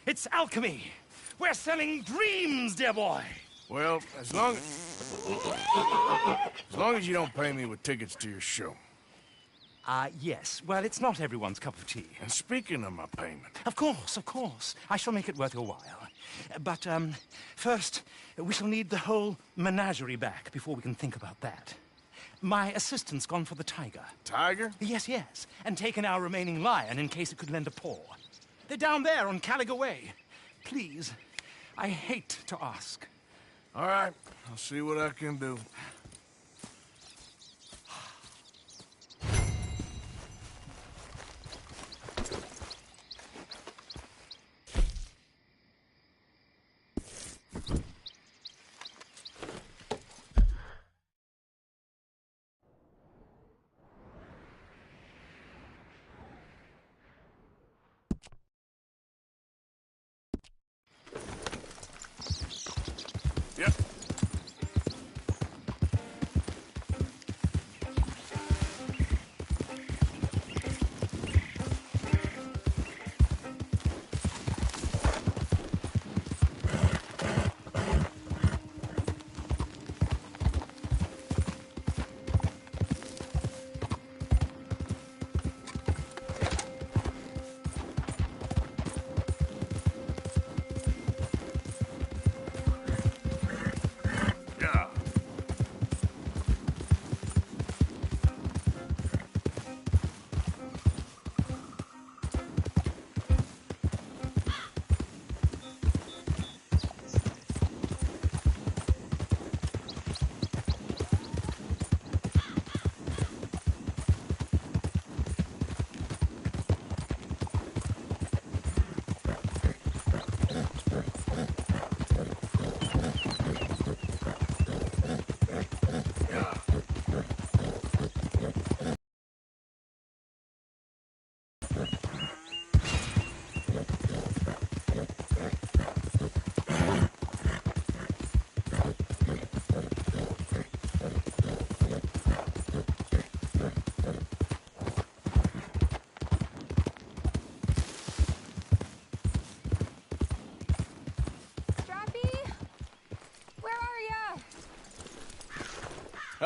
It's alchemy. We're selling dreams, dear boy. Well, as long as you don't pay me with tickets to your show. Yes. Well, it's not everyone's cup of tea. And speaking of my payment... Of course, of course. I shall make it worth your while. But, first, we shall need the whole menagerie back before we can think about that. My assistant's gone for the tiger. Tiger? Yes, yes. And taken our remaining lion in case it could lend a paw. They're down there on Caliga Way. Please, I hate to ask. All right, I'll see what I can do. Yep.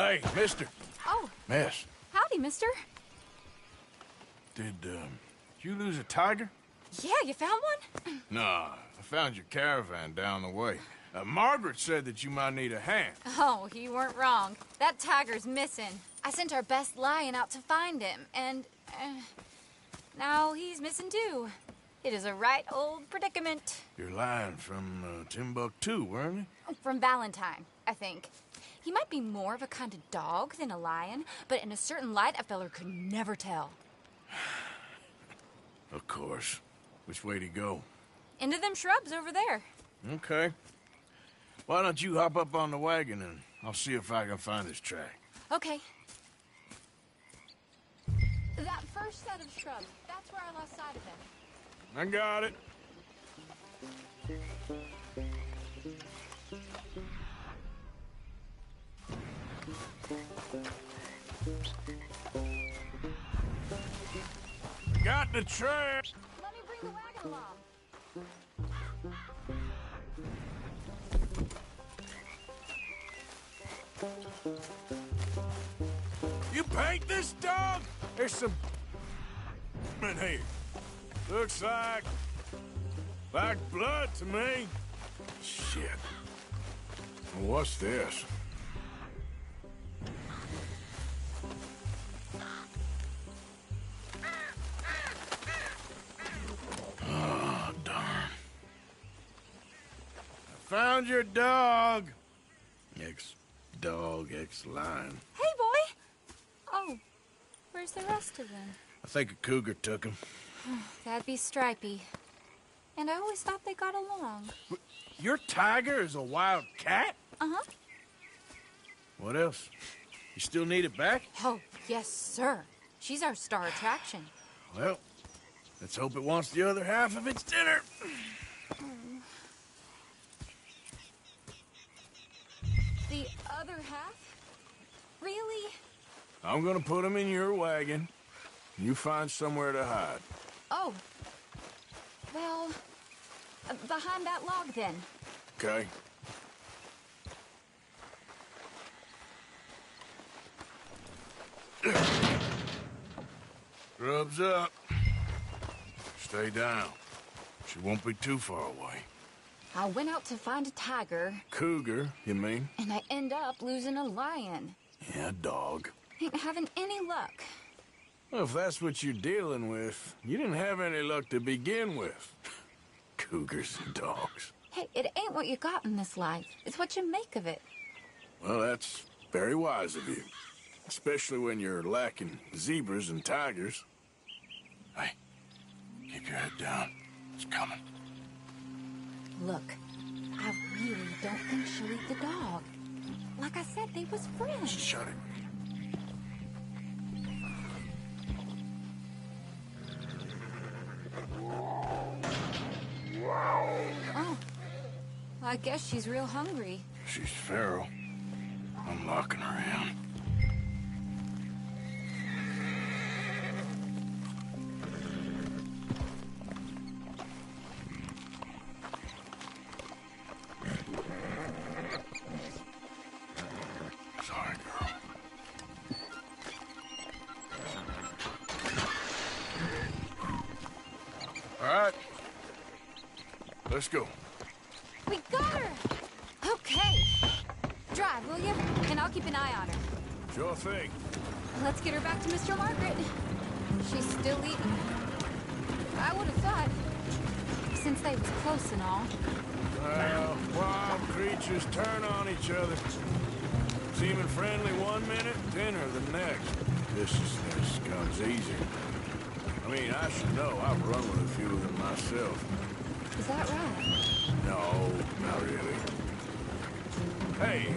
Hey, mister. Oh. Miss. Howdy, mister. Did you lose a tiger? Yeah, you found one? Nah, I found your caravan down the way. Margaret said that you might need a hand. Oh, you weren't wrong. That tiger's missing. I sent our best lion out to find him, and now he's missing too. It is a right old predicament. You're lying from Timbuktu, weren't you? From Valentine, I think. He might be more of a kind of dog than a lion, but in a certain light, a feller could never tell. Of course. Which way to go? Into them shrubs over there. Okay. Why don't you hop up on the wagon and I'll see if I can find his track. Okay. That first set of shrubs, that's where I lost sight of him. I got it. Got the track. Let me bring the wagon along. You paint this dog? There's some in here. Looks like blood to me. Shit. What's this? Oh, darn. I found your dog. Ex-dog, ex-lion. Hey, boy! Oh, where's the rest of them? I think a cougar took him. That'd be Stripey. And I always thought they got along. Your tiger is a wild cat? Uh-huh. What else? You still need it back? Oh, yes, sir. She's our star attraction. Well, let's hope it wants the other half of its dinner. The other half? Really? I'm gonna put him in your wagon. You find somewhere to hide. Oh. Well, behind that log, then. Okay. Rubs up. Stay down. She won't be too far away. I went out to find a tiger. Cougar, you mean? And I end up losing a lion. Yeah, dog. Ain't having any luck. Well, if that's what you're dealing with, you didn't have any luck to begin with. Cougars and dogs. Hey, it ain't what you got in this life. It's what you make of it. Well, that's very wise of you. Especially when you're lacking zebras and tigers. Hey, keep your head down. It's coming. Look, I really don't think she'll eat the dog. Like I said, they was friends. Shut it. Oh, I guess she's real hungry. She's feral. I'm locking her in. Sorry, girl. All right. Let's go. We got her! Okay. Drive, will you? And I'll keep an eye on her. Sure thing. Let's get her back to Mr. Margaret. She's still eating. I would have thought, since they was close and all. Well, wild creatures turn on each other. Seeming friendly one minute, dinner the next. Viciousness comes easy. I mean, I should know. I've run with a few of them myself. Is that right? No, not really. Hey,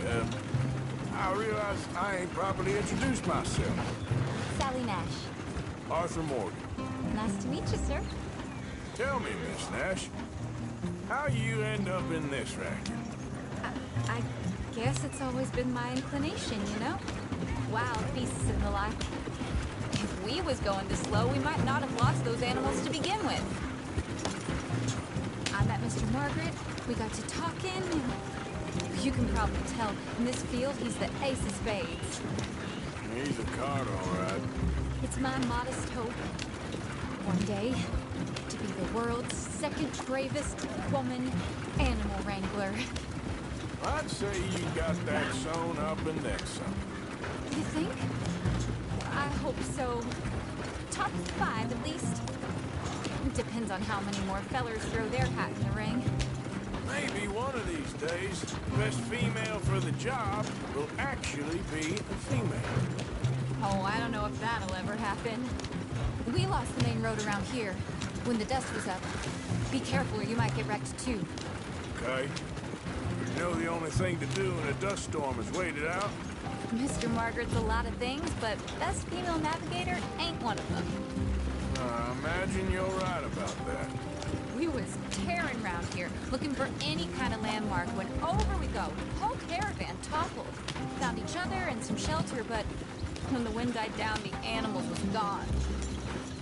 I realize I ain't properly introduced myself. Sally Nash. Arthur Morgan. Nice to meet you, sir. Tell me, Miss Nash, how you end up in this racket? I guess it's always been my inclination, you know? Wild beasts and the like. If we was going this slow, we might not have lost those animals to begin with. I met Mr. Margaret, we got to talking, and You can probably tell, in this field, he's the ace of spades. He's a card, all right. It's my modest hope, one day, to be the world's second bravest woman animal wrangler. I'd say you got that sewn up and then some. You think? I hope so. Top 5, at least. It depends on how many more fellers throw their hat in the ring. Maybe one of these days, the best female for the job will actually be a female. Oh, I don't know if that'll ever happen. We lost the main road around here when the dust was up. Be careful or you might get wrecked too. Okay. You know the only thing to do in a dust storm is wait it out? Mr. Margaret's a lot of things, but best female navigator ain't one of them. I imagine you're right about that. We was tearing around here, looking for any kind of landmark when over we go. Whole caravan toppled. Found each other and some shelter, but when the wind died down, the animals was gone.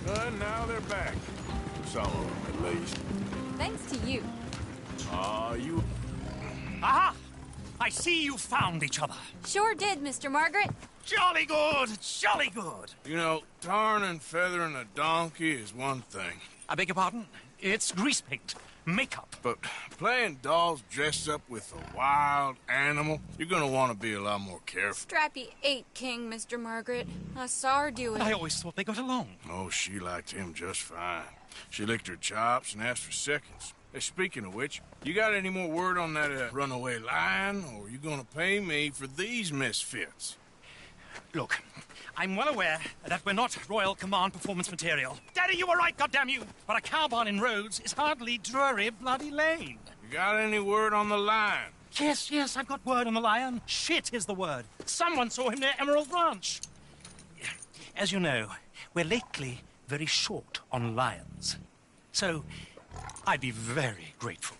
And now they're back. Some of them, at least. Thanks to you. You... Aha! I see you found each other. Sure did, Mr. Margaret. Jolly good, jolly good. You know, tarring and feathering a donkey is one thing. I beg your pardon? It's grease paint, makeup. But playing dolls dressed up with a wild animal, you're gonna want to be a lot more careful. Strappy ate King, Mr. Margaret. I saw her do it. I always thought they got along. Oh, she liked him just fine. She licked her chops and asked for seconds. Hey, speaking of which, you got any more word on that runaway lion, or are you gonna pay me for these misfits? Look, I'm well aware that we're not Royal Command performance material. Daddy, you were right, goddammit you! But a cow barn in Rhodes is hardly Drury Bloody Lane. You got any word on the lion? Yes, I've got word on the lion. Shit is the word. Someone saw him near Emerald Ranch. As you know, we're lately very short on lions. So, I'd be very grateful.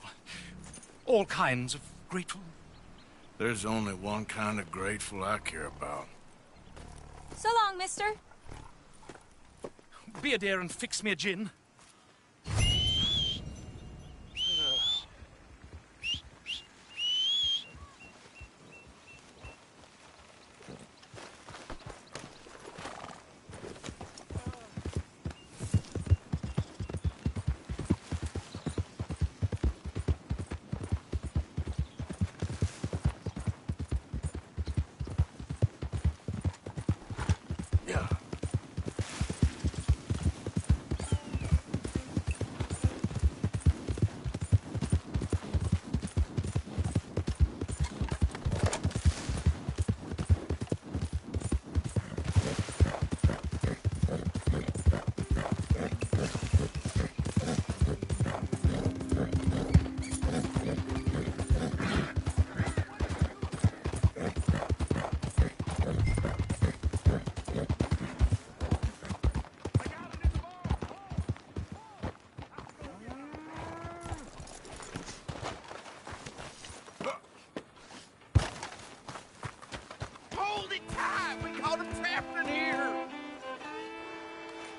All kinds of grateful. There's only one kind of grateful I care about. So long, mister. Be a dear and fix me a gin.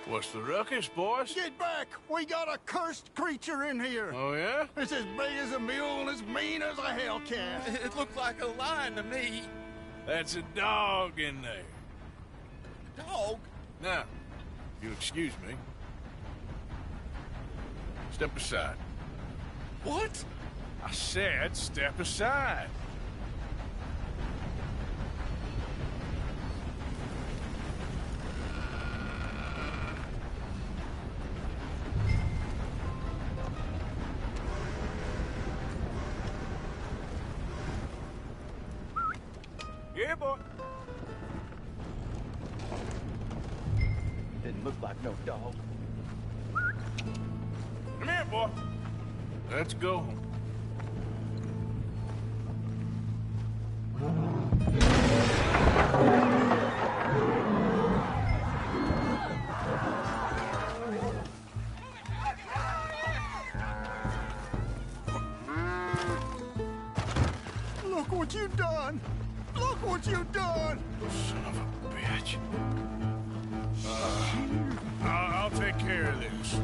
What's the ruckus, boys? Get back! We got a cursed creature in here. Oh, yeah? It's as big as a mule and as mean as a hellcat. It looks like a lion to me. That's a dog in there. Dog? Now, if you'll excuse me. Step aside. What? I said step aside. Yeah, boy. Didn't look like no dog. Come here, boy. Let's go. Look what you done! Look what you done! Son of a bitch. I'll take care of this.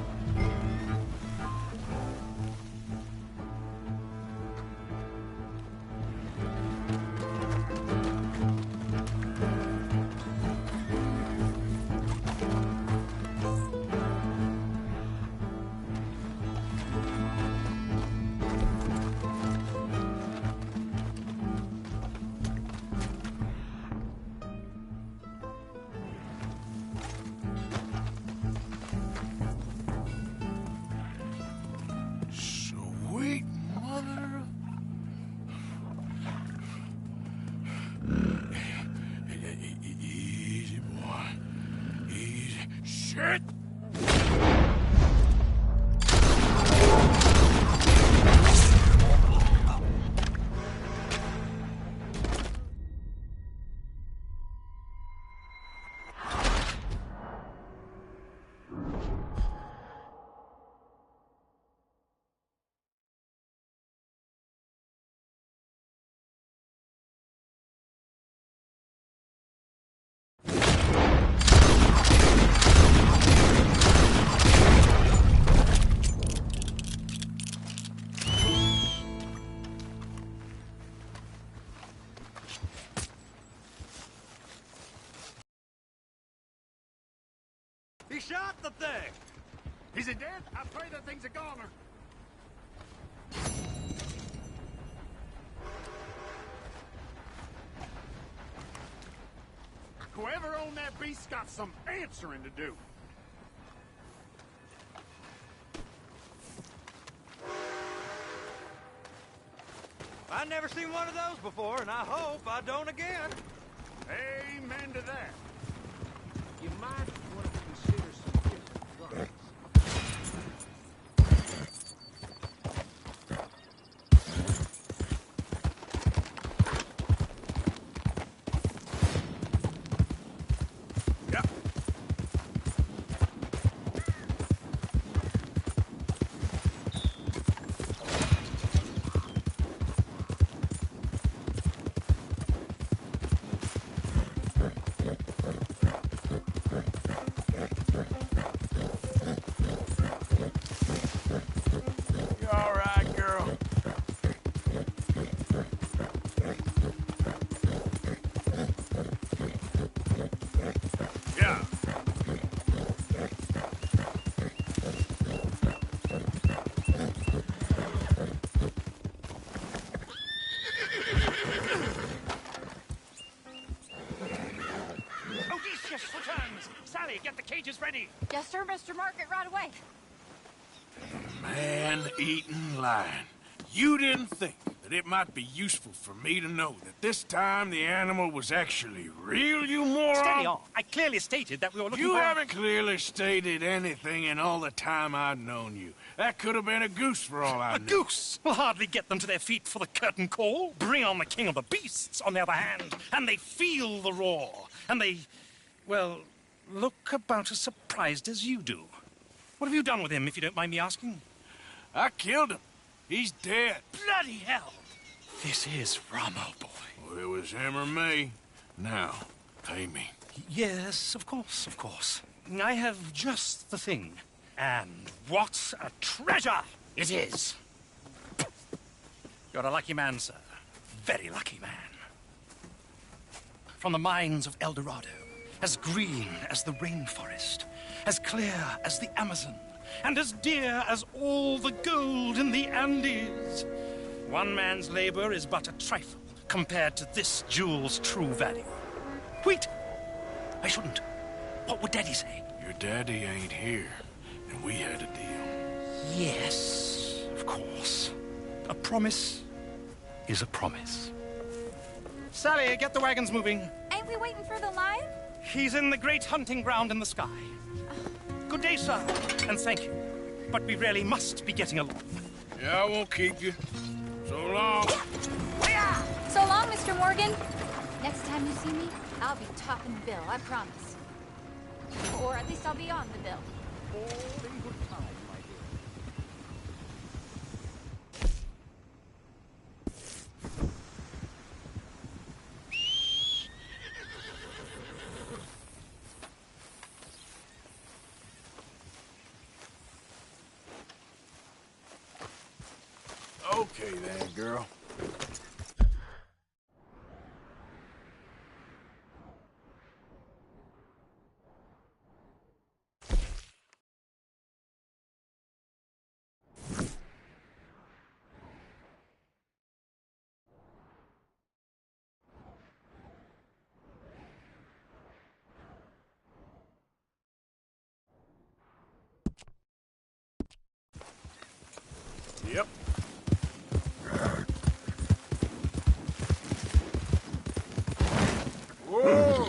He shot the thing! Is he dead? I pray the thing's a goner. Whoever owned that beast's got some answering to do. I've never seen one of those before, and I hope I don't again. Amen to that. You might want to consider some different guns. Get the cages ready. Yes, sir, Mr. Market, right away. Man-eating lion. You didn't think that it might be useful for me to know that this time the animal was actually real, you moron? Steady on. I clearly stated that we were looking for... You haven't clearly stated anything in all the time I've known you. That could have been a goose for all I knew. A goose will hardly get them to their feet for the curtain call. Bring on the king of the beasts, on the other hand, and they feel the roar. And they, well, look about as surprised as you do. What have you done with him, if you don't mind me asking? I killed him. He's dead. Bloody hell! This is Ramo, boy. Well, it was him or me. Now, pay me. Yes, of course, of course. I have just the thing. And what a treasure it is! You're a lucky man, sir. Very lucky man. From the mines of El Dorado, as green as the rainforest, as clear as the Amazon, and as dear as all the gold in the Andes. One man's labor is but a trifle compared to this jewel's true value. Wait! I shouldn't. What would Daddy say? Your daddy ain't here, and we had a deal. Yes, of course. A promise is a promise. Sally, get the wagons moving. Ain't we waiting for the lion? He's in the great hunting ground in the sky. Good day, sir, and thank you. But we really must be getting along. Yeah, I won't keep you. So long. So long, Mr. Morgan. Next time you see me, I'll be topping the bill, I promise. Or at least I'll be on the bill. All in good time, my dear. Okay then, girl. Yep. Whoa!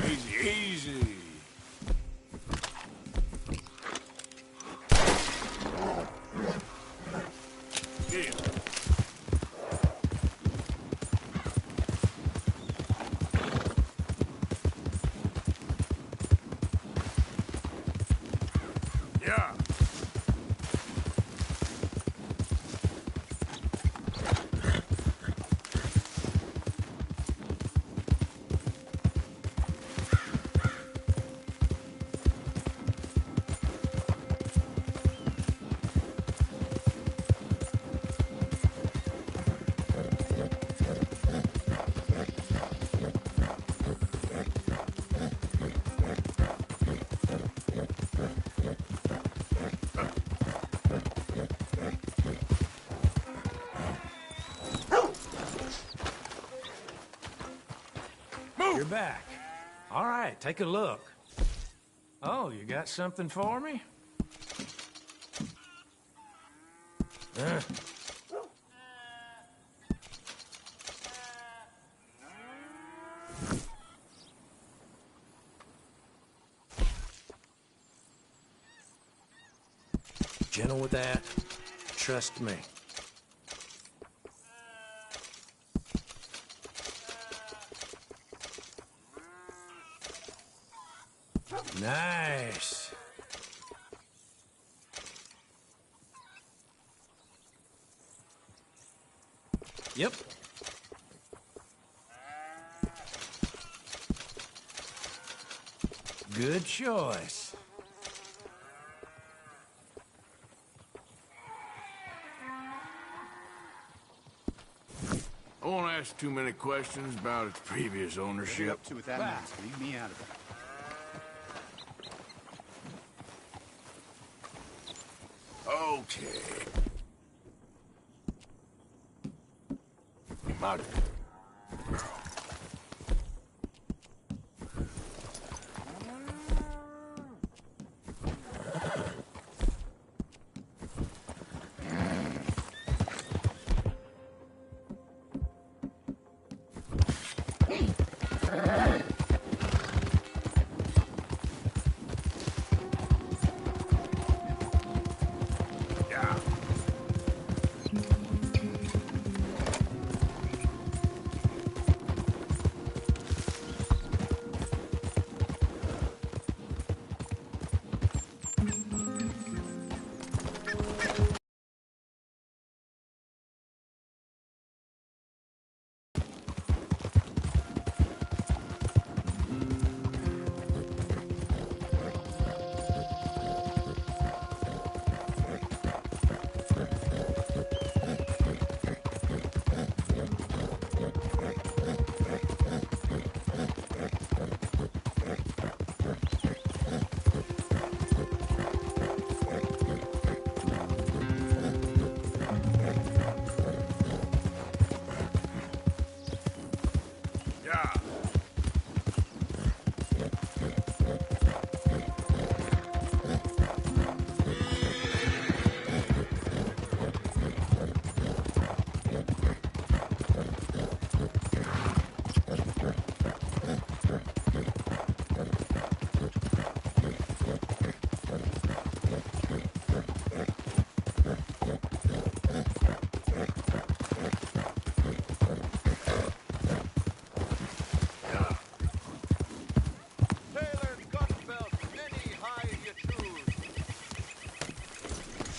Easy, easy. Yeah. Yeah. back. All right, take a look. Oh, you got something for me? Gentle with that. Trust me. Nice. Yep. Good choice. I won't ask too many questions about its previous ownership. Up to with that mask. Leave me out of it. Okay. My...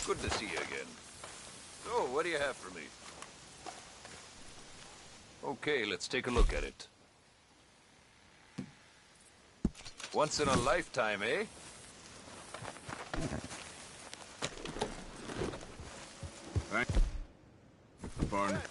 Good to see you again. So, what do you have for me? Okay, let's take a look at it. Once in a lifetime, eh? Thanks. Partner.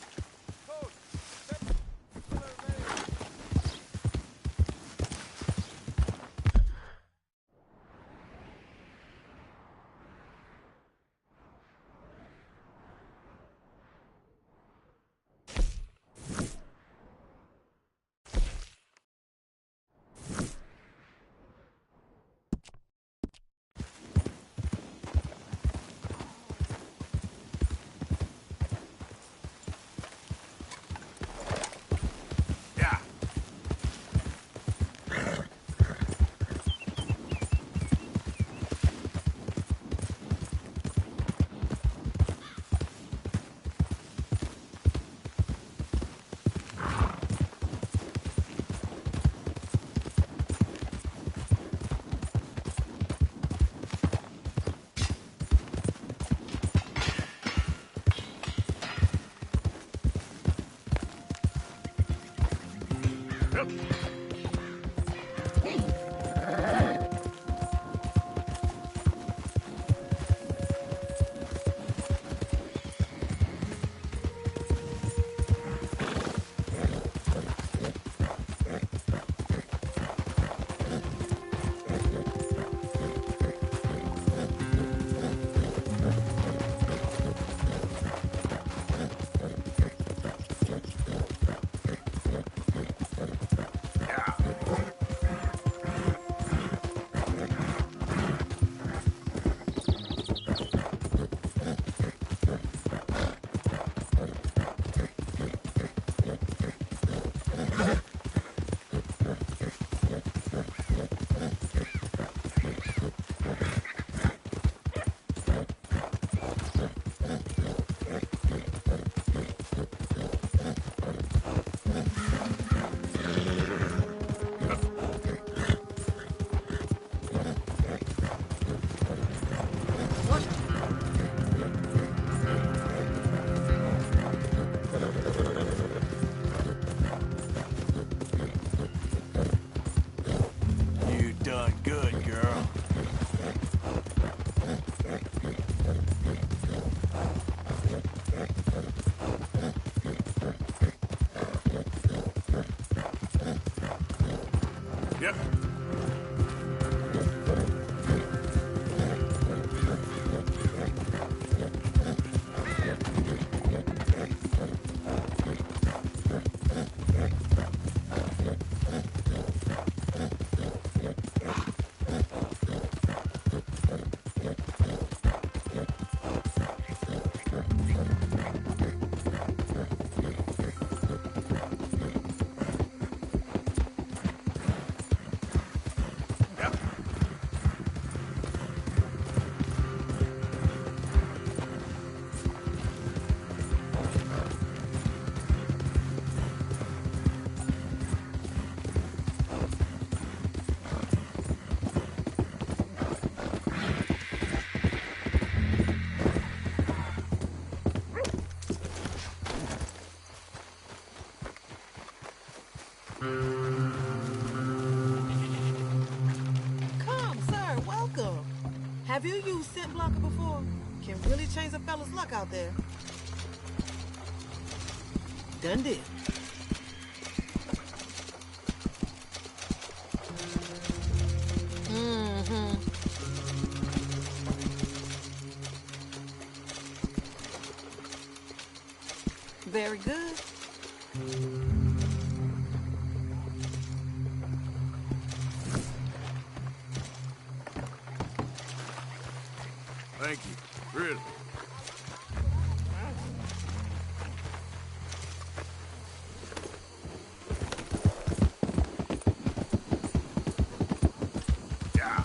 girl. Yep. Come, sir, welcome. Have you used scent blocker before? Can really change a fella's luck out there. Done did. Mm-hmm. Very good. Thank you. Really. Yeah.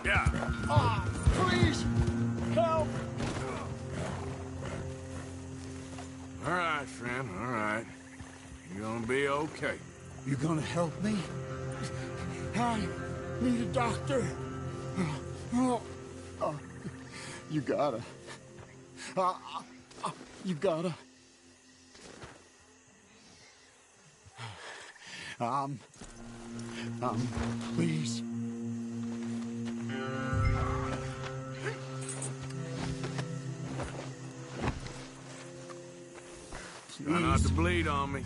Yeah. Ah, please! Help! All right, friend, all right. You're gonna be okay. You gonna help me? I need a doctor. Oh, you gotta. You gotta. Please. Try not to bleed on me.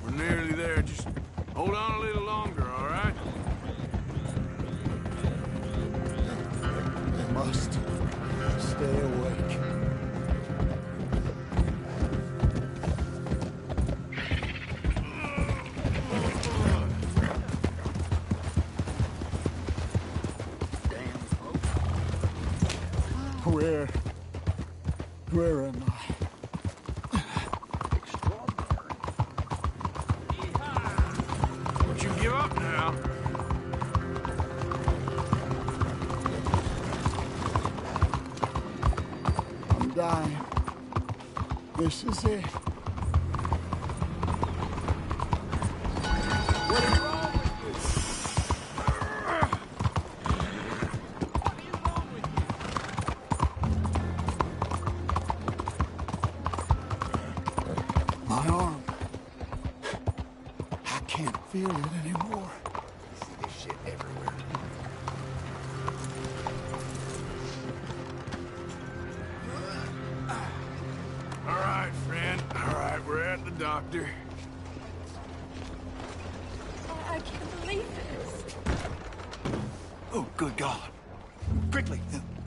We're nearly there. Just hold on a little longer, all right? Must stay awake. Where am I? Don't you give up now. I'm dying. This is it. My arm. I can't feel it anymore. See this shit everywhere. All right, friend. All right, we're at the doctor. I can't believe this. Oh, good God. Quickly,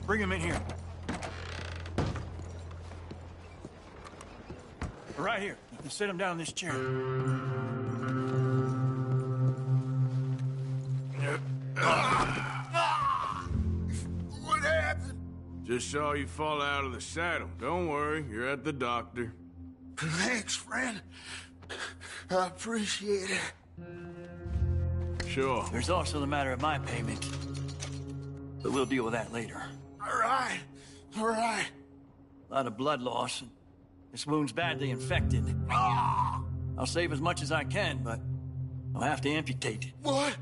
bring him in here. Right here. Sit him down in this chair. What happened? Just saw you fall out of the saddle. Don't worry, you're at the doctor. Thanks, friend. I appreciate it. Sure. There's also the matter of my payment. But we'll deal with that later. All right. All right. A lot of blood loss. And this wound's badly infected. I'll save as much as I can, but I'll have to amputate it. What?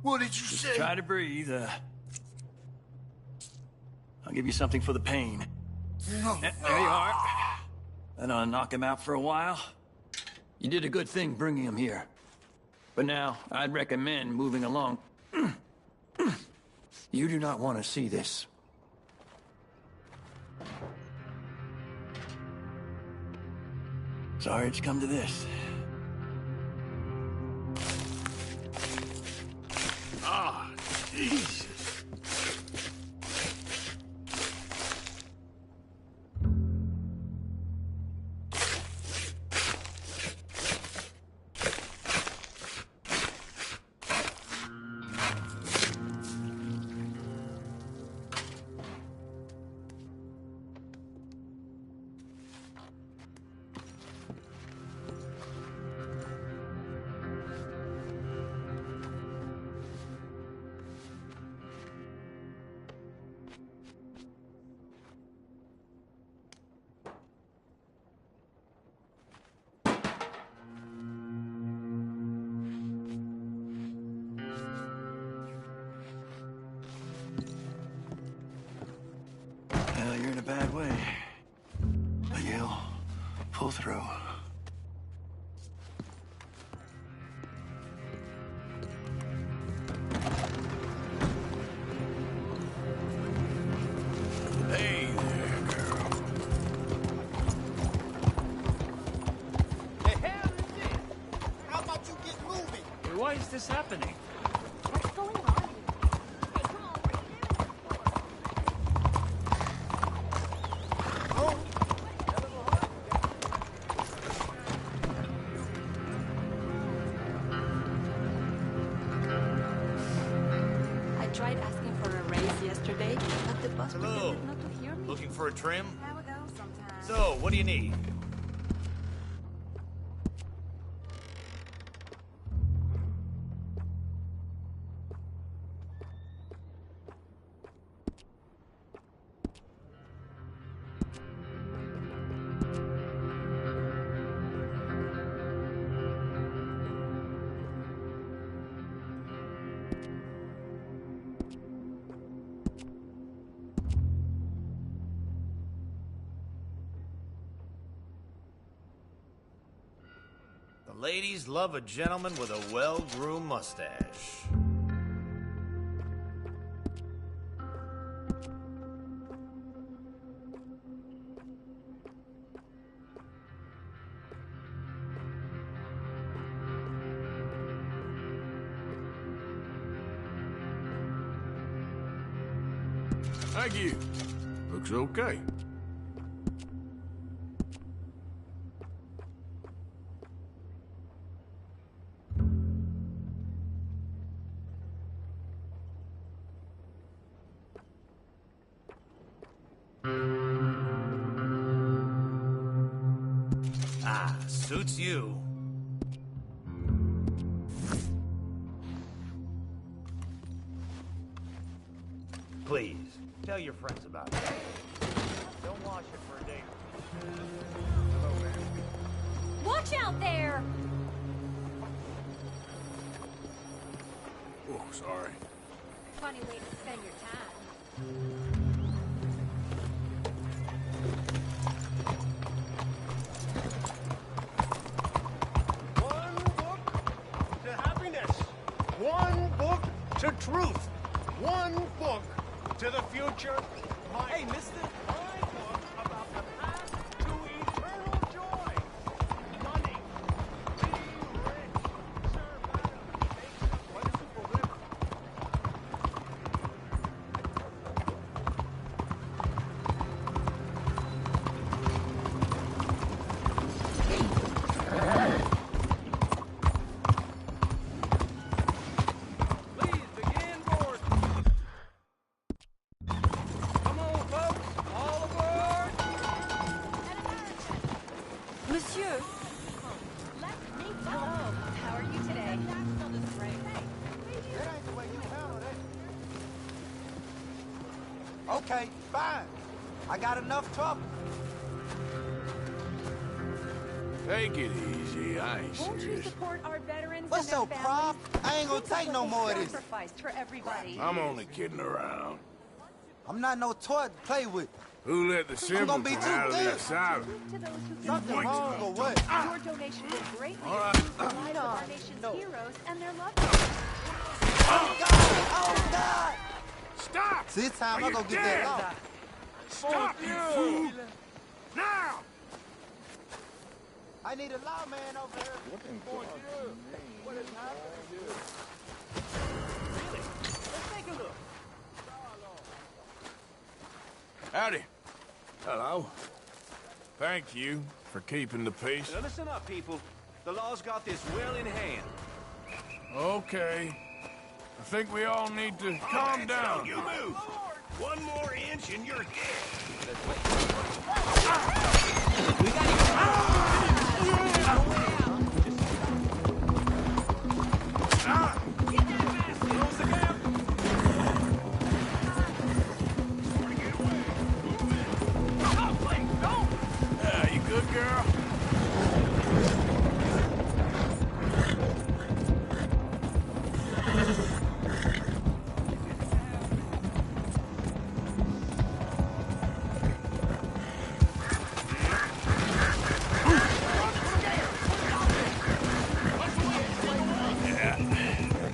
What did you Just say? try to breathe. I'll give you something for the pain. No. There you are. And I'll knock him out for a while. You did a good thing bringing him here. But now, I'd recommend moving along. You do not want to see this. Sorry it's come to this. Ah, Jesus. You're in a bad way. But you'll pull through. Hey there, girl. The hell is this? How about you get moving? Why is this happening? What's going on? Hey, come on, bring it I tried asking for a raise yesterday, but the bus Hello. pretended not to hear me. Looking for a trim? How it goes sometimes. So, what do you need? The ladies love a gentleman with a well-groomed mustache. Thank you. Looks okay. Ah, suits you. Please, tell your friends about it. Don't wash it for a day. Watch out there! Oh, sorry. Funny way to spend your time. One book to happiness. One book to truth. One book to the future. Hey, mister. My book about the path to eternal joy. Money. Be rich. Serve Adam. Make a wonderful river. Monsieur. Hello. How are you today? Okay, fine. I got enough trouble. Take it easy, I ain't Won't you serious. support our veterans What's and your their problem? families? I ain't gonna Seems like take no a more of this. sacrifice for everybody. I'm only kidding around. I'm not no toy to play with. Who let the I'm gonna simpleton be too out of the good. asylum? Something wrong or what? Your donation will greatly All right. improve the lives of our nation's heroes and their loved ones. Oh, God! Stop! See, this time Are I'm gonna you get dead? that off. Stop, you fool! Now! I need a lawman over here. What is happening? Let's take a look. Howdy. Hello. Thank you for keeping the peace. Now listen up, people. The law's got this well in hand. Okay. I think we all need to calm down. You move! One more inch and you're dead. You good, girl?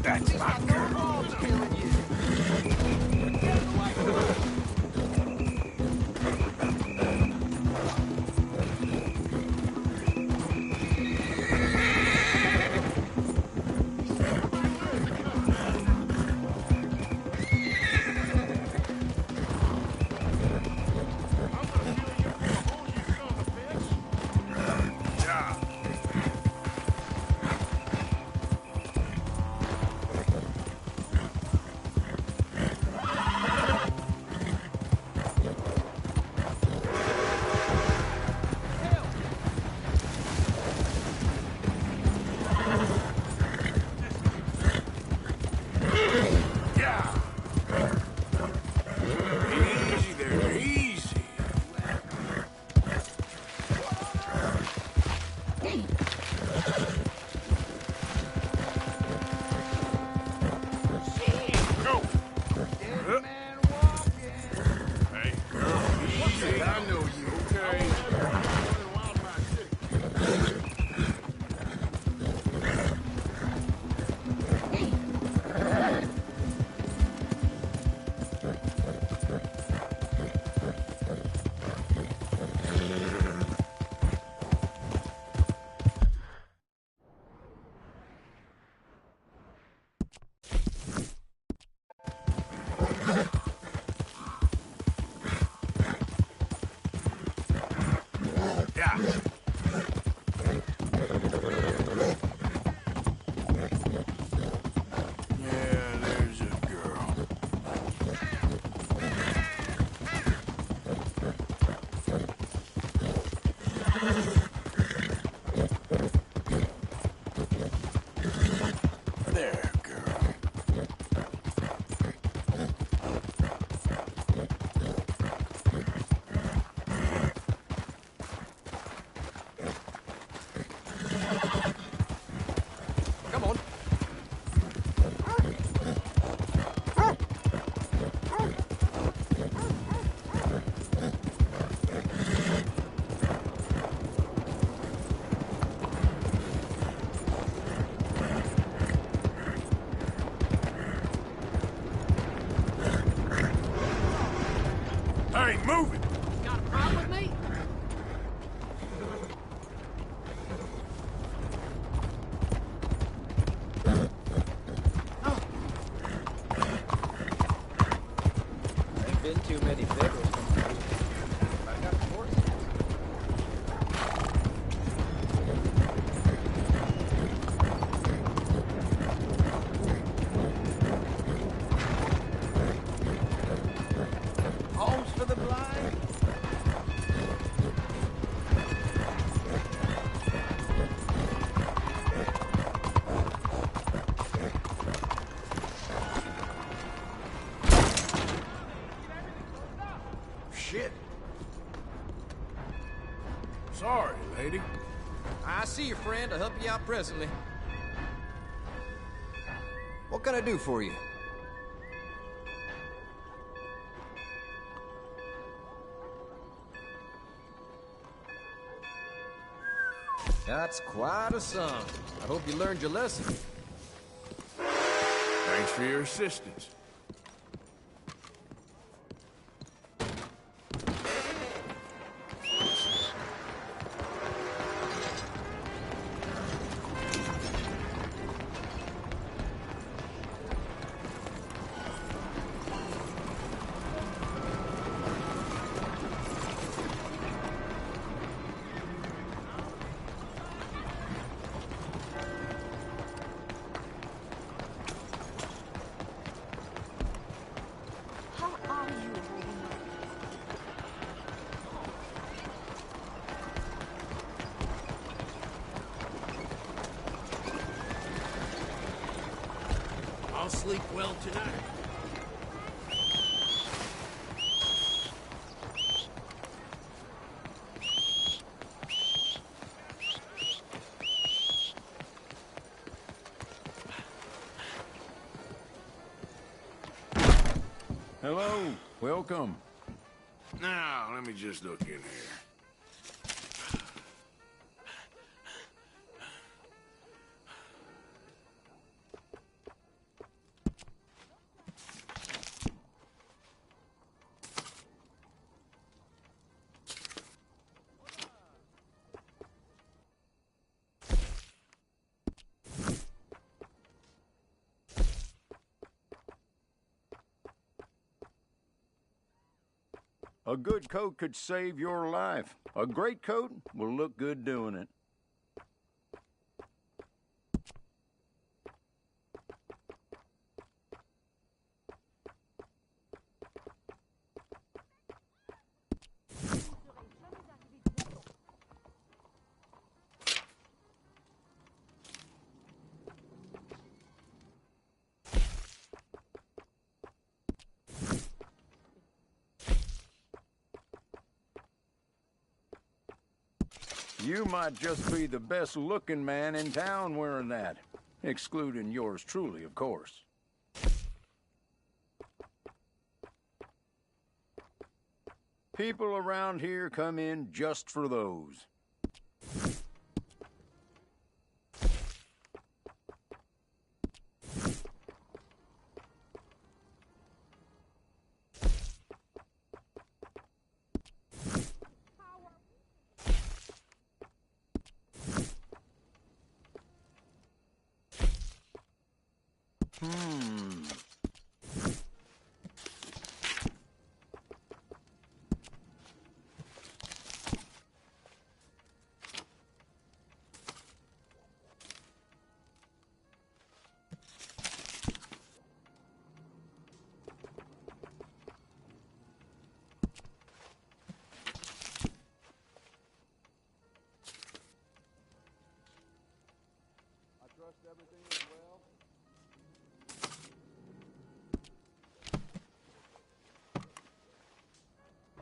That's my girl. Easy there, easy. Go. Hey, girl, easy. I know you, okay? Yeah. Yeah, there's a girl. There, girl. Come on. Hey, move it! Got a problem with me? Ain't been too many pickles. I got horses. Homes for the blind? Sorry, lady. I see your friend. I'll help you out presently. What can I do for you? That's quite a song. I hope you learned your lesson. Thanks for your assistance. I'll sleep well tonight. Hello. Welcome. Now, let me just look in here. A good coat could save your life. A great coat will look good doing it. You might just be the best-looking man in town wearing that. Excluding yours truly, of course. People around here come in just for those.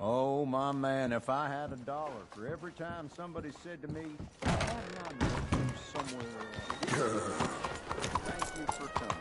Oh, my man, if I had $1 for every time somebody said to me, I had not met you somewhere else. Thank you for coming.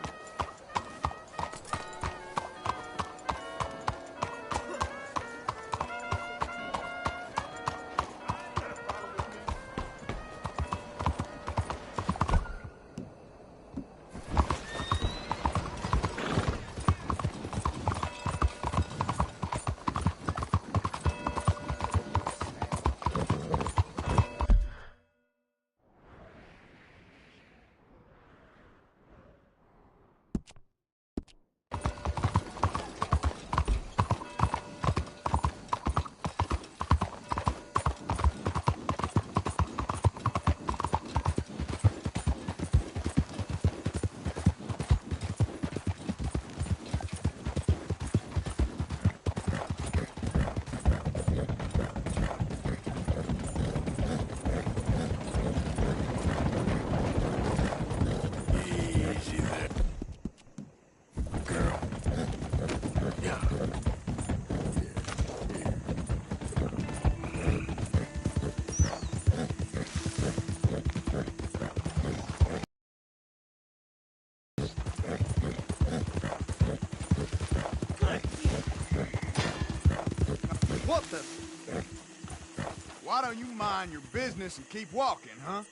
Why don't you mind your business and keep walking, huh?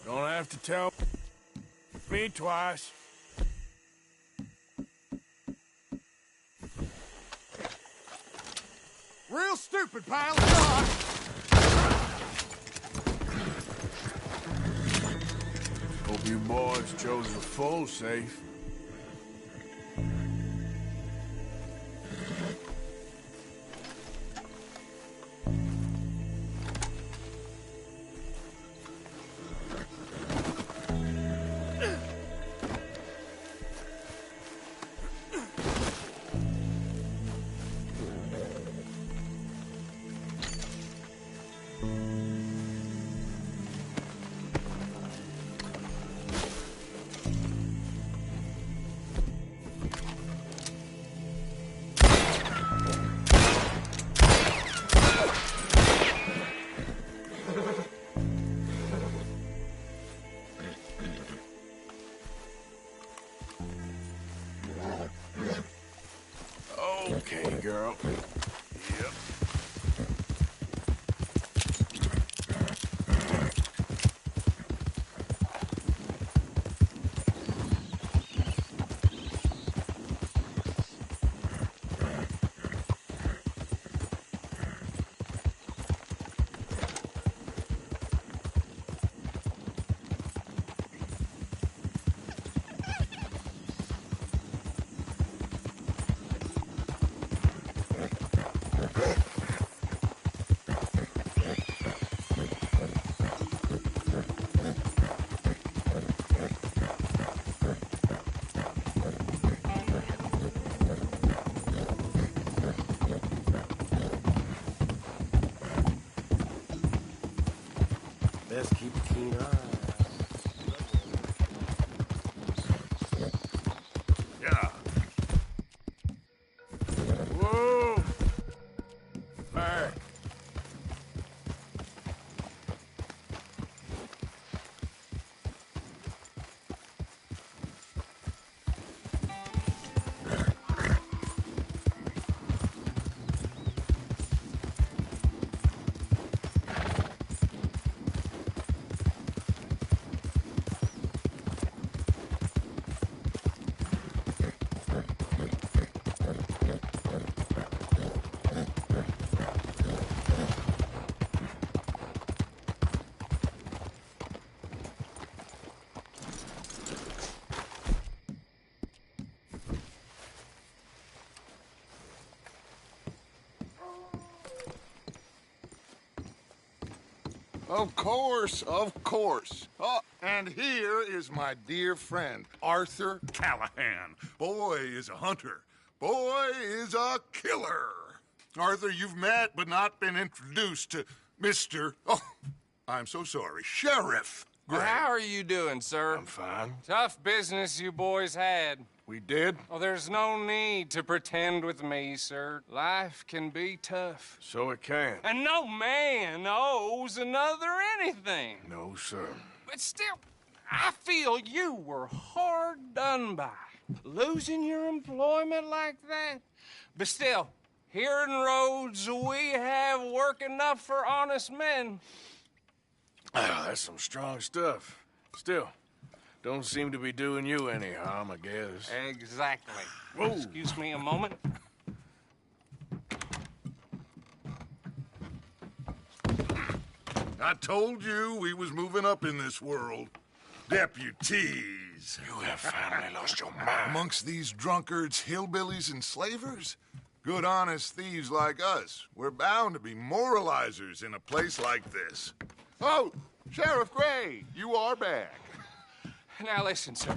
Don't have to tell me twice. Real stupid, pal. Hope you boys chose the full safe. Okay, girl. Yep. Best keep a keen eye. Yeah. Whoa! Hey. Of course, of course. Oh, and here is my dear friend, Arthur Callahan. Boy is a hunter. Boy is a killer. Arthur, you've met but not been introduced to Mr. Oh, I'm so sorry, Sheriff Gray. How are you doing, sir? I'm fine. Tough business you boys had. We did? Oh, there's no need to pretend with me, sir. Life can be tough. So it can. And no man owes another anything. No, sir. But still, I feel you were hard done by. Losing your employment like that. But still, here in Rhodes, we have work enough for honest men. Oh, that's some strong stuff. Still, don't seem to be doing you any harm, I guess. Exactly. Whoa. Excuse me a moment. I told you we was moving up in this world. Deputies. You have finally lost your mind. Amongst these drunkards, hillbillies, and slavers? Good, honest thieves like us. We're bound to be moralizers in a place like this. Oh, Sheriff Gray, you are back. Now listen, sir.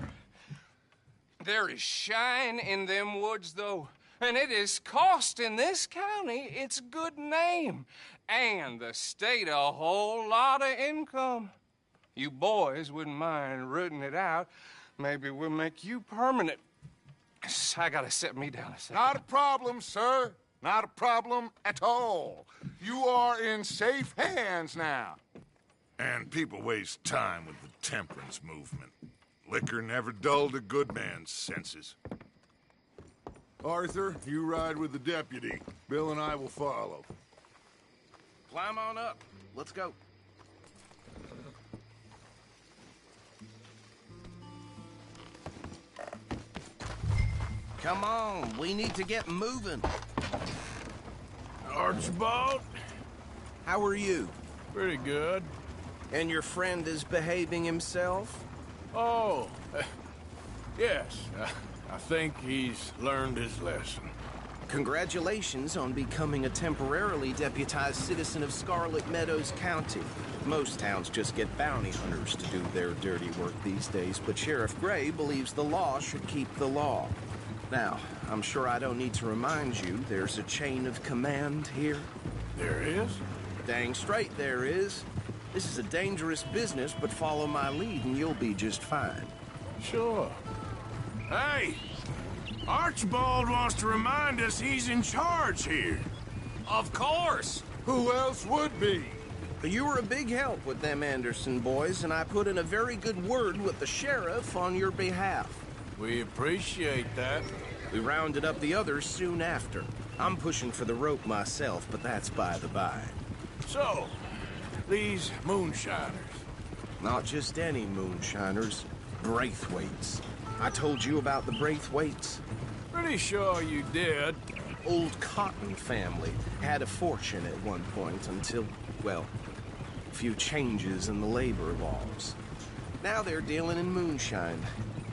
There is shine in them woods, though, and it is costing this county its good name and the state a whole lot of income. You boys wouldn't mind rooting it out. Maybe we'll make you permanent. I gotta set me down a second. Not a problem, sir. Not a problem at all. You are in safe hands now. And people waste time with the temperance movement. Liquor never dulled a good man's senses. Arthur, you ride with the deputy. Bill and I will follow. Climb on up. Let's go. Come on, we need to get moving. Archibald? How are you? Pretty good. And your friend is behaving himself? Oh, yes. I think he's learned his lesson. Congratulations on becoming a temporarily deputized citizen of Scarlet Meadows County. Most towns just get bounty hunters to do their dirty work these days, but Sheriff Gray believes the law should keep the law. Now, I'm sure I don't need to remind you there's a chain of command here. There is? Dang straight there is. This is a dangerous business, but follow my lead and you'll be just fine. Sure. Hey! Archibald wants to remind us he's in charge here. Of course! Who else would be? You were a big help with them Anderson boys, and I put in a very good word with the sheriff on your behalf. We appreciate that. We rounded up the others soon after. I'm pushing for the rope myself, but that's by the by. So, these moonshiners. Not just any moonshiners, Braithwaites. I told you about the Braithwaites? Pretty sure you did. Old Cotton family had a fortune at one point until, well, a few changes in the labor laws. Now they're dealing in moonshine.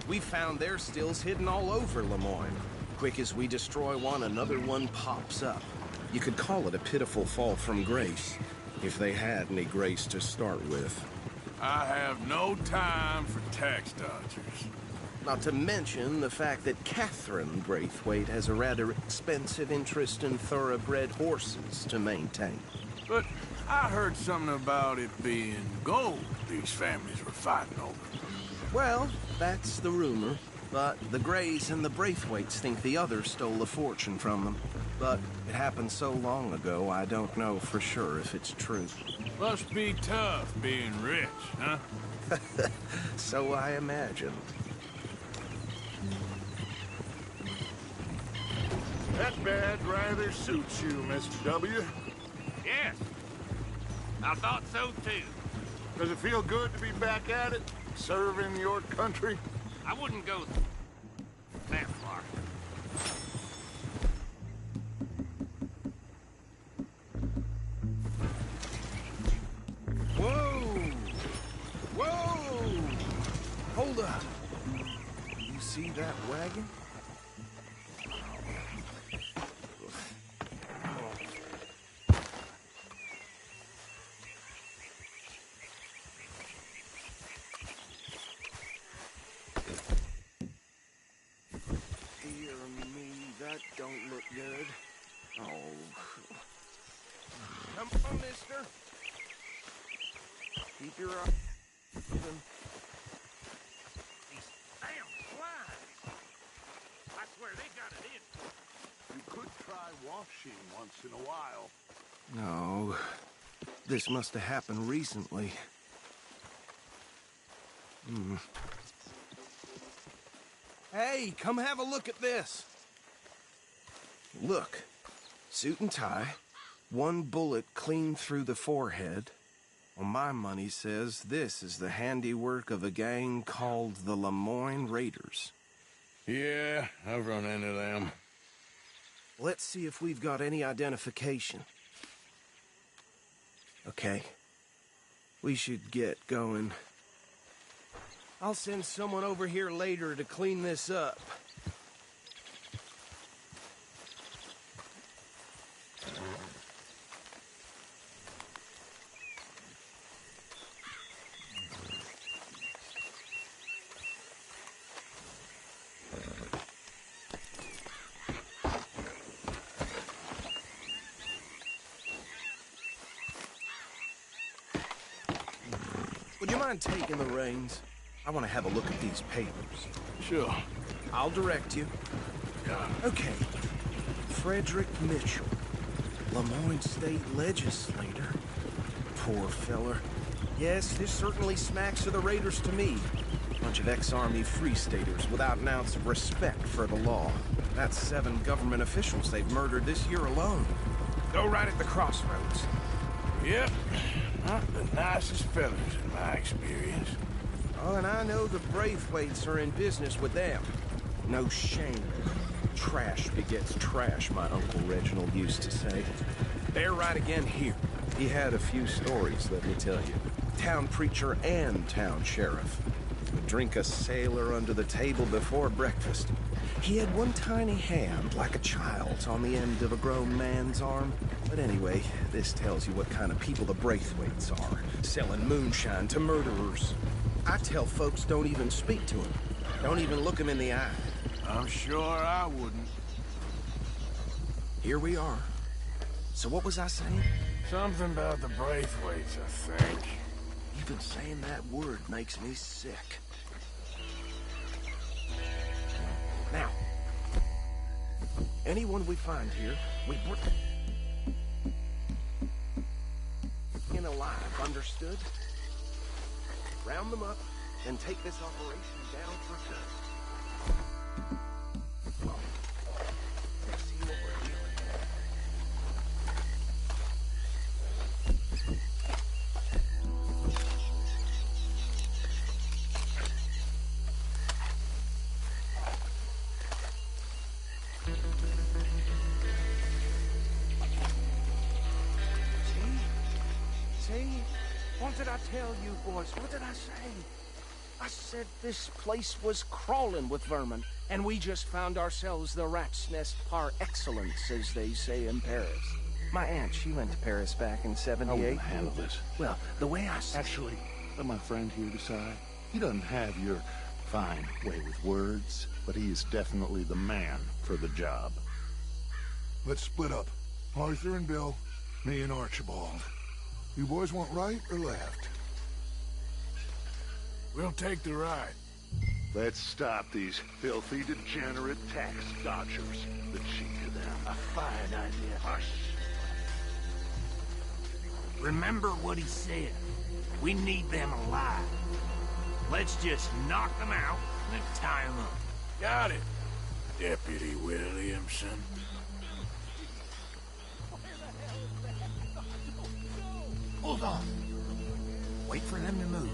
We found their stills hidden all over Lemoyne. Quick as we destroy one, another one pops up. You could call it a pitiful fall from grace, if they had any grace to start with. I have no time for tax dodgers. Not to mention the fact that Catherine Braithwaite has a rather expensive interest in thoroughbred horses to maintain. But I heard something about it being gold these families were fighting over. Well, that's the rumor. But the Grays and the Braithwaites think the others stole a fortune from them. But it happened so long ago, I don't know for sure if it's true. Must be tough being rich, huh? So I imagine. That badge rather suits you, Mr. W. Yes. I thought so, too. Does it feel good to be back at it? Serving your country? I wouldn't go that far. Whoa! Whoa! Hold up. You see that wagon? That don't look good. Oh. Come on, mister. Keep your eye open. These damn flies. I swear they got it in. You could try washing once in a while. No. This must have happened recently. Hey, come have a look at this. Look, suit and tie, one bullet clean through the forehead. Well, my money says this is the handiwork of a gang called the Lemoyne Raiders. Yeah, I've run into them. Let's see if we've got any identification. Okay. We should get going. I'll send someone over here later to clean this up. Would you mind taking the reins? I want to have a look at these papers. Sure. I'll direct you. Okay. Frederick Mitchell, Lemoyne State Legislator. Poor feller. Yes, this certainly smacks of the Raiders to me. Bunch of ex-Army Free Staters without an ounce of respect for the law. That's 7 government officials they've murdered this year alone. Go right at the crossroads. Yep. Not the nicest fellas in my experience. Oh, and I know the Braithwaites are in business with them. No shame. Trash begets trash, my Uncle Reginald used to say. They're right again here. He had a few stories, let me tell you. Town preacher and town sheriff. Would drink a sailor under the table before breakfast. He had one tiny hand, like a child's, on the end of a grown man's arm. But anyway, this tells you what kind of people the Braithwaites are. Selling moonshine to murderers. I tell folks don't even speak to him. Don't even look him in the eye. I'm sure I wouldn't. Here we are. So what was I saying? Something about the Braithwaites, I think. Even saying that word makes me sick. Now, anyone we find here, we bring in alive, understood? Round them up, and take this operation down for good. Let's see what we're dealing See? What did I tell you, boys? What did I say? I said this place was crawling with vermin, and we just found ourselves the rat's nest par excellence, as they say in Paris. My aunt, she went to Paris back in '78. I won't handle this. Well, the way I... Actually, let my friend here decide. He doesn't have your fine way with words, but he is definitely the man for the job. Let's split up. Arthur and Bill, me and Archibald. You boys want right or left? We'll take the right. Let's stop these filthy, degenerate tax dodgers. The cheek of them. A fine idea. Hush. Remember what he said. We need them alive. Let's just knock them out and then tie them up. Got it, Deputy Williamson. Hold on. Wait for them to move.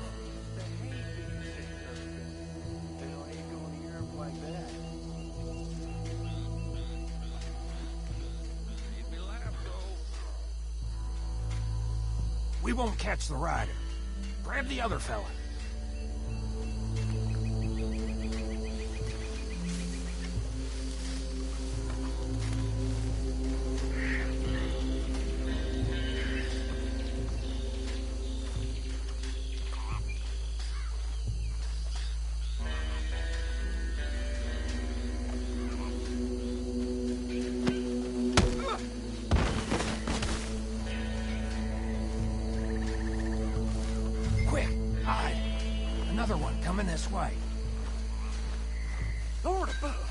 We won't catch the rider. Grab the other fella. Another one coming this way. Lord above.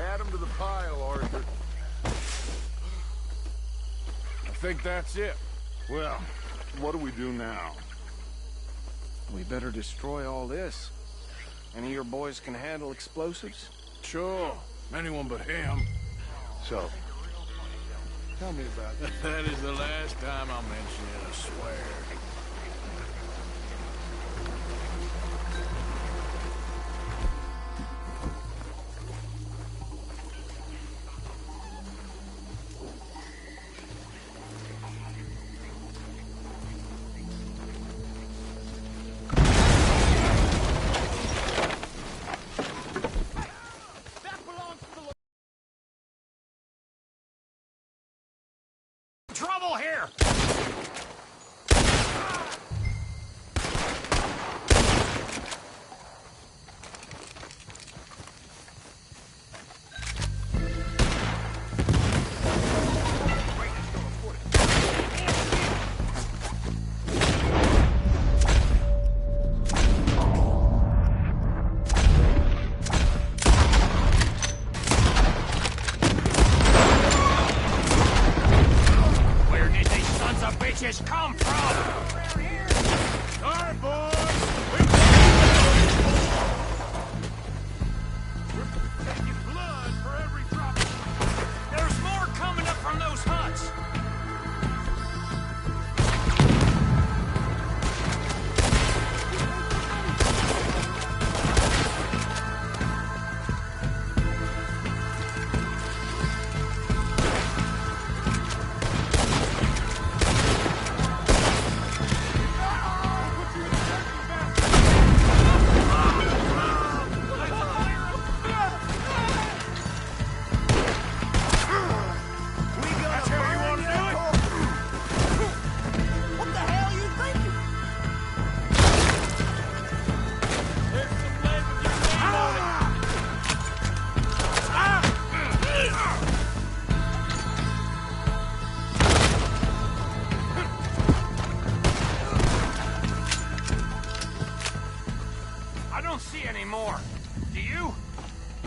Add them to the pile, Arthur. I think that's it. Well, what do we do now? We better destroy all this. Any of your boys can handle explosives? Sure. Anyone but him. So, tell me about it. That is the last time I'll mention it, I swear.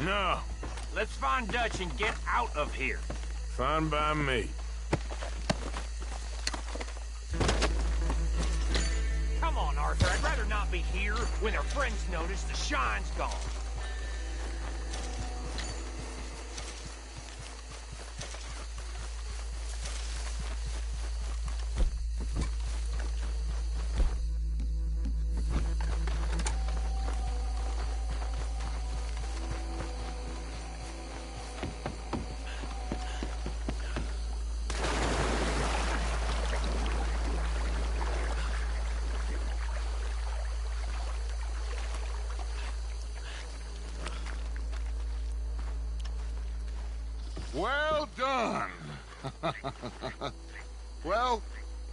No. Let's find Dutch and get out of here. Fine by me. Come on, Arthur. I'd rather not be here when our friends notice the shine's gone. Well done. Well,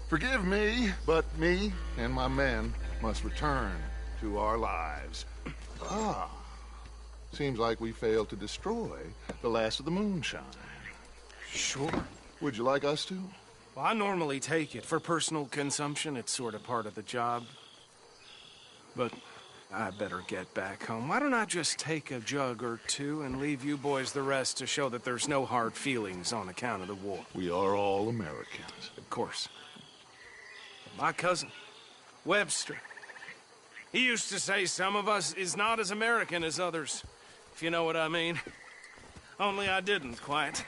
forgive me, but me and my men must return to our lives. Ah, seems like we failed to destroy the last of the moonshine. Sure. Would you like us to? Well, I normally take it. For personal consumption, it's sort of part of the job. But I better get back home. Why don't I just take a jug or two and leave you boys the rest to show that there's no hard feelings on account of the war? We are all Americans. Of course. My cousin, Webster, he used to say some of us is not as American as others, if you know what I mean. Only I didn't quite.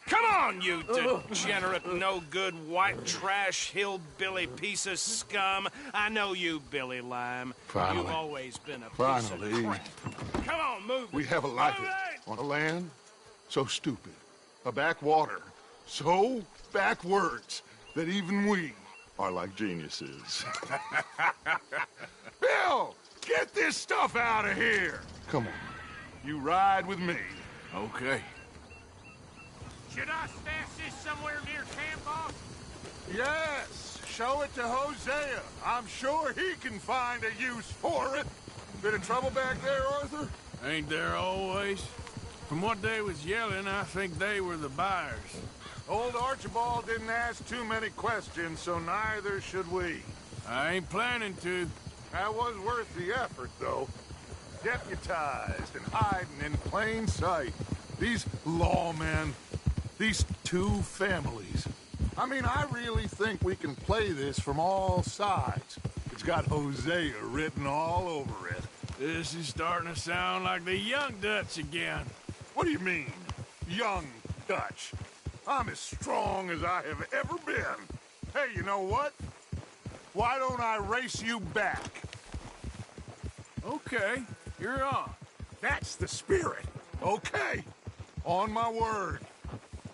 Come on, you degenerate, no-good, white trash, hillbilly piece of scum. I know you, Billy Lime. Finally. You've always been a Finally. piece of crap. Come on, move it. We have a life on a land so stupid, a backwater so backwards that even we are like geniuses. Bill, get this stuff out of here. Come on, you ride with me. Okay. Should I stash this somewhere near camp, boss? Yes, show it to Hosea. I'm sure he can find a use for it. Bit of trouble back there, Arthur? Ain't there always? From what they was yelling, I think they were the buyers. Old Archibald didn't ask too many questions, so neither should we. I ain't planning to. That was worth the effort, though. Deputized and hiding in plain sight. These lawmen, these two families. I mean, I really think we can play this from all sides. It's got Hosea written all over it. This is starting to sound like the young Dutch again. What do you mean, young Dutch? I'm as strong as I have ever been. Hey, you know what? Why don't I race you back? Okay, you're on. That's the spirit. Okay, on my word.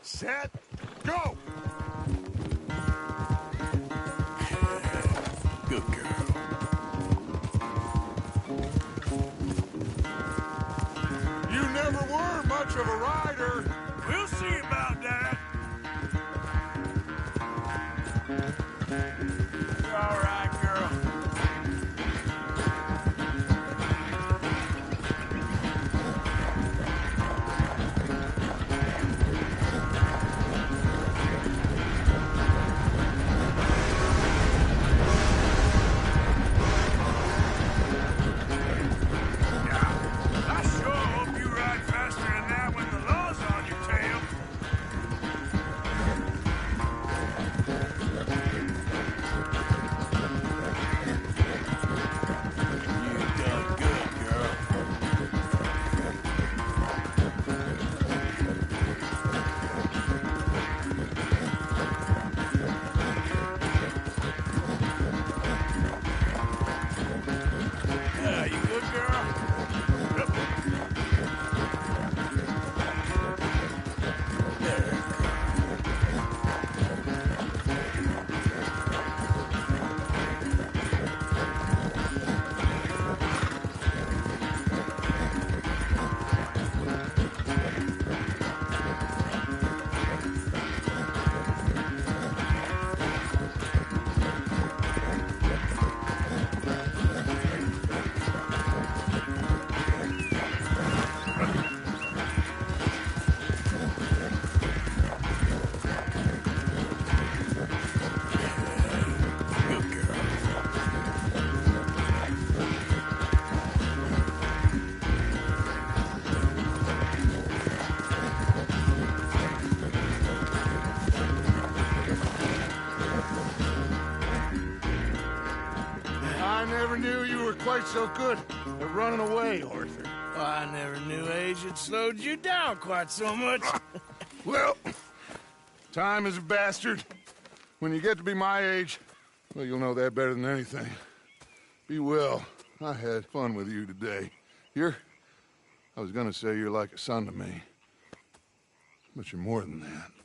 Set, go! Good girl. You never were much of a rider. We'll see about that. All right, girl. quite so good at running away, Arthur. Well, I never knew age had slowed you down quite so much. Well, time is a bastard. When you get to be my age, well, you'll know that better than anything. Be well. I had fun with you today. I was gonna say you're like a son to me. But you're more than that.